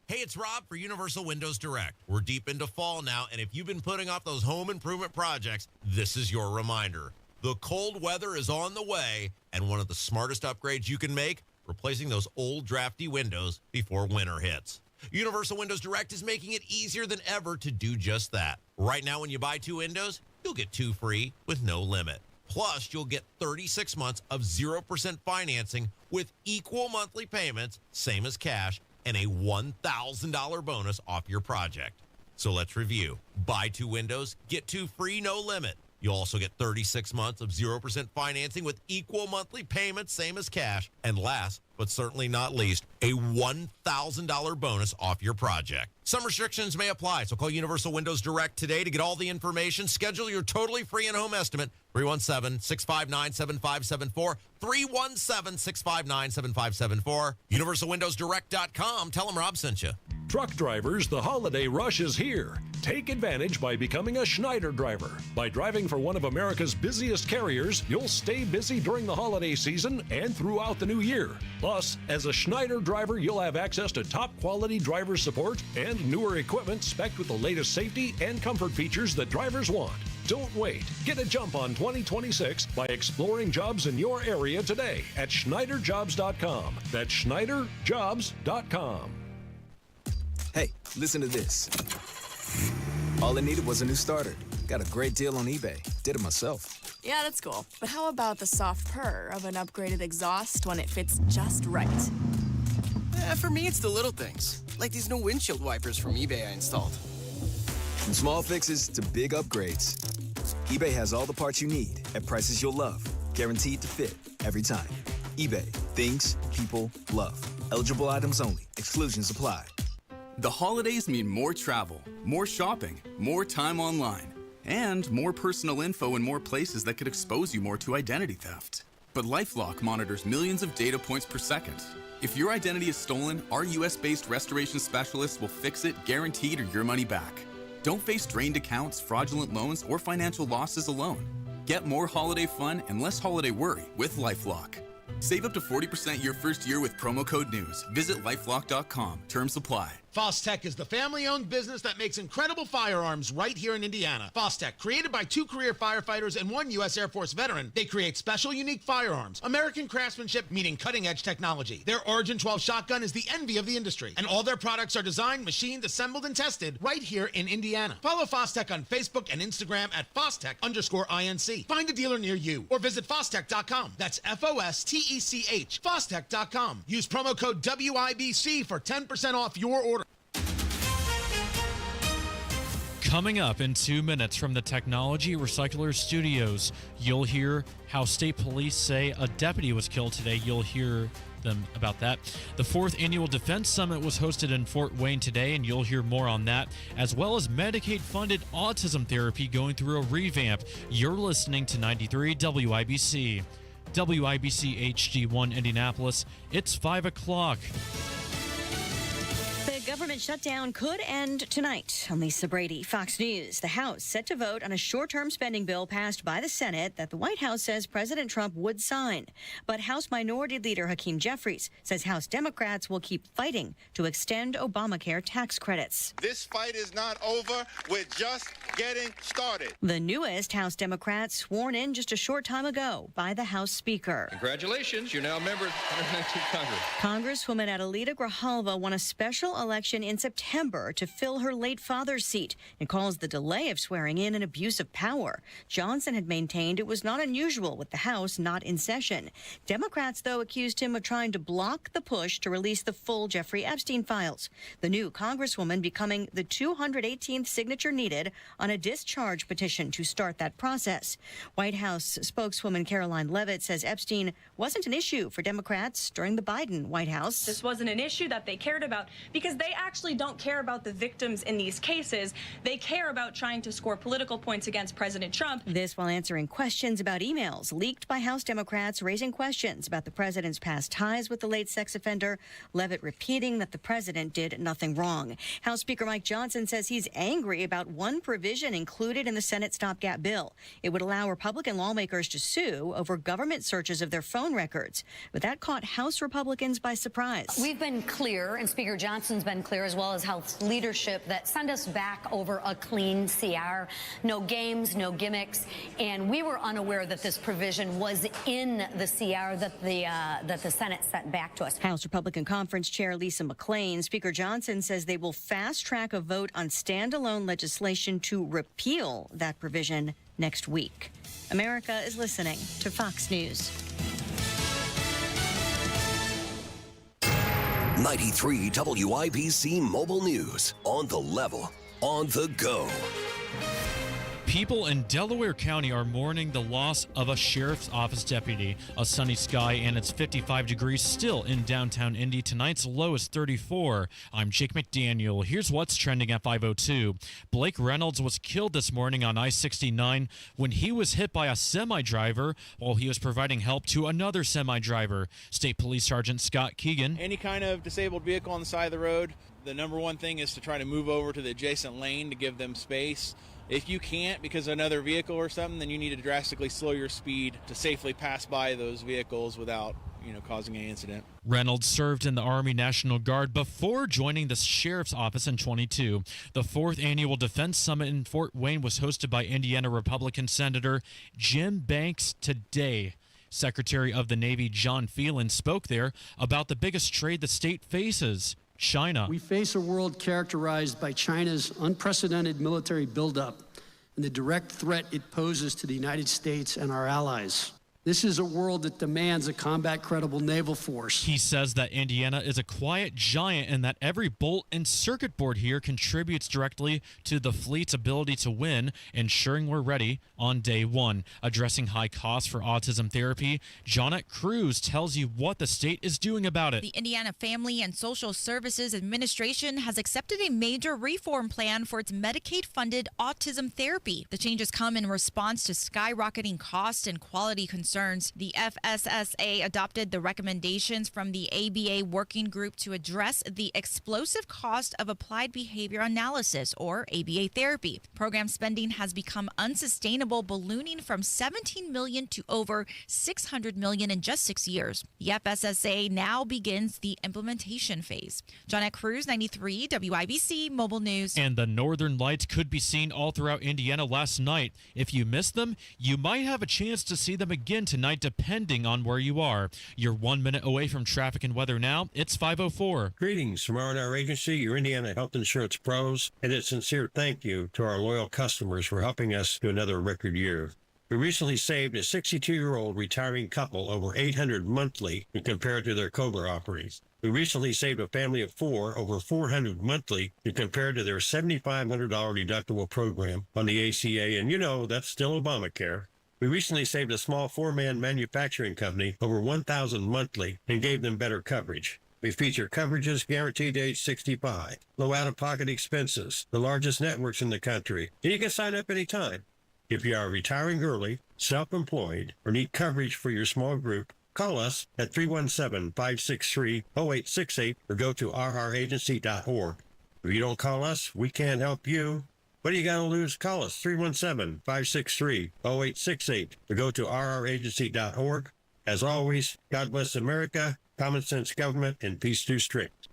Hey, it's Rob for Universal Windows Direct. We're deep into fall now, and if you've been putting off those home improvement projects, this is your reminder. The cold weather is on the way, and one of the smartest upgrades you can make, replacing those old drafty windows before winter hits. Universal Windows Direct is making it easier than ever to do just that. Right now, when you buy 2 windows, you'll get 2 free with no limit. Plus, you'll get 36 months of 0% financing with equal monthly payments, same as cash, and a $1,000 bonus off your project. So let's review. Buy 2 windows, get 2 free, no limit. You'll also get 36 months of 0% financing with equal monthly payments, same as cash. And last, but certainly not least, a $1,000 bonus off your project. Some restrictions may apply, so call Universal Windows Direct today to get all the information. Schedule your totally free in-home estimate, 317-659-7574, 317-659-7574, universalwindowsdirect.com. Tell them Rob sent you. Truck drivers, the holiday rush is here. Take advantage by becoming a Schneider driver. By driving for one of America's busiest carriers, you'll stay busy during the holiday season and throughout the new year. Plus, as a Schneider driver, you'll have access to top quality driver support and newer equipment spec'd with the latest safety and comfort features that drivers want. Don't wait. Get a jump on 2026 by exploring jobs in your area today at SchneiderJobs.com. That's SchneiderJobs.com. Hey, listen to this. All I needed was a new starter. Got a great deal on eBay. Did it myself. Yeah, that's cool. But how about the soft purr of an upgraded exhaust when it fits just right? For me, it's the little things, like these new windshield wipers from eBay I installed. From small fixes to big upgrades, eBay has all the parts you need at prices you'll love, guaranteed to fit every time. eBay, things people love. Eligible items only. Exclusions apply. The holidays mean more travel, more shopping, more time online, and more personal info in more places that could expose you more to identity theft. But LifeLock monitors millions of data points per second. If your identity is stolen, our US-based restoration specialists will fix it, guaranteed, or your money back. Don't face drained accounts, fraudulent loans, or financial losses alone. Get more holiday fun and less holiday worry with LifeLock. Save up to 40% your first year with promo code NEWS. Visit lifelock.com. Terms apply. Fostech is the family-owned business that makes incredible firearms right here in Indiana. Fostech, created by 2 career firefighters and 1 U.S. Air Force veteran, they create special, unique firearms. American craftsmanship, meaning cutting-edge technology. Their Origin 12 shotgun is the envy of the industry, and all their products are designed, machined, assembled, and tested right here in Indiana. Follow Fostech on Facebook and Instagram at Fostech_INC. Find a dealer near you, or visit Fostech.com. That's F-O-S-T-E-C-H. Fostech.com. Use promo code WIBC for 10% off your order. Coming up in 2 minutes from the Technology Recycler Studios, you'll hear how state police say a deputy was killed today. You'll hear them about that. The 4th Annual Defense Summit was hosted in Fort Wayne today, and you'll hear more on that, as well as Medicaid-funded autism therapy going through a revamp. You're listening to 93 WIBC. WIBC HD1 Indianapolis. It's 5 o'clock. The government shutdown could end tonight. I'm Lisa Brady, Fox News. The House set to vote on a short-term spending bill passed by the Senate that the White House says President Trump would sign. But House Minority Leader Hakeem Jeffries says House Democrats will keep fighting to extend Obamacare tax credits. This fight is not over. We're just getting started. The newest House Democrat sworn in just a short time ago by the House Speaker. Congratulations, you're now a member of 119th Congress. Congresswoman Adelita Grijalva won a special election in September to fill her late father's seat and calls the delay of swearing in an abuse of power. Johnson had maintained it was not unusual with the House not in session. Democrats, though, accused him of trying to block the push to release the full Jeffrey Epstein files. The new Congresswoman becoming the 218th signature needed on a discharge petition to start that process. White House spokeswoman Caroline Leavitt says Epstein wasn't an issue for Democrats during the Biden White House. This wasn't an issue that they cared about because they actually don't care about the victims in these cases. They care about trying to score political points against President Trump. This while answering questions about emails leaked by House Democrats raising questions about the president's past ties with the late sex offender. Leavitt repeating that the president did nothing wrong. House Speaker Mike Johnson says he's angry about one provision included in the Senate stopgap bill. It would allow Republican lawmakers to sue over government searches of their phone records. But that caught House Republicans by surprise. We've been clear, and Speaker Johnson's been clear, as well as House leadership, that send us back over a clean CR. No games, no gimmicks. And we were unaware that this provision was in the CR that the Senate sent back to us. House Republican Conference Chair Lisa McClain, Speaker Johnson says they will fast-track a vote on standalone legislation to repeal that provision next week. America is listening to Fox News. 93 WIBC Mobile News. On the level, on the go. People in Delaware County are mourning the loss of a sheriff's office deputy. A sunny sky and it's 55 degrees still in downtown Indy. Tonight's low is 34. I'm Jake McDaniel. Here's what's trending at 5:02. Blake Reynolds was killed this morning on I-69 when he was hit by a semi-driver while he was providing help to another semi-driver. State Police Sergeant Scott Keegan. Any kind of disabled vehicle on the side of the road, the number one thing is to try to move over to the adjacent lane to give them space. If you can't because of another vehicle or something, then you need to drastically slow your speed to safely pass by those vehicles without, causing any incident. Reynolds served in the Army National Guard before joining the sheriff's office in 22. The 4th Annual Defense Summit in Fort Wayne was hosted by Indiana Republican Senator Jim Banks today. Secretary of the Navy John Phelan spoke there about the biggest trade the state faces: China. We face a world characterized by China's unprecedented military buildup and the direct threat it poses to the United States and our allies. This is a world that demands a combat-credible naval force. He says that Indiana is a quiet giant and that every bolt and circuit board here contributes directly to the fleet's ability to win, ensuring we're ready on day one. Addressing high costs for autism therapy, Jonette Cruz tells you what the state is doing about it. The Indiana Family and Social Services Administration has accepted a major reform plan for its Medicaid-funded autism therapy. The changes come in response to skyrocketing costs and quality concerns. The FSSA adopted the recommendations from the ABA working group to address the explosive cost of applied behavior analysis, or ABA therapy. Program spending has become unsustainable, ballooning from $17 million to over $600 million in just 6 years. The FSSA now begins the implementation phase. Jonette Cruz, 93 WIBC Mobile News. And the Northern Lights could be seen all throughout Indiana last night. If you missed them, you might have a chance to see them again tonight, depending on where you are. You're 1 minute away from traffic and weather now. It's 5:04. Greetings from R&R Agency, your Indiana health insurance pros, and a sincere thank you to our loyal customers for helping us to another record year. We recently saved a 62-year-old retiring couple over $800 monthly when compared to their COBRA offerings. We recently saved a family of 4 over $400 monthly when compared to their $7,500 deductible program on the ACA, and that's still Obamacare. We recently saved a small 4-man manufacturing company over $1,000 monthly and gave them better coverage. We feature coverages guaranteed to age 65, low out-of-pocket expenses, the largest networks in the country, and you can sign up anytime. If you are retiring early, self-employed, or need coverage for your small group, call us at 317-563-0868 or go to rragency.org. If you don't call us, we can't help you. What do you got to lose? Call us, 317-563-0868, or go to rragency.org. As always, God bless America, common sense government, and peace through strength.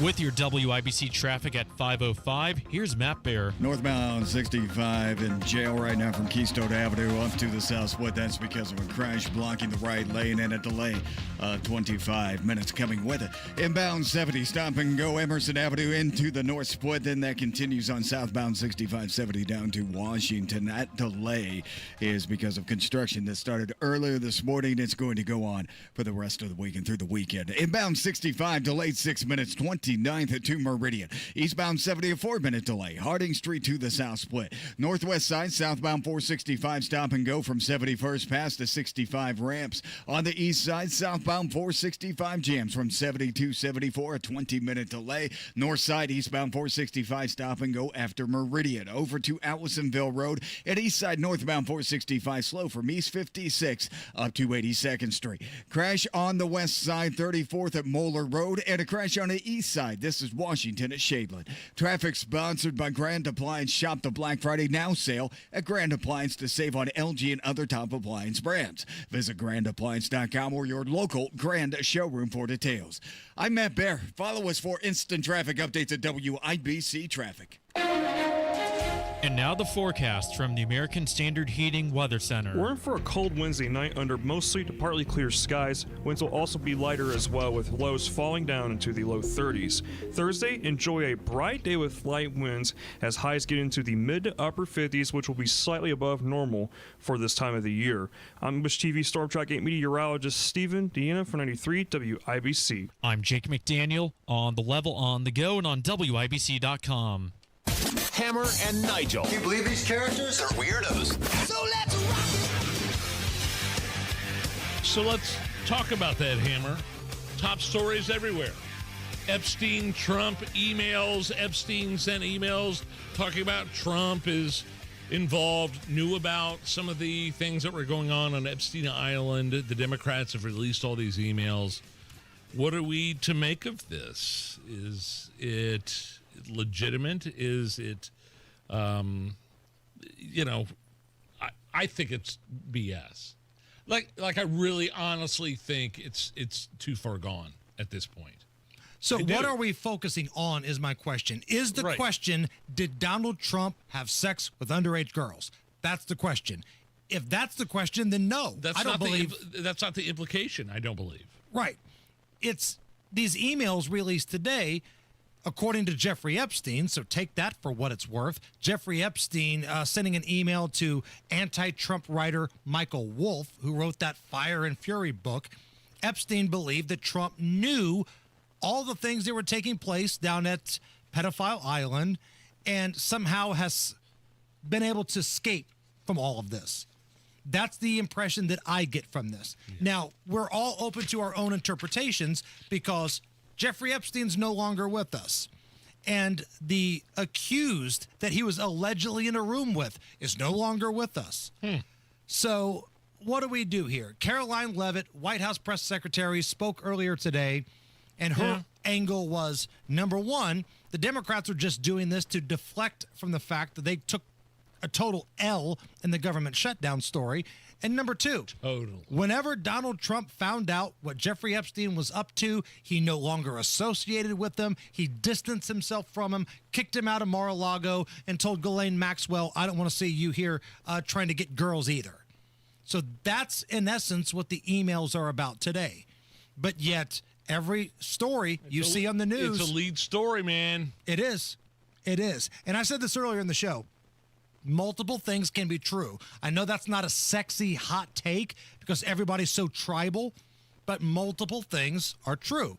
With your WIBC traffic at 5:05, here's Matt Bear. Northbound 65 in jail right now from Keystone Avenue up to the South Split. That's because of a crash blocking the right lane and a delay of 25 minutes coming with it. Inbound 70, stop and go Emerson Avenue into the North Split. Then that continues on southbound 6570 down to Washington. That delay is because of construction that started earlier this morning. It's going to go on for the rest of the week and through the weekend. Inbound 65 delayed 6 minutes, 29th to Meridian. Eastbound 70, a 4-minute delay. Harding Street to the South Split. Northwest side, southbound 465, stop and go from 71st past to 65 ramps. On the east side, southbound 465 jams from 70 to 74, a 20-minute delay. North side, eastbound 465, stop and go after Meridian. Over to Allisonville Road. And east side, northbound 465, slow from East 56 up to 82nd Street. Crash on the west side, 34th at Moeller Road, and a crash on the east side. This is Washington at Shadeland. Traffic sponsored by Grand Appliance. Shop the Black Friday Now sale at Grand Appliance to save on LG and other top appliance brands. Visit grandappliance.com or your local Grand showroom for details. I'm Matt Bear. Follow us for instant traffic updates at WIBC Traffic. And now the forecast from the American Standard Heating Weather Center. We're in for a cold Wednesday night under mostly to partly clear skies. Winds will also be lighter as well, with lows falling down into the low 30s. Thursday, enjoy a bright day with light winds as highs get into the mid to upper 50s, which will be slightly above normal for this time of the year. I'm English TV Storm Track 8 meteorologist Stephen Deanna for 93 WIBC. I'm Jake McDaniel on The Level on the Go and on WIBC.com. Hammer and Nigel. Can you believe these characters are weirdos? So let's rock it! So let's talk about that, Hammer. Top stories everywhere. Epstein, Trump emails. Epstein sent emails talking about Trump is involved, knew about some of the things that were going on Epstein Island. The Democrats have released all these emails. What are we to make of this? Is it legitimate? Is it, I think it's BS. Like I really honestly think it's too far gone at this point. So what are we focusing on is my question. Is the question, did Donald Trump have sex with underage girls? That's the question. If that's the question, then no. That's not the implication, I don't believe. Right. It's these emails released today, according to Jeffrey Epstein, so take that for what it's worth. Jeffrey Epstein sending an email to anti-Trump writer Michael Wolff, who wrote that Fire and Fury book. Epstein believed that Trump knew all the things that were taking place down at Pedophile Island and somehow has been able to escape from all of this. That's the impression that I get from this. Yeah. Now, we're all open to our own interpretations because Jeffrey Epstein's no longer with us. And the accused that he was allegedly in a room with is no longer with us. So what do we do here? Caroline Leavitt, White House press secretary, spoke earlier today, and her angle was, number one, the Democrats are just doing this to deflect from the fact that they took a total L in the government shutdown story. And number two, whenever Donald Trump found out what Jeffrey Epstein was up to, he no longer associated with them. He distanced himself from him, kicked him out of Mar-a-Lago, and told Ghislaine Maxwell, I don't want to see you here trying to get girls either. So that's, in essence, what the emails are about today. But yet, every story you see on the news... It's a lead story, man. It is. It is. And I said this earlier in the show. Multiple things can be true. I know that's not a sexy, hot take because everybody's so tribal, but multiple things are true.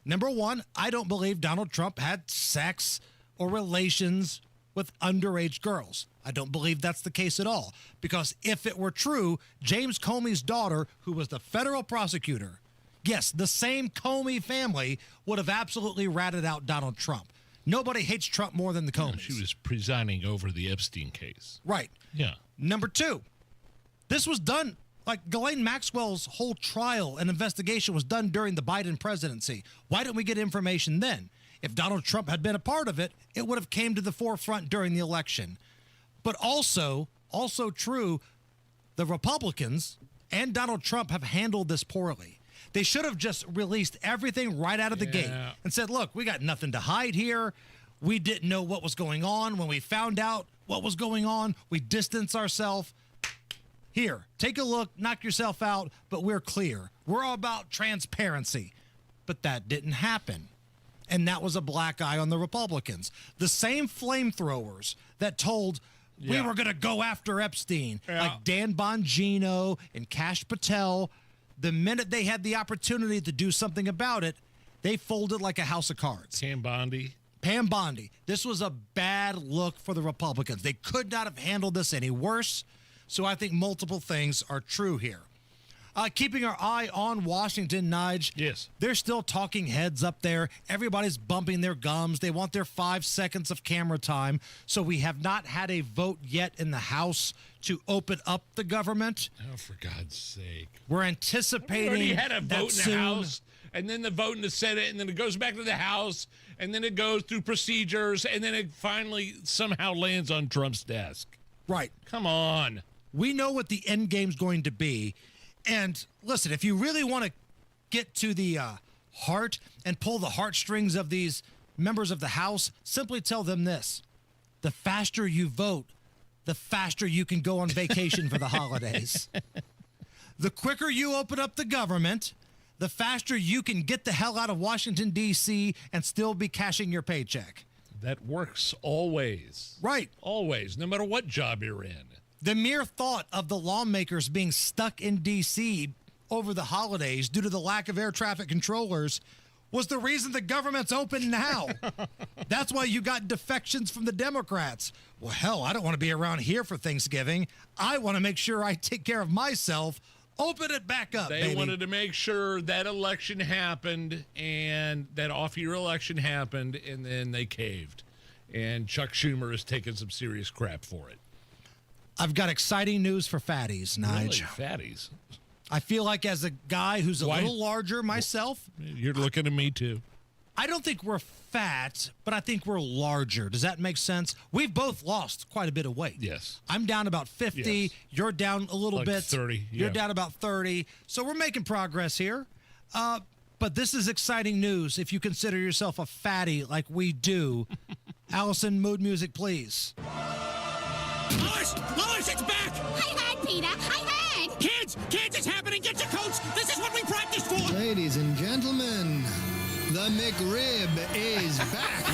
Number one, I don't believe Donald Trump had sex or relations with underage girls. I don't believe that's the case at all because if it were true, James Comey's daughter, who was the federal prosecutor, yes, the same Comey family, would have absolutely ratted out Donald Trump. Nobody hates Trump more than the Comeys. She was presiding over the Epstein case. Right. Yeah. Number two, this was done, like Ghislaine Maxwell's whole trial and investigation was done during the Biden presidency. Why didn't we get information then? If Donald Trump had been a part of it, it would have came to the forefront during the election. But also true, the Republicans and Donald Trump have handled this poorly. They should have just released everything right out of the gate and said, look, we got nothing to hide here. We didn't know what was going on. When we found out what was going on, we distanced ourselves. Here, take a look, knock yourself out, but we're clear. We're all about transparency. But that didn't happen. And that was a black eye on the Republicans. The same flamethrowers that told we were going to go after Epstein, like Dan Bongino and Kash Patel, the minute they had the opportunity to do something about it, they folded like a house of cards. Pam Bondi. This was a bad look for the Republicans. They could not have handled this any worse. So I think multiple things are true here. Keeping our eye on Washington, Nige. Yes. They're still talking heads up there. Everybody's bumping their gums. They want their 5 seconds of camera time. So we have not had a vote yet in the House to open up the government. Oh, for God's sake. We're anticipating We already had a vote in the soon. House, and then the vote in the Senate, and then it goes back to the House, and then it goes through procedures, and then it finally somehow lands on Trump's desk. Right. Come on. We know what the end game's going to be. And listen, if you really want to get to the heart and pull the heartstrings of these members of the House, simply tell them this. The faster you vote, the faster you can go on vacation for the holidays. The quicker you open up the government, the faster you can get the hell out of Washington, D.C. and still be cashing your paycheck. That works always. Right. Always, no matter what job you're in. The mere thought of the lawmakers being stuck in D.C. over the holidays due to the lack of air traffic controllers was the reason the government's open now. That's why you got defections from the Democrats. Well, hell, I don't want to be around here for Thanksgiving. I want to make sure I take care of myself. Open it back up, They baby. wanted to make sure that election happened and that off-year election happened, and then they caved. And Chuck Schumer has taken some serious crap for it. I've got exciting news for fatties, Nige. Really? Fatties? I feel like as a guy who's a little larger myself. You're looking at me, too. I don't think we're fat, but I think we're larger. Does that make sense? We've both lost quite a bit of weight. Yes. I'm down about 50. Yes. You're down a little Like bit. 30. You're Yeah. down about 30. So we're making progress here. But this is exciting news if you consider yourself a fatty like we do. Allison, mood music, please. Lois, it's back! I heard, Peter. I heard! Kids, it's happening. Get your coats. This is what we practiced for. Ladies and gentlemen, the McRib is back.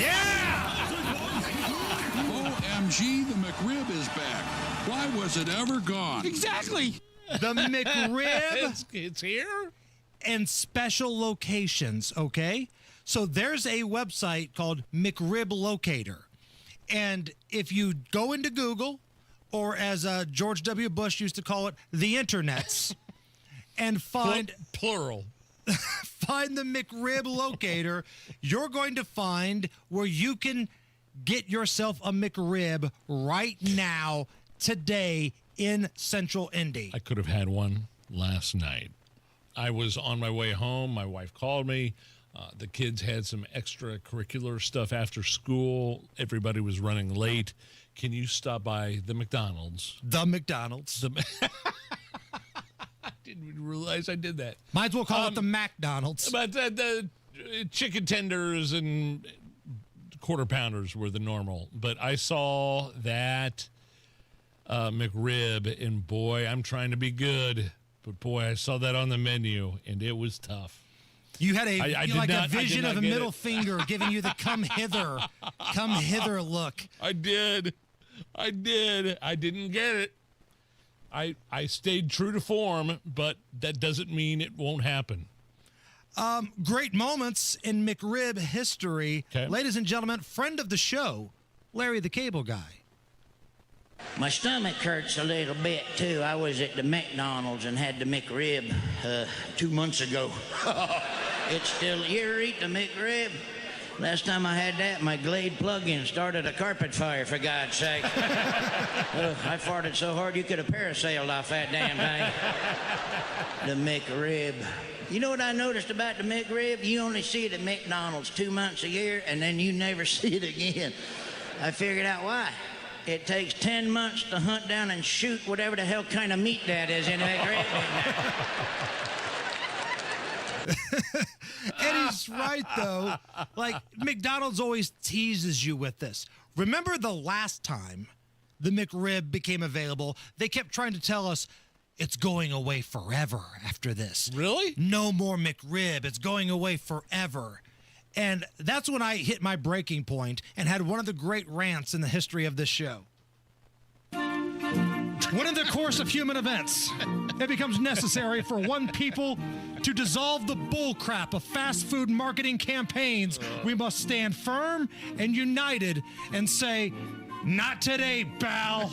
OMG, the McRib is back. Why was it ever gone? Exactly. The McRib. It's here. And special locations, okay? So there's a website called McRib Locator. And if you go into Google, or as George W. Bush used to call it, the internets, and find... Plural. Find the McRib Locator, you're going to find where you can get yourself a McRib right now, today, in Central Indy. I could have had one last night. I was on my way home. My wife called me. The kids had some extracurricular stuff after school. Everybody was running late. Can you stop by the McDonald's? The McDonald's. I didn't even realize I did that. Might as well call it the McDonald's. But the chicken tenders and quarter pounders were the normal. But I saw that McRib, and boy, I'm trying to be good. But boy, I saw that on the menu, and it was tough. You had a vision of a middle it. finger giving you the come hither look. I did. I didn't get it. I stayed true to form, but that doesn't mean it won't happen. Great moments in McRib history. Okay. Ladies and gentlemen, friend of the show, Larry the Cable Guy. My stomach hurts a little bit, too. I was at the McDonald's and had the McRib 2 months ago. It's still, you ever eat the McRib? Last time I had that, my Glade plug-in started a carpet fire, for God's sake. I farted so hard you could have parasailed off that damn thing. The McRib. You know what I noticed about the McRib? You only see it at McDonald's 2 months a year, and then you never see it again. I figured out why. It takes 10 months to hunt down and shoot whatever the hell kind of meat that is in that McRib. just right, though. Like, McDonald's always teases you with this. Remember the last time the McRib became available? They kept trying to tell us it's going away forever after this. Really? No more McRib. It's going away forever. And that's when I hit my breaking point and had one of the great rants in the history of this show. When in the course of human events, it becomes necessary for one people to dissolve the bullcrap of fast food marketing campaigns, we must stand firm and united and say, not today, pal.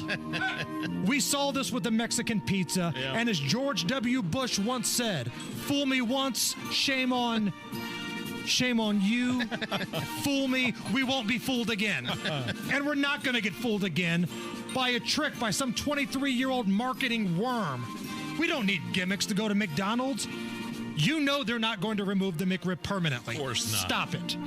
We saw this with the Mexican pizza, and as George W. Bush once said, fool me once, shame on you. Fool me, we won't be fooled again. And we're not going to get fooled again by a trick by some 23-year-old marketing worm. We don't need gimmicks to go to McDonald's. You know they're not going to remove the McRib permanently. Of course not. Stop it.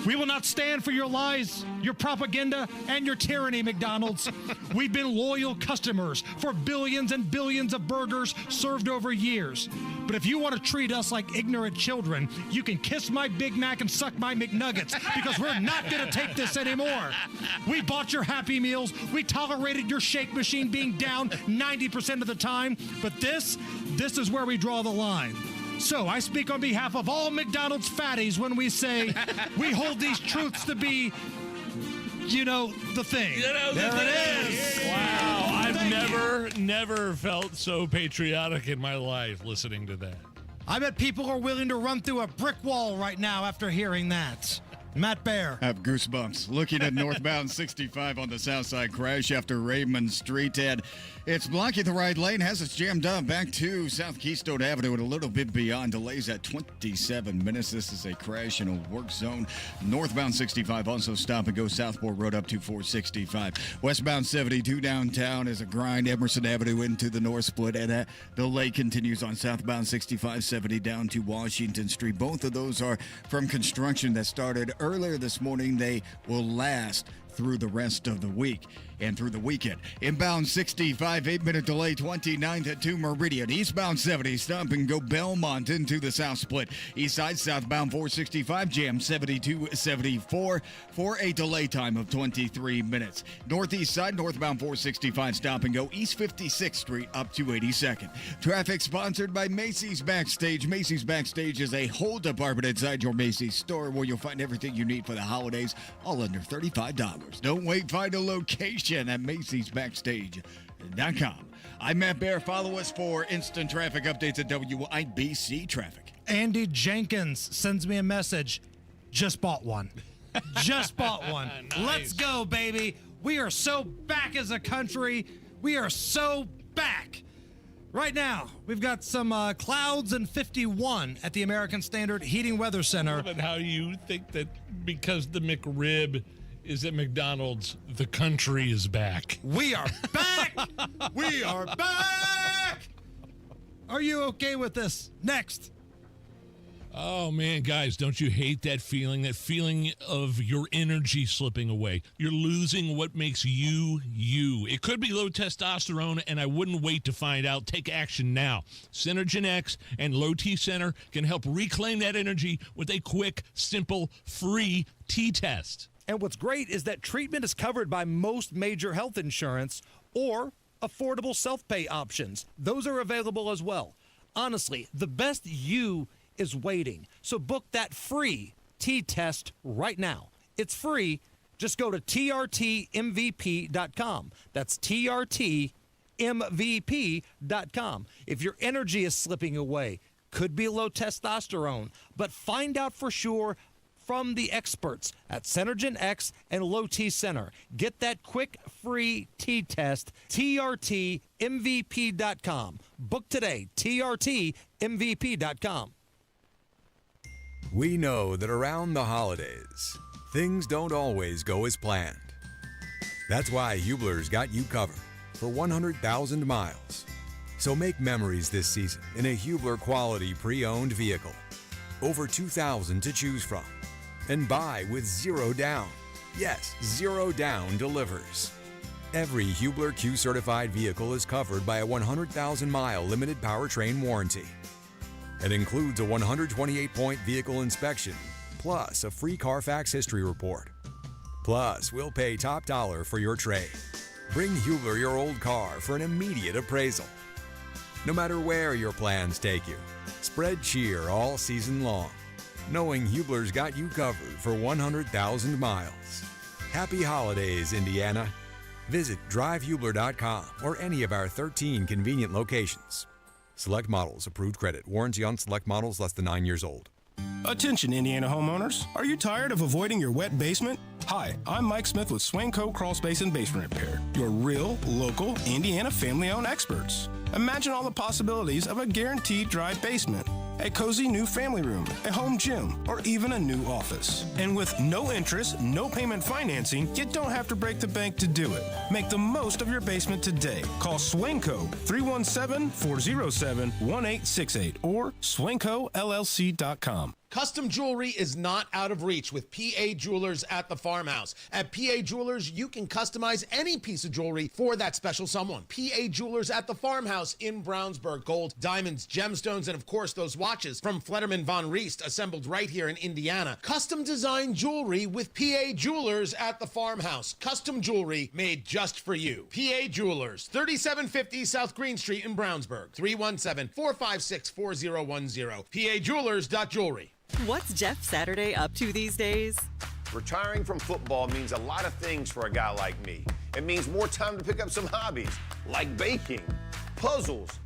We will not stand for your lies, your propaganda, and your tyranny, McDonald's. We've been loyal customers for billions and billions of burgers served over years. But if you want to treat us like ignorant children, you can kiss my Big Mac and suck my McNuggets, because we're not going to take this anymore. We bought your Happy Meals. We tolerated your shake machine being down 90% of the time. But this is where we draw the line. So I speak on behalf of all McDonald's fatties when we say we hold these truths to be, the thing. There it is. Wow. I've never felt so patriotic in my life listening to that. I bet people are willing to run through a brick wall right now after hearing that. Matt Bear. I have goosebumps. Looking at northbound 65 on the south side, crash after Raymond Street. And it's blocking the right lane, has us jammed up back to South Keystone Avenue and a little bit beyond. Delays at 27 minutes. This is a crash in a work zone. Northbound 65 also stop and go Southport Road up to 465. Westbound 72 downtown is a grind. Emerson Avenue into the north split. And that delay continues on southbound 65, 70 down to Washington Street. Both of those are from construction that started earlier this morning. They will last through the rest of the week and through the weekend. Inbound 65, 8-minute delay, 29th to Meridian. Eastbound 70, stop and go Belmont into the south split. East side, southbound 465, jam 72, 74 for a delay time of 23 minutes. Northeast side, northbound 465, stop and go East 56th Street up to 82nd. Traffic sponsored by Macy's Backstage. Macy's Backstage is a whole department inside your Macy's store where you'll find everything you need for the holidays, all under $35. Don't wait, find a location at Macy'sBackstage.com. I'm Matt Bear. Follow us for instant traffic updates at WIBC Traffic. Andy Jenkins sends me a message. Just bought one. Just bought one. Nice. Let's go, baby. We are so back as a country. We are so back. Right now, we've got some clouds and 51 at the American Standard Heating Weather Center. But how you think that because the McRib is at McDonald's, the country is back? We are back! We are back! Are you okay with this? Next. Oh, man, guys, don't you hate that feeling of your energy slipping away? You're losing what makes you, you. It could be low testosterone, and I wouldn't wait to find out. Take action now. Synergen X and Low T Center can help reclaim that energy with a quick, simple, free T-test. And what's great is that treatment is covered by most major health insurance or affordable self-pay options. Those are available as well. Honestly, the best you is waiting. So book that free T-test right now. It's free. Just go to trtmvp.com. That's trtmvp.com. If your energy is slipping away, could be low testosterone, but find out for sure from the experts at Synergen X and Low T Center. Get that quick, free T-test, trtmvp.com. Book today, trtmvp.com. We know that around the holidays, things don't always go as planned. That's why Hubler's got you covered for 100,000 miles. So make memories this season in a Hubler quality pre-owned vehicle. Over 2,000 to choose from. And buy with zero down. Yes, zero down delivers. Every Hubler Q certified vehicle is covered by a 100,000 mile limited powertrain warranty. It includes a 128-point vehicle inspection, plus a free Carfax history report. Plus, we'll pay top dollar for your trade. Bring Hubler your old car for an immediate appraisal. No matter where your plans take you, spread cheer all season long, knowing Hubler's got you covered for 100,000 miles. Happy holidays, Indiana. Visit drivehubler.com or any of our 13 convenient locations. Select models, approved credit. Warranty on select models less than 9 years old. Attention, Indiana homeowners. Are you tired of avoiding your wet basement? Hi, I'm Mike Smith with Swainco Crawl Space and Basement Repair, your real, local, Indiana family-owned experts. Imagine all the possibilities of a guaranteed dry basement, a cozy new family room, a home gym, or even a new office. And with no interest, no payment financing, you don't have to break the bank to do it. Make the most of your basement today. Call Swainco 317-407-1868 or swaincollc.com. Custom jewelry is not out of reach with PA Jewelers at the Farmhouse. At PA Jewelers, you can customize any piece of jewelry for that special someone. PA Jewelers at the Farmhouse in Brownsburg. Gold, diamonds, gemstones, and of course those watches from Flederman Von Riest, assembled right here in Indiana. Custom design jewelry with PA Jewelers at the Farmhouse. Custom jewelry made just for you. PA Jewelers, 3750 South Green Street in Brownsburg. 317-456-4010. PAJewelers.jewelry. What's Jeff Saturday up to these days? Retiring from football means a lot of things for a guy like me. It means more time to pick up some hobbies, like baking, puzzles,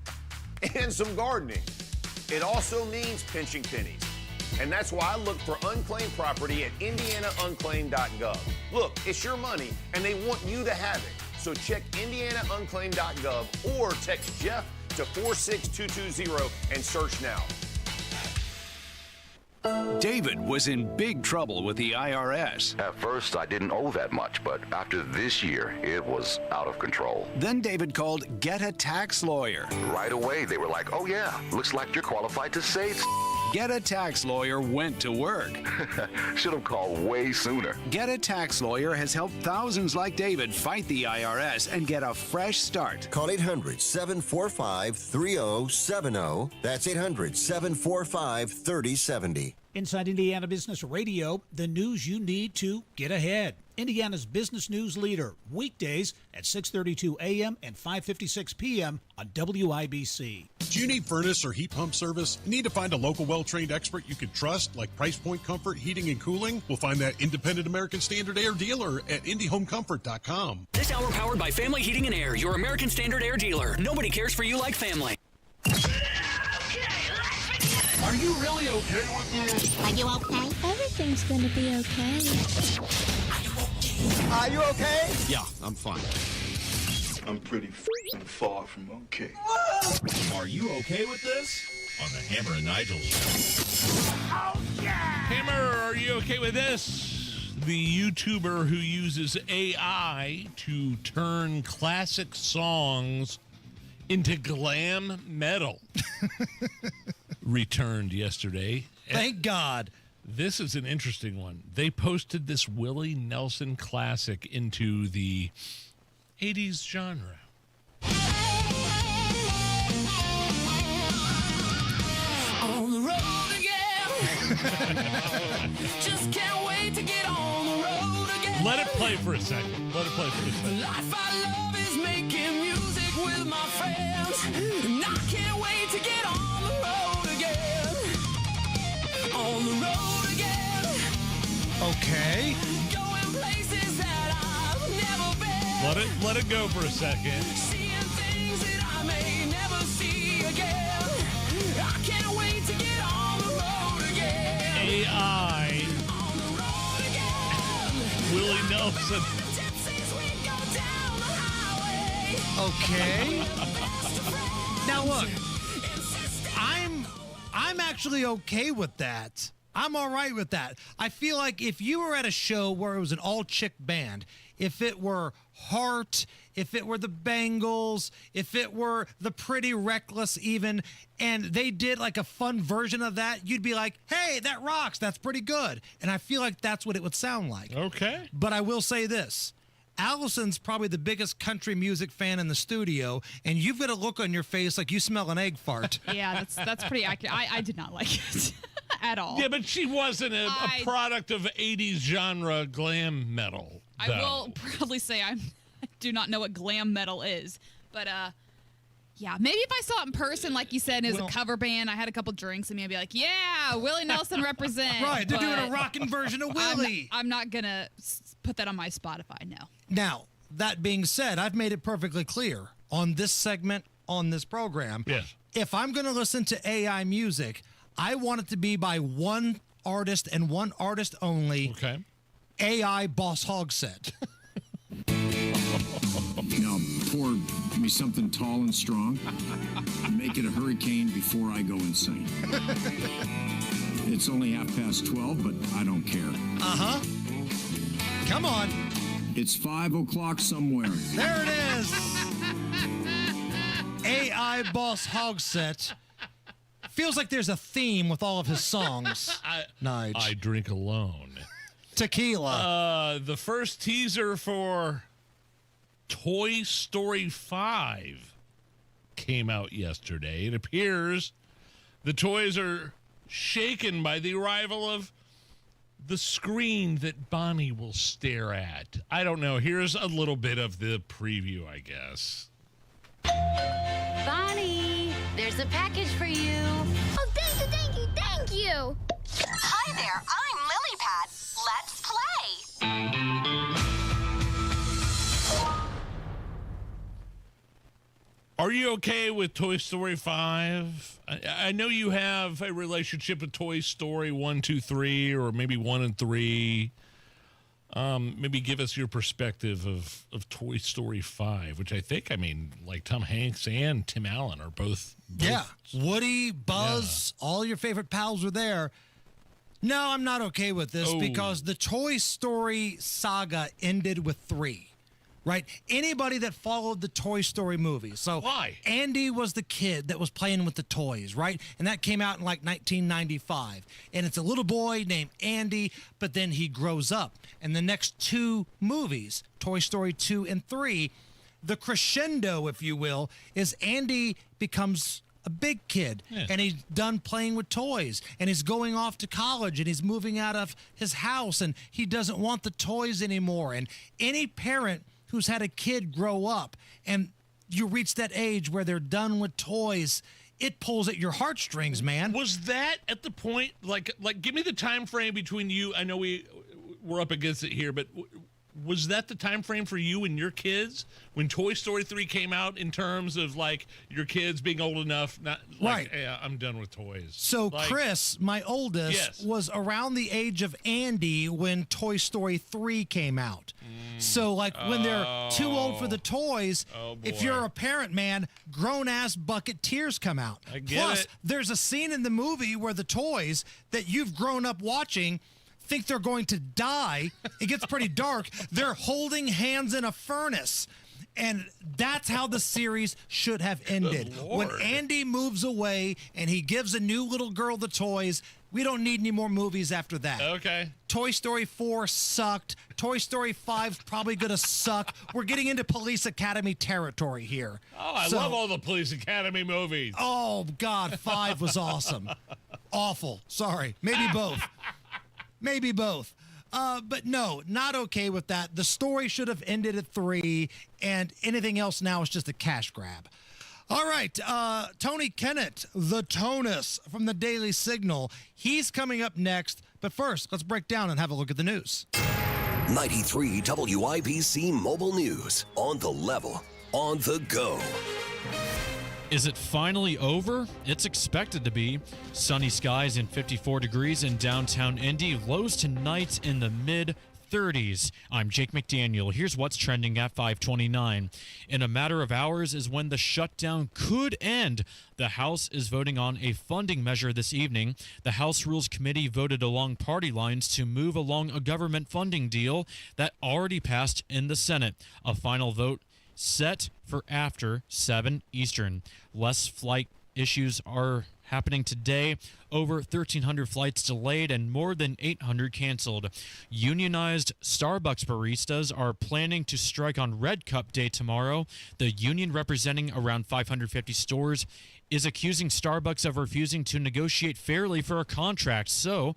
and some gardening. It also means pinching pennies. And that's why I look for unclaimed property at indianaunclaimed.gov. Look, it's your money, and they want you to have it. So check indianaunclaimed.gov or text Jeff to 46220 and search now. David was in big trouble with the IRS. At first, I didn't owe that much, but after this year, it was out of control. Then David called Get a Tax Lawyer. Right away, they were like, oh yeah, looks like you're qualified to say it. Get a Tax Lawyer went to work. Should have called way sooner. Get a Tax Lawyer has helped thousands like David fight the IRS and get a fresh start. Call 800-745-3070. That's 800-745-3070. Inside Indiana Business Radio, the news you need to get ahead. Indiana's business news leader, weekdays at 6:32 a.m. and 5:56 p.m. on WIBC. Do you need furnace or heat pump service? You need to find a local well-trained expert you can trust, like Price Point Comfort Heating and Cooling? We'll find that independent American Standard Air dealer at IndyHomeComfort.com. This hour powered by Family Heating and Air, your American Standard Air dealer. Nobody cares for you like family. Are you really okay with this? Are you okay? Everything's gonna be okay. Are you okay? Yeah, I'm fine. I'm pretty far from okay. Are you okay with this? On the Hammer and Nigel show. Oh, yeah! Hammer, are you okay with this? The YouTuber who uses AI to turn classic songs into glam metal returned yesterday. Thank God. This is an interesting one. They posted this Willie Nelson classic into the 80s genre. On the road again. Just can't wait to get on the road again. Let it play for a second. Let it play for a second. The life I love is making music with my friends. And I can't wait to get on the road again. On the road again. Okay. Going places that I've never been. Let it go for a second. Seeing things that I may never see again. I can't wait to get on the road again. AI. On the road again. Willie Nelson. Okay. Now look, I'm actually okay with that. I'm all right with that. I feel like if you were at a show where it was an all-chick band, if it were Heart, if it were the Bangles, if it were the Pretty Reckless even, and they did like a fun version of that, you'd be like, hey, that rocks. That's pretty good. And I feel like that's what it would sound like. Okay. But I will say this. Allison's probably the biggest country music fan in the studio, and you've got a look on your face like you smell an egg fart. Yeah, that's pretty accurate. I did not like it at all. Yeah, but she wasn't a product of 80s genre glam metal. I will proudly say I do not know what glam metal is, but yeah, maybe if I saw it in person, like you said, as a cover band, I had a couple drinks, and maybe like, yeah, Willie Nelson represent. Right, they're doing a rockin' version of Willie. I'm not gonna put that on my Spotify. No. Now, that being said, I've made it perfectly clear on this segment on this program. Yes. If I'm going to listen to AI music, I want it to be by one artist and one artist only. Okay. AI Boss Hog Set. Pour me something tall and strong. Make it a hurricane before I go insane. It's only 12:30, but I don't care. Uh-huh. Come on. It's 5 o'clock somewhere. There it is. AI Boss Hog Set. Feels like there's a theme with all of his songs. Nige. I drink alone. Tequila. The first teaser for Toy Story 5 came out yesterday. It appears the toys are shaken by the arrival of the screen that Bonnie will stare at. I don't know. Here's a little bit of the preview, I guess. Bonnie, there's a package for you. Oh, thank you, thank you, thank you. Hi there, I'm Lilypad. Let's play. Are you okay with Toy Story 5? I know you have a relationship with Toy Story 1, 2, 3, or maybe 1 and 3. Maybe give us your perspective of Toy Story 5, which I think, like Tom Hanks and Tim Allen are both yeah. Woody, Buzz, all your favorite pals are there. No, I'm not okay with this because the Toy Story saga ended with 3. Right? Anybody that followed the Toy Story movies. So why? Andy was the kid that was playing with the toys, right? And that came out in like 1995. And it's a little boy named Andy, but then he grows up. And the next 2 movies, Toy Story 2 and 3, the crescendo, if you will, is Andy becomes a big kid and he's done playing with toys and he's going off to college and he's moving out of his house and he doesn't want the toys anymore. And any parent who's had a kid grow up and you reach that age where they're done with toys, it pulls at your heartstrings, man. Was that at the point, like give me the time frame between you, I know we're up against it here, but was that the time frame for you and your kids when Toy Story 3 came out in terms of like your kids being old enough, not like, right. Yeah, I'm done with toys. So like, Chris, my oldest, was around the age of Andy when Toy Story 3 came out. So like when they're too old for the toys, if you're a parent, man, grown-ass bucket tears come out. I get Plus, it. there's a scene in the movie where the toys that you've grown up watching think they're going to die. It gets pretty dark. They're holding hands in a furnace. And that's how the series should have ended. When Andy moves away and he gives a new little girl the toys, we don't need any more movies after that. Okay. Toy Story 4 sucked. Toy Story 5's probably going to suck. We're getting into Police Academy territory here. Oh, I love all the Police Academy movies. Oh, God, 5 was awesome. Awful. Sorry. Maybe both. Maybe both. But no, not okay with that. The story should have ended at 3, and anything else now is just a cash grab. All right, Tony Kinnett, the Tonus from the Daily Signal. He's coming up next. But first, let's break down and have a look at the news. 93 WIBC Mobile News. On the level, on the go. Is it finally over? It's expected to be. Sunny skies and 54 degrees in downtown Indy. Lows tonight in the mid-30s. I'm Jake McDaniel. Here's what's trending at 5:29. In a matter of hours is when the shutdown could end. The House is voting on a funding measure this evening. The House Rules Committee voted along party lines to move along a government funding deal that already passed in the Senate. A final vote set for after 7 Eastern. Less flight issues are happening today. Over 1,300 flights delayed and more than 800 canceled. Unionized Starbucks baristas are planning to strike on Red Cup Day tomorrow. The union, representing around 550 stores, is accusing Starbucks of refusing to negotiate fairly for a contract. So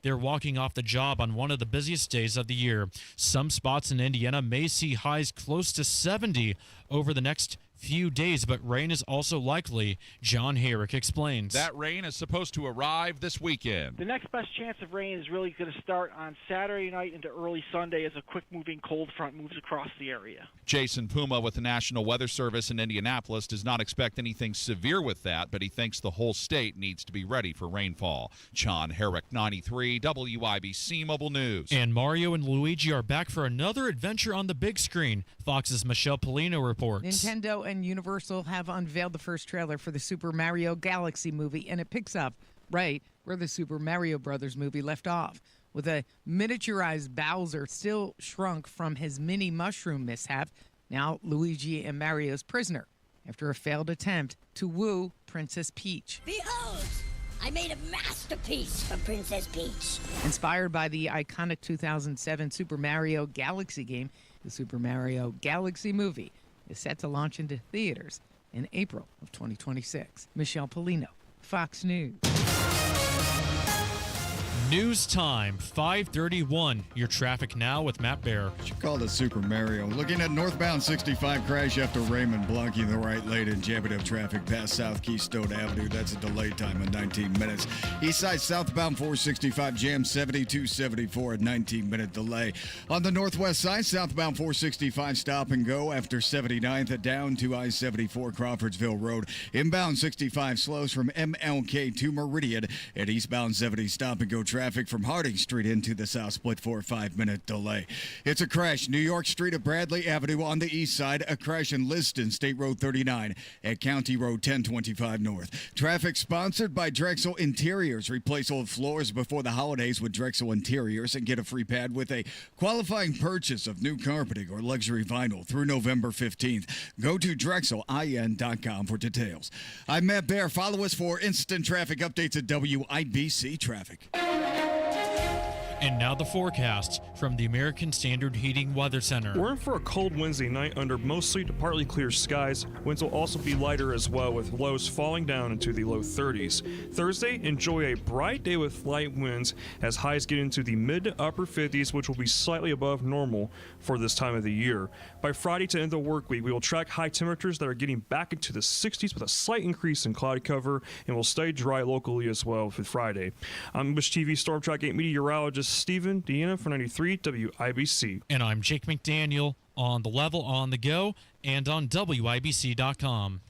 they're walking off the job on one of the busiest days of the year. Some spots in Indiana may see highs close to 70 over the next few days, but rain is also likely. John Herrick explains. That rain is supposed to arrive this weekend. The next best chance of rain is really going to start on Saturday night into early Sunday as a quick-moving cold front moves across the area. Jason Puma with the National Weather Service in Indianapolis does not expect anything severe with that, but he thinks the whole state needs to be ready for rainfall. John Herrick, 93, WIBC Mobile News. And Mario and Luigi are back for another adventure on the big screen. Fox's Michelle Polino reports. Nintendo and Universal have unveiled the first trailer for the Super Mario Galaxy movie, and it picks up right where the Super Mario Brothers movie left off, with a miniaturized Bowser still shrunk from his mini mushroom mishap. Now Luigi and Mario's prisoner after a failed attempt to woo Princess Peach. Behold, I made a masterpiece for Princess Peach. Inspired by the iconic 2007 Super Mario Galaxy game, the Super Mario Galaxy movie is set to launch into theaters in April of 2026. Michelle Polino, Fox News. News time, 5:31. Your traffic now with Matt Bear. You called it Super Mario. Looking at northbound 65 crash after Raymond blocking the right lane and jamming up traffic past South Keystone Avenue. That's a delay time of 19 minutes. East side southbound 465 jam 7274 at 19-minute delay. On the northwest side, southbound 465 stop and go after 79th down to I-74 Crawfordsville Road. Inbound 65 slows from MLK to Meridian, and eastbound 70 stop and go traffic from Harding Street into the South Split for a 5-minute delay. It's a crash. New York Street at Bradley Avenue on the east side. A crash in Liston, State Road 39 at County Road 1025 North. Traffic sponsored by Drexel Interiors. Replace old floors before the holidays with Drexel Interiors and get a free pad with a qualifying purchase of new carpeting or luxury vinyl through November 15th. Go to DrexelIN.com for details. I'm Matt Bear. Follow us for instant traffic updates at WIBC Traffic. And now the forecast from the American Standard Heating Weather Center. We're in for a cold Wednesday night under mostly to partly clear skies. Winds will also be lighter as well, with lows falling down into the low 30s. Thursday, enjoy a bright day with light winds as highs get into the mid to upper 50s, which will be slightly above normal for this time of the year. By Friday to end the work week, we will track high temperatures that are getting back into the 60s with a slight increase in cloud cover, and will stay dry locally as well for Friday. I'm Bush TV Storm Track 8 meteorologist Stephen Deanna for 93 WIBC. And I'm Jake McDaniel on the level, on the go, and on WIBC.com.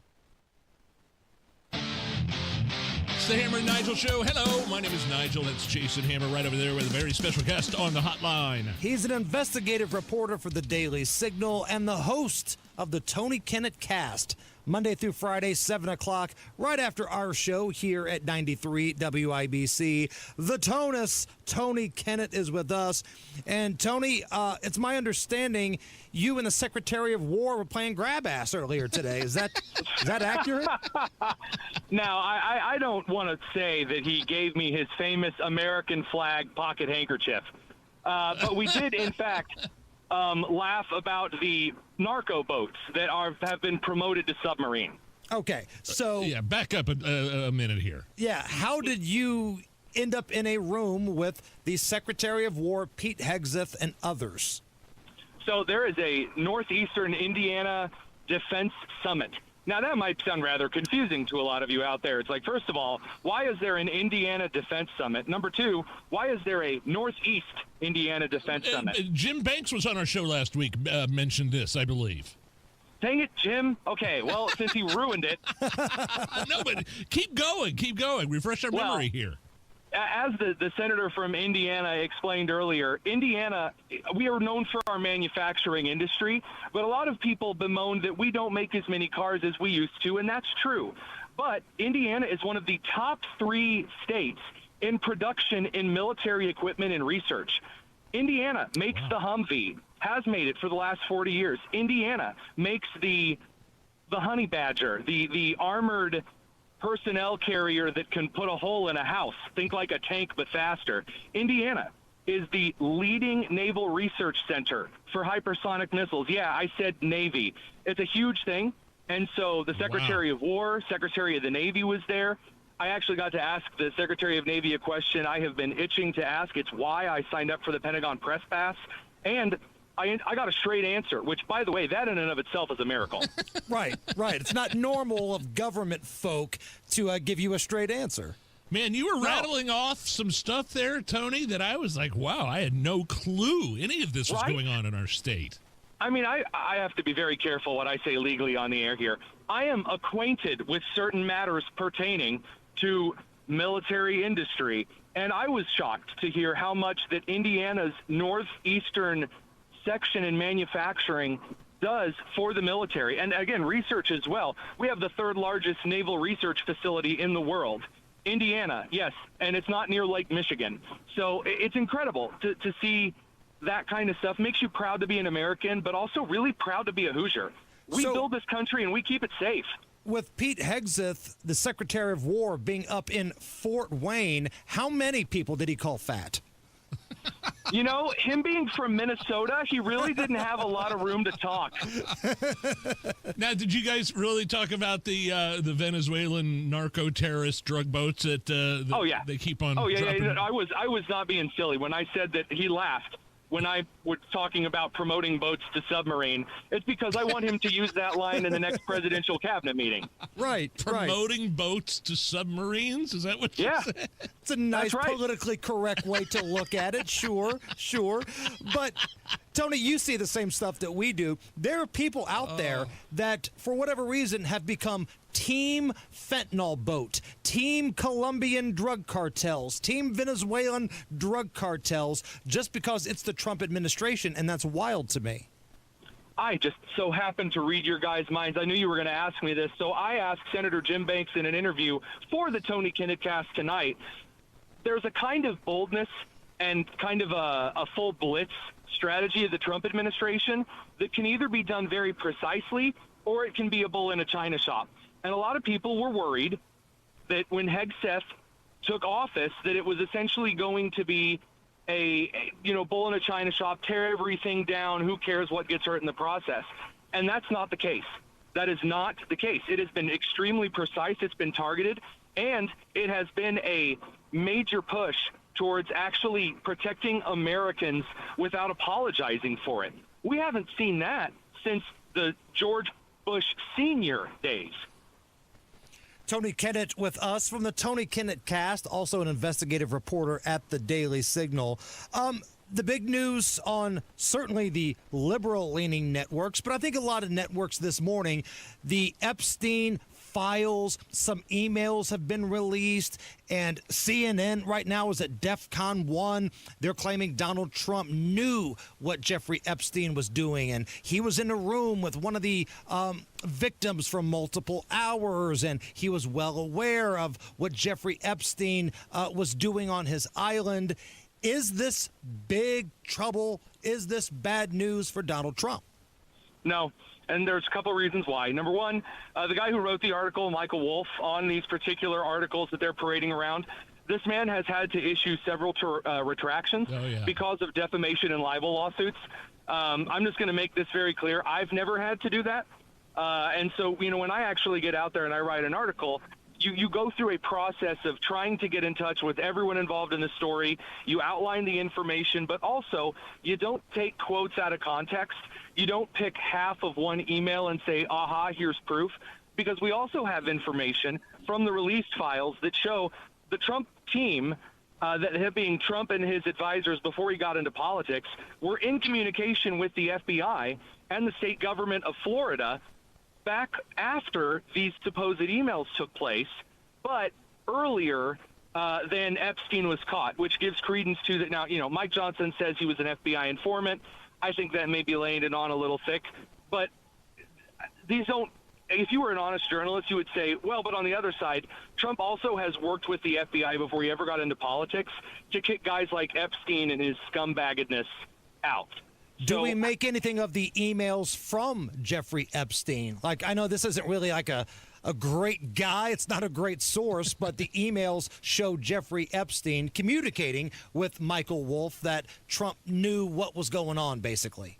It's the Hammer and Nigel Show. Hello, my name is Nigel. That's Jason Hammer right over there with a very special guest on the hotline. He's an investigative reporter for the Daily Signal and the host of the Tony Kinnett Cast, Monday through Friday, 7 o'clock, right after our show here at 93 WIBC. The Tonus, Tony Kinnett, is with us. And Tony, it's my understanding you and the Secretary of War were playing grab ass earlier today. Is that accurate? Now, I don't want to say that he gave me his famous American flag pocket handkerchief. But we did, in fact, laugh about the narco boats that have been promoted to submarine. Okay, so... yeah, back up a minute here. Yeah, how did you end up in a room with the Secretary of War, Pete Hegseth, and others? So there is a Northeastern Indiana Defense Summit. Now, that might sound rather confusing to a lot of you out there. It's like, first of all, why is there an Indiana Defense Summit? Number two, why is there a Northeast Indiana Defense Summit? Jim Banks was on our show last week, mentioned this, I believe. Dang it, Jim. Okay, well, since he ruined it. No, but keep going. Refresh our memory here. As the senator from Indiana explained earlier, Indiana, we are known for our manufacturing industry, but a lot of people bemoan that we don't make as many cars as we used to, and that's true. But Indiana is one of the top 3 states in production in military equipment and research. Indiana makes the Humvee, has made it for the last 40 years. Indiana makes the Honey Badger, the armored personnel carrier that can put a hole in a house. Think like a tank, but faster. Indiana is the leading naval research center for hypersonic missiles. Yeah, I said Navy. It's a huge thing. And so the Secretary of War, Secretary of the Navy was there. I actually got to ask the Secretary of Navy a question I have been itching to ask. It's why I signed up for the Pentagon Press Pass. And I got a straight answer, which, by the way, that in and of itself is a miracle. Right. It's not normal of government folk to give you a straight answer. Man, you were rattling off some stuff there, Tony, that I was like, wow, I had no clue any of this was going on in our state. I mean, I have to be very careful what I say legally on the air here. I am acquainted with certain matters pertaining to military industry, and I was shocked to hear how much that Indiana's northeastern section in manufacturing does for the military. And again, research as well. We have the third largest naval research facility in the world. Indiana, yes, and it's not near Lake Michigan. So it's incredible to see that kind of stuff. Makes you proud to be an American, but also really proud to be a Hoosier. We build this country and we keep it safe. With Pete Hegseth, the Secretary of War, being up in Fort Wayne, how many people did he call fat? You know, him being from Minnesota, he really didn't have a lot of room to talk. Now, did you guys really talk about the Venezuelan narco-terrorist drug boats that they keep on dropping? Yeah. I was not being silly when I said that. He laughed when I was talking about promoting boats to submarine. It's because I want him to use that line in the next presidential cabinet meeting. Right. Promoting boats to submarines? Is that what you said? It's a nice politically correct way to look at it. Sure. But, Tony, you see the same stuff that we do. There are people out there that, for whatever reason, have become Team Fentanyl Boat, Team Colombian drug cartels, Team Venezuelan drug cartels, just because it's the Trump administration, and that's wild to me. I just so happened to read your guys' minds. I knew you were going to ask me this, so I asked Senator Jim Banks in an interview for the Tony Kinnett cast tonight. There's a kind of boldness and kind of a full blitz strategy of the Trump administration that can either be done very precisely or it can be a bull in a china shop. And a lot of people were worried that when Hegseth took office, that it was essentially going to be a bull in a china shop, tear everything down, who cares what gets hurt in the process. And that's not the case. That is not the case. It has been extremely precise. It's been targeted, and it has been a major push towards actually protecting Americans without apologizing for it. We haven't seen that since the George Bush Sr. days. Tony Kinnett with us from the Tony Kinnett cast, also an investigative reporter at the Daily Signal. The big news on certainly the liberal-leaning networks, but I think a lot of networks this morning, the Epstein files, some emails have been released, and CNN right now is at DEFCON 1. They're claiming Donald Trump knew what Jeffrey Epstein was doing, and he was in a room with one of the victims for multiple hours, and he was well aware of what Jeffrey Epstein was doing on his island. Is this big trouble? Is this bad news for Donald Trump? No. And there's a couple of reasons why. Number one, the guy who wrote the article, Michael Wolff, on these particular articles that they're parading around, this man has had to issue several retractions because of defamation and libel lawsuits. I'm just going to make this very clear. I've never had to do that. And so, when I actually get out there and I write an article, you go through a process of trying to get in touch with everyone involved in the story. You outline the information, but also you don't take quotes out of context. You don't pick half of one email and say, aha, here's proof, because we also have information from the released files that show the Trump team, that being Trump and his advisors before he got into politics, were in communication with the FBI and the state government of Florida back after these supposed emails took place, but earlier than Epstein was caught, which gives credence to that. Now, Mike Johnson says he was an FBI informant. I think that may be laying it on a little thick, but these don't. If you were an honest journalist, you would say, well, but on the other side, Trump also has worked with the FBI before he ever got into politics to kick guys like Epstein and his scumbaggedness out. Do we make anything of the emails from Jeffrey Epstein? Like, I know this isn't really like a great guy. It's not a great source, but the emails show Jeffrey Epstein communicating with Michael Wolff that Trump knew what was going on, basically.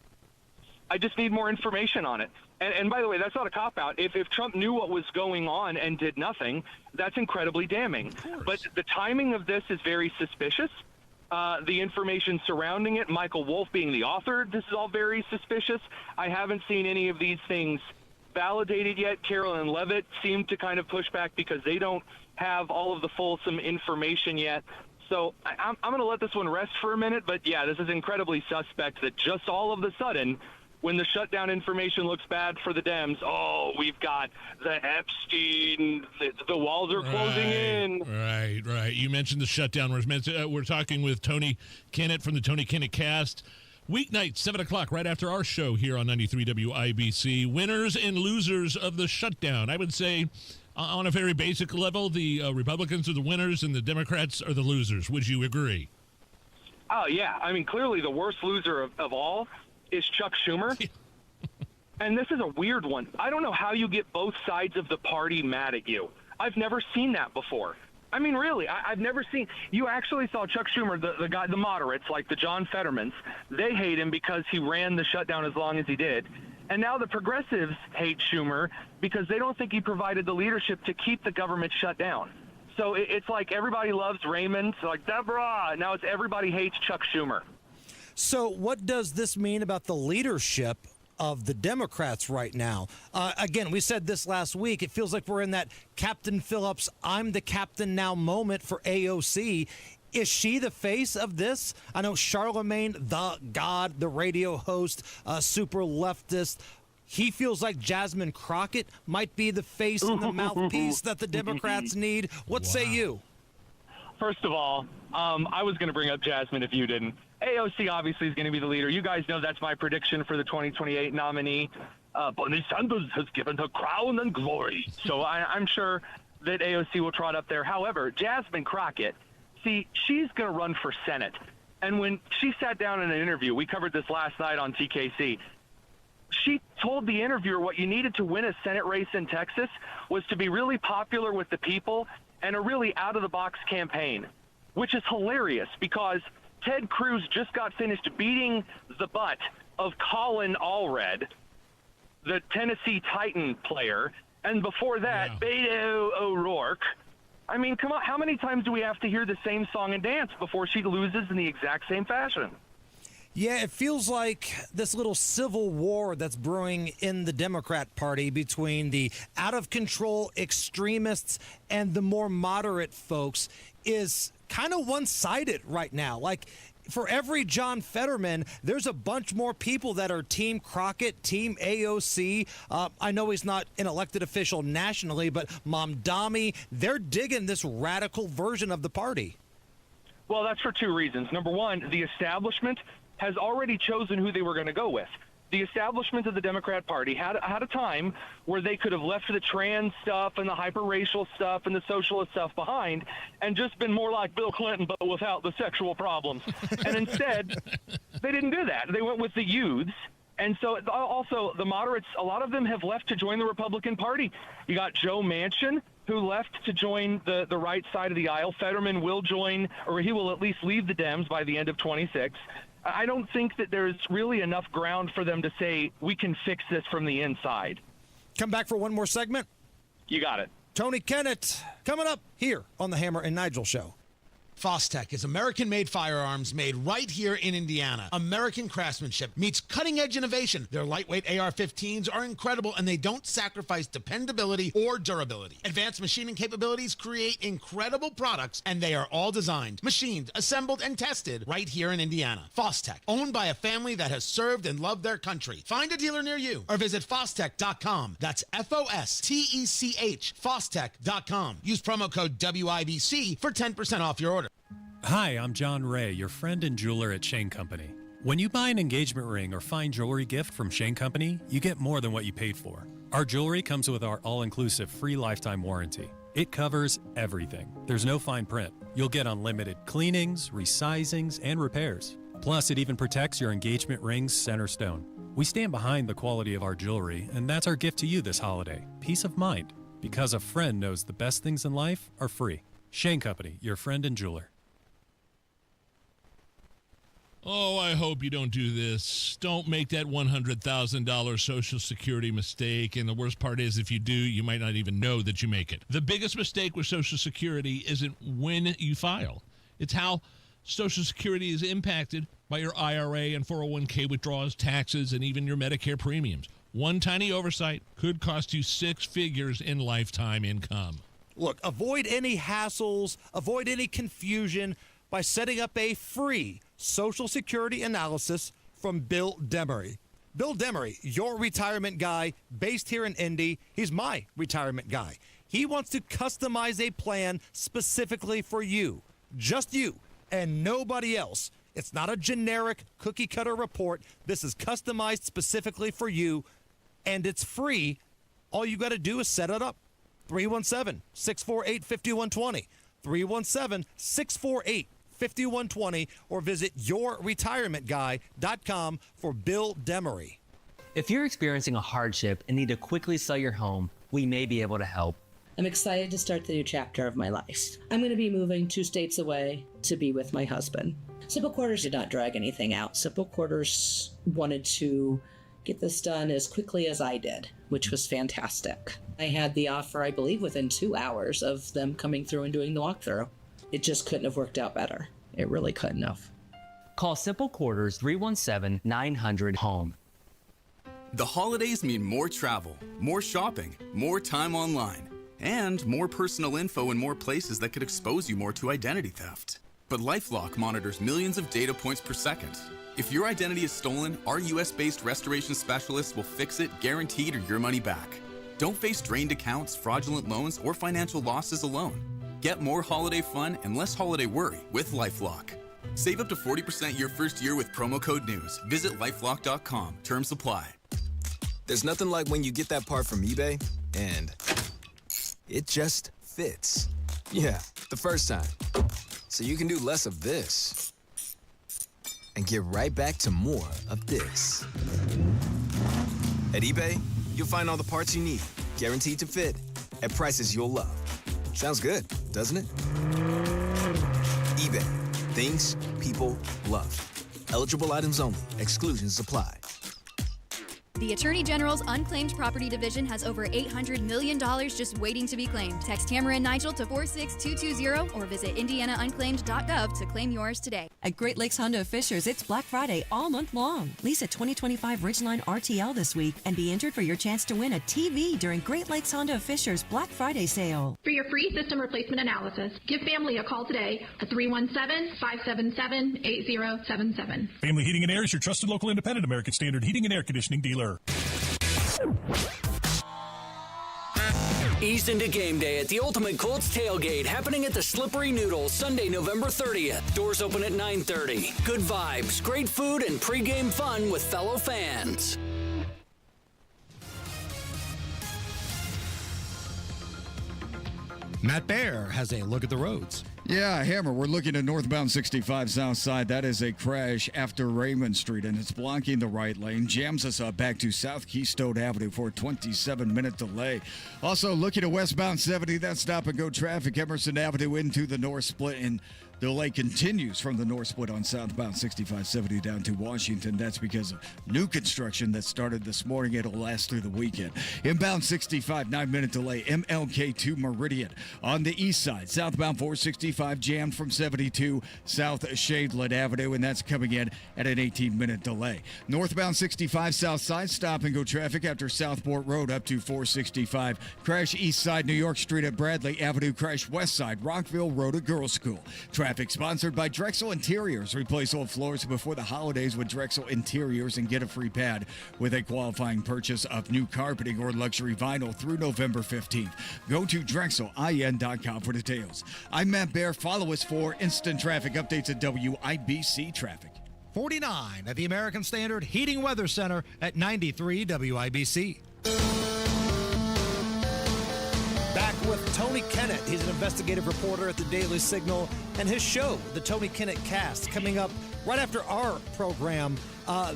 I just need more information on it. And by the way, that's not a cop-out. If Trump knew what was going on and did nothing, that's incredibly damning. But the timing of this is very suspicious. The information surrounding it, Michael Wolff being the author, this is all very suspicious. I haven't seen any of these things validated yet. Carroll and Levitt seem to kind of push back because they don't have all of the fulsome information yet. So I'm going to let this one rest for a minute. But, yeah, this is incredibly suspect that just all of a sudden, when the shutdown information looks bad for the Dems, oh, we've got the Epstein, the walls are closing in. Right. You mentioned the shutdown. We're talking with Tony Kinnett from the Tony Kinnett Cast. Weeknight, 7 o'clock, right after our show here on 93 WIBC. Winners and losers of the shutdown. I would say, on a very basic level, the Republicans are the winners and the Democrats are the losers. Would you agree? Oh, yeah. I mean, clearly the worst loser of all is Chuck Schumer. And this is a weird one. I don't know how you get both sides of the party mad at you. I've never seen that before. I mean, really, I've never seen. You actually saw Chuck Schumer, the guy, the moderates, like the John Fettermans. They hate him because he ran the shutdown as long as he did. And now the progressives hate Schumer because they don't think he provided the leadership to keep the government shut down. So it's like everybody loves Raymond, so like Deborah. Now it's everybody hates Chuck Schumer. So what does this mean about the leadership of the Democrats right now? Again, we said this last week. It feels like we're in that Captain Phillips, I'm the captain now moment for AOC. Is she the face of this? I know Charlemagne, the radio host, super leftist. He feels like Jasmine Crockett might be the face and the mouthpiece that the Democrats need. What say you? First of all, I was going to bring up Jasmine if you didn't. AOC obviously is going to be the leader. You guys know that's my prediction for the 2028 nominee. Bernie Sanders has given her crown and glory. So I'm sure that AOC will trot up there. However, Jasmine Crockett, see, she's going to run for Senate. And when she sat down in an interview, we covered this last night on TKC, she told the interviewer what you needed to win a Senate race in Texas was to be really popular with the people and a really out-of-the-box campaign, which is hilarious because Ted Cruz just got finished beating the butt of Colin Allred, the Tennessee Titan player, and before that, Beto O'Rourke. I mean, come on, how many times do we have to hear the same song and dance before she loses in the exact same fashion? Yeah, it feels like this little civil war that's brewing in the Democrat Party between the out-of-control extremists and the more moderate folks is kind of one-sided right now. Like, for every John Fetterman, there's a bunch more people that are Team Crockett, Team AOC. I know he's not an elected official nationally, but Mamdani, they're digging this radical version of the party. Well, that's for two reasons. Number one, the establishment has already chosen who they were going to go with. The establishment of the Democrat Party had a time where they could have left the trans stuff and the hyper-racial stuff and the socialist stuff behind and just been more like Bill Clinton but without the sexual problems. And instead, they didn't do that. They went with the youths. And so also the moderates, a lot of them have left to join the Republican Party. You got Joe Manchin, who left to join the right side of the aisle. Fetterman will join, or he will at least leave the Dems by the end of 26. I don't think that there's really enough ground for them to say we can fix this from the inside. Come back for one more segment. You got it. Tony Kinnett coming up here on the Hammer and Nigel Show. Fostech is American-made firearms made right here in Indiana. American craftsmanship meets cutting-edge innovation. Their lightweight AR-15s are incredible, and they don't sacrifice dependability or durability. Advanced machining capabilities create incredible products, and they are all designed, machined, assembled, and tested right here in Indiana. Fostech, owned by a family that has served and loved their country. Find a dealer near you or visit Fostech.com. That's F-O-S-T-E-C-H, Fostech.com. Use promo code WIBC for 10% off your order. Hi, I'm John Ray, your friend and jeweler at Shane Company. When you buy an engagement ring or fine jewelry gift from Shane Company, you get more than what you paid for. Our jewelry comes with our all-inclusive free lifetime warranty. It covers everything. There's no fine print. You'll get unlimited cleanings, resizings, and repairs. Plus, it even protects your engagement ring's center stone. We stand behind the quality of our jewelry, and that's our gift to you this holiday. Peace of mind. Because a friend knows the best things in life are free. Shane Company, your friend and jeweler. Oh, I hope you don't do this. Don't make that $100,000 Social Security mistake. And the worst part is, if you do, you might not even know that you make it. The biggest mistake with Social Security isn't when you file. It's how Social Security is impacted by your IRA and 401k withdrawals, taxes, and even your Medicare premiums. One tiny oversight could cost you 6 figures in lifetime income. Look, avoid any hassles, avoid any confusion by setting up a free Social Security analysis from Bill Demery. Bill Demery, your retirement guy based here in Indy. He's my retirement guy. He wants to customize a plan specifically for you, just you, and nobody else. It's not a generic cookie cutter report. This is customized specifically for you, and it's free. All you got to do is set it up. 317-648-5120. 317-648-5120, or visit yourretirementguy.com for Bill Demery. If you're experiencing a hardship and need to quickly sell your home, we may be able to help. I'm excited to start the new chapter of my life. I'm going to be moving 2 states away to be with my husband. Simple Quarters did not drag anything out. Simple Quarters wanted to get this done as quickly as I did, which was fantastic. I had the offer, I believe, within 2 hours of them coming through and doing the walkthrough. It just couldn't have worked out better. It really couldn't have. Call Simple Quarters 317-900-HOME. The holidays mean more travel, more shopping, more time online, and more personal info in more places that could expose you more to identity theft. But LifeLock monitors millions of data points per second. If your identity is stolen, our US-based restoration specialists will fix it, guaranteed, or your money back. Don't face drained accounts, fraudulent loans, or financial losses alone. Get more holiday fun and less holiday worry with LifeLock. Save up to 40% your first year with promo code NEWS. Visit lifelock.com. Terms apply. There's nothing like when you get that part from eBay and it just fits. Yeah, the first time. So you can do less of this and get right back to more of this. At eBay, you'll find all the parts you need, guaranteed to fit, at prices you'll love. Sounds good, doesn't it? eBay, things people love. Eligible items only. Exclusions apply. The Attorney General's Unclaimed Property Division has over $800 million just waiting to be claimed. Text Hammer and Nigel to 46220 or visit indianaunclaimed.gov to claim yours today. At Great Lakes Honda of Fishers, it's Black Friday all month long. Lease a 2025 Ridgeline RTL this week and be entered for your chance to win a TV during Great Lakes Honda of Fishers Black Friday sale. For your free system replacement analysis, give family a call today at 317-577-8077. Family Heating and Air is your trusted local independent American Standard heating and air conditioning dealer. Ease into game day at the Ultimate Colts Tailgate, happening at the Slippery Noodle, Sunday, November 30th. Doors open at 9:30. Good vibes, great food, and pregame fun with fellow fans. Matt Baer has a look at the roads. Yeah, Hammer, we're looking at northbound 65 south side. That is a crash after Raymond Street, and it's blocking the right lane. Jams us up back to South Keystone Avenue for a 27-minute delay. Also, looking at westbound 70, that stop-and-go traffic, Emerson Avenue into the north split, and delay continues from the north split on southbound 6570 down to Washington. That's because of new construction that started this morning. It'll last through the weekend. Inbound 65, 9-minute delay, MLK to Meridian. On the east side, southbound 465 jammed from 72 South Shadeland Avenue, and that's coming in at an 18-minute delay. Northbound 65 south side, stop-and-go traffic after Southport Road up to 465. Crash east side, New York Street at Bradley Avenue. Crash west side, Rockville Road at Girls School. Traffic sponsored by Drexel Interiors. Replace old floors before the holidays with Drexel Interiors and get a free pad with a qualifying purchase of new carpeting or luxury vinyl through November 15th. Go to DrexelIN.com for details. I'm Matt Baer. Follow us for instant traffic updates at WIBC Traffic. 49 at the American Standard Heating Weather Center at 93 WIBC. Back with Tony Kinnett. He's an investigative reporter at the Daily Signal, and his show, The Tony Kinnett Cast, coming up right after our program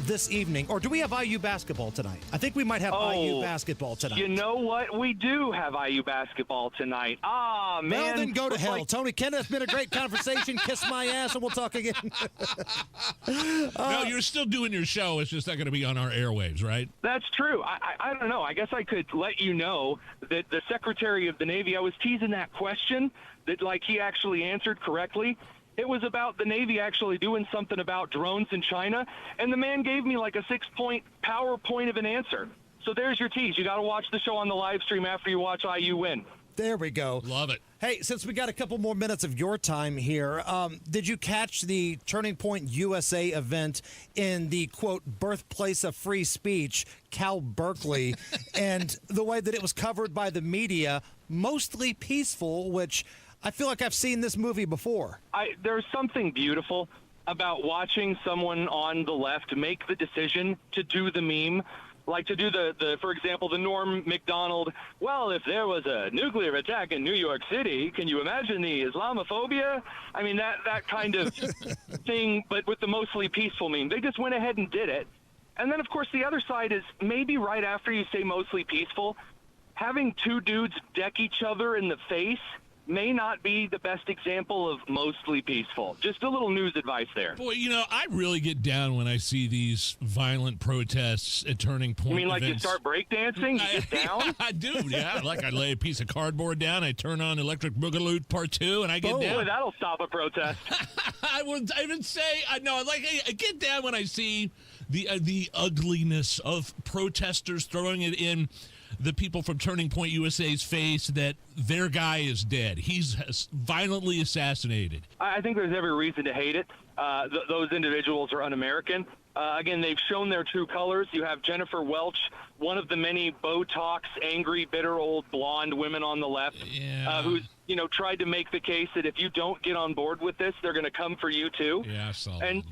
this evening. Or do we have IU basketball tonight? I think we might have IU basketball tonight. You know what? We do have IU basketball tonight. Ah, man. Well, then go to hell. Tony Kinnett, it's been a great conversation. Kiss my ass, and we'll talk again. No, you're still doing your show. It's just not going to be on our airwaves, right? That's true. I don't know. I guess I could let you know that the Secretary of the Navy, I was teasing that question that, like, he actually answered correctly. It was about the Navy actually doing something about drones in China, and the man gave me like a 6-point PowerPoint of an answer. So there's your tease. You got to watch the show on the live stream after you watch IU win. There we go. Love it. Hey, since we got a couple more minutes of your time here, did you catch the Turning Point USA event in the, quote, birthplace of free speech, Cal Berkeley, and the way that it was covered by the media, mostly peaceful, which I feel like I've seen this movie before. There's something beautiful about watching someone on the left make the decision to do the meme. Like to do the for example, the Norm Macdonald, well, if there was a nuclear attack in New York City, can you imagine the Islamophobia? I mean, that kind of thing, but with the mostly peaceful meme. They just went ahead and did it. And then, of course, the other side is maybe right after you say mostly peaceful, having two dudes deck each other in the face may not be the best example of mostly peaceful. Just a little news advice there. Boy, you know, I really get down when I see these violent protests at Turning Point. You mean like events. you start breakdancing? You get down? I do, yeah. Like I lay a piece of cardboard down, I turn on Electric Boogaloo Part 2, and I get down. Boy, that'll stop a protest. I would even say, I get down when I see the ugliness of protesters throwing it in the people from Turning Point USA's face that their guy is dead. He's violently assassinated. I think there's every reason to hate it. Those individuals are un-American. Again, they've shown their true colors. You have Jennifer Welch, one of the many Botox, angry, bitter old blonde women on the left, who's tried to make the case that if you don't get on board with this, they're going to come for you too. Yeah, I saw And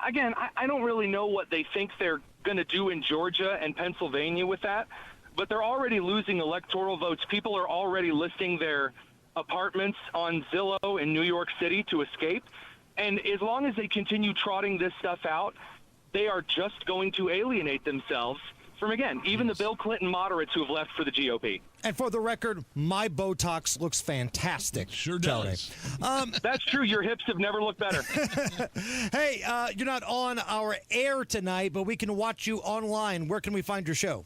again, I don't really know what they think they're going to do in Georgia and Pennsylvania with that. But they're already losing electoral votes. People are already listing their apartments on Zillow in New York City to escape. And as long as they continue trotting this stuff out, they are just going to alienate themselves from, again, even the Bill Clinton moderates who have left for the GOP. And for the record, my Botox looks fantastic. Sure does. That's true. Your hips have never looked better. Hey, you're not on our air tonight, but we can watch you online. Where can we find your show?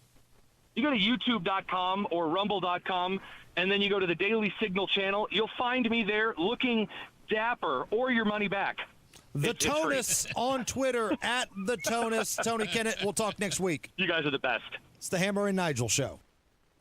You go to youtube.com or rumble.com, and then you go to the Daily Signal channel. You'll find me there looking dapper or your money back. The Tonus on Twitter, at The Tonus. Tony Kinnett, we'll talk next week. You guys are the best. It's the Hammer and Nigel Show.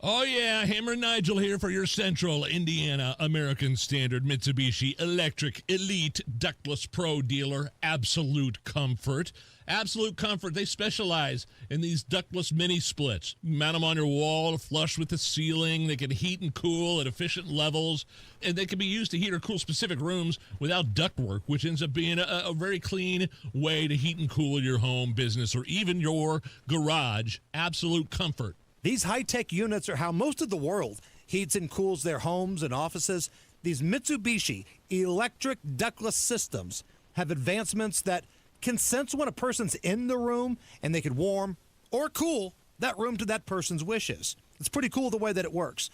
Oh, yeah, Hammer Nigel here for your Central Indiana American Standard Mitsubishi Electric Elite Ductless Pro dealer, Absolute Comfort. Absolute Comfort, they specialize in these ductless mini splits. You mount them on your wall, flush with the ceiling. They can heat and cool at efficient levels. And they can be used to heat or cool specific rooms without ductwork, which ends up being a very clean way to heat and cool your home, business, or even your garage. Absolute Comfort. These high-tech units are how most of the world heats and cools their homes and offices. These Mitsubishi electric ductless systems have advancements that can sense when a person's in the room, and they can warm or cool that room to that person's wishes. It's pretty cool the way that it works.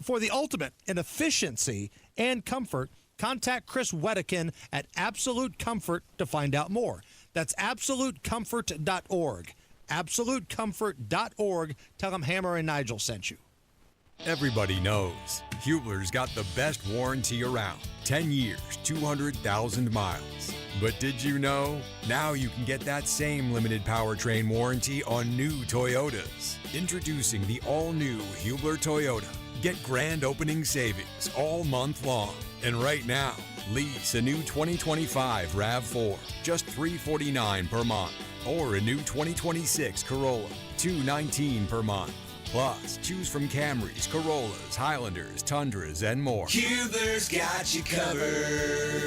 For the ultimate in efficiency and comfort, contact Chris Wedekin at Absolute Comfort to find out more. That's AbsoluteComfort.org. AbsoluteComfort.org. Tell them Hammer and Nigel sent you. Everybody knows Hubler's got the best warranty around. 10 years, 200,000 miles. But did you know? Now you can get that same limited powertrain warranty on new Toyotas. Introducing the all-new Hubler Toyota. Get grand opening savings all month long. And right now, lease a new 2025 RAV4, just $349 per month. Or a new 2026 Corolla, $219 per month. Plus, choose from Camrys, Corollas, Highlanders, Tundras, and more. Hubler's got you covered.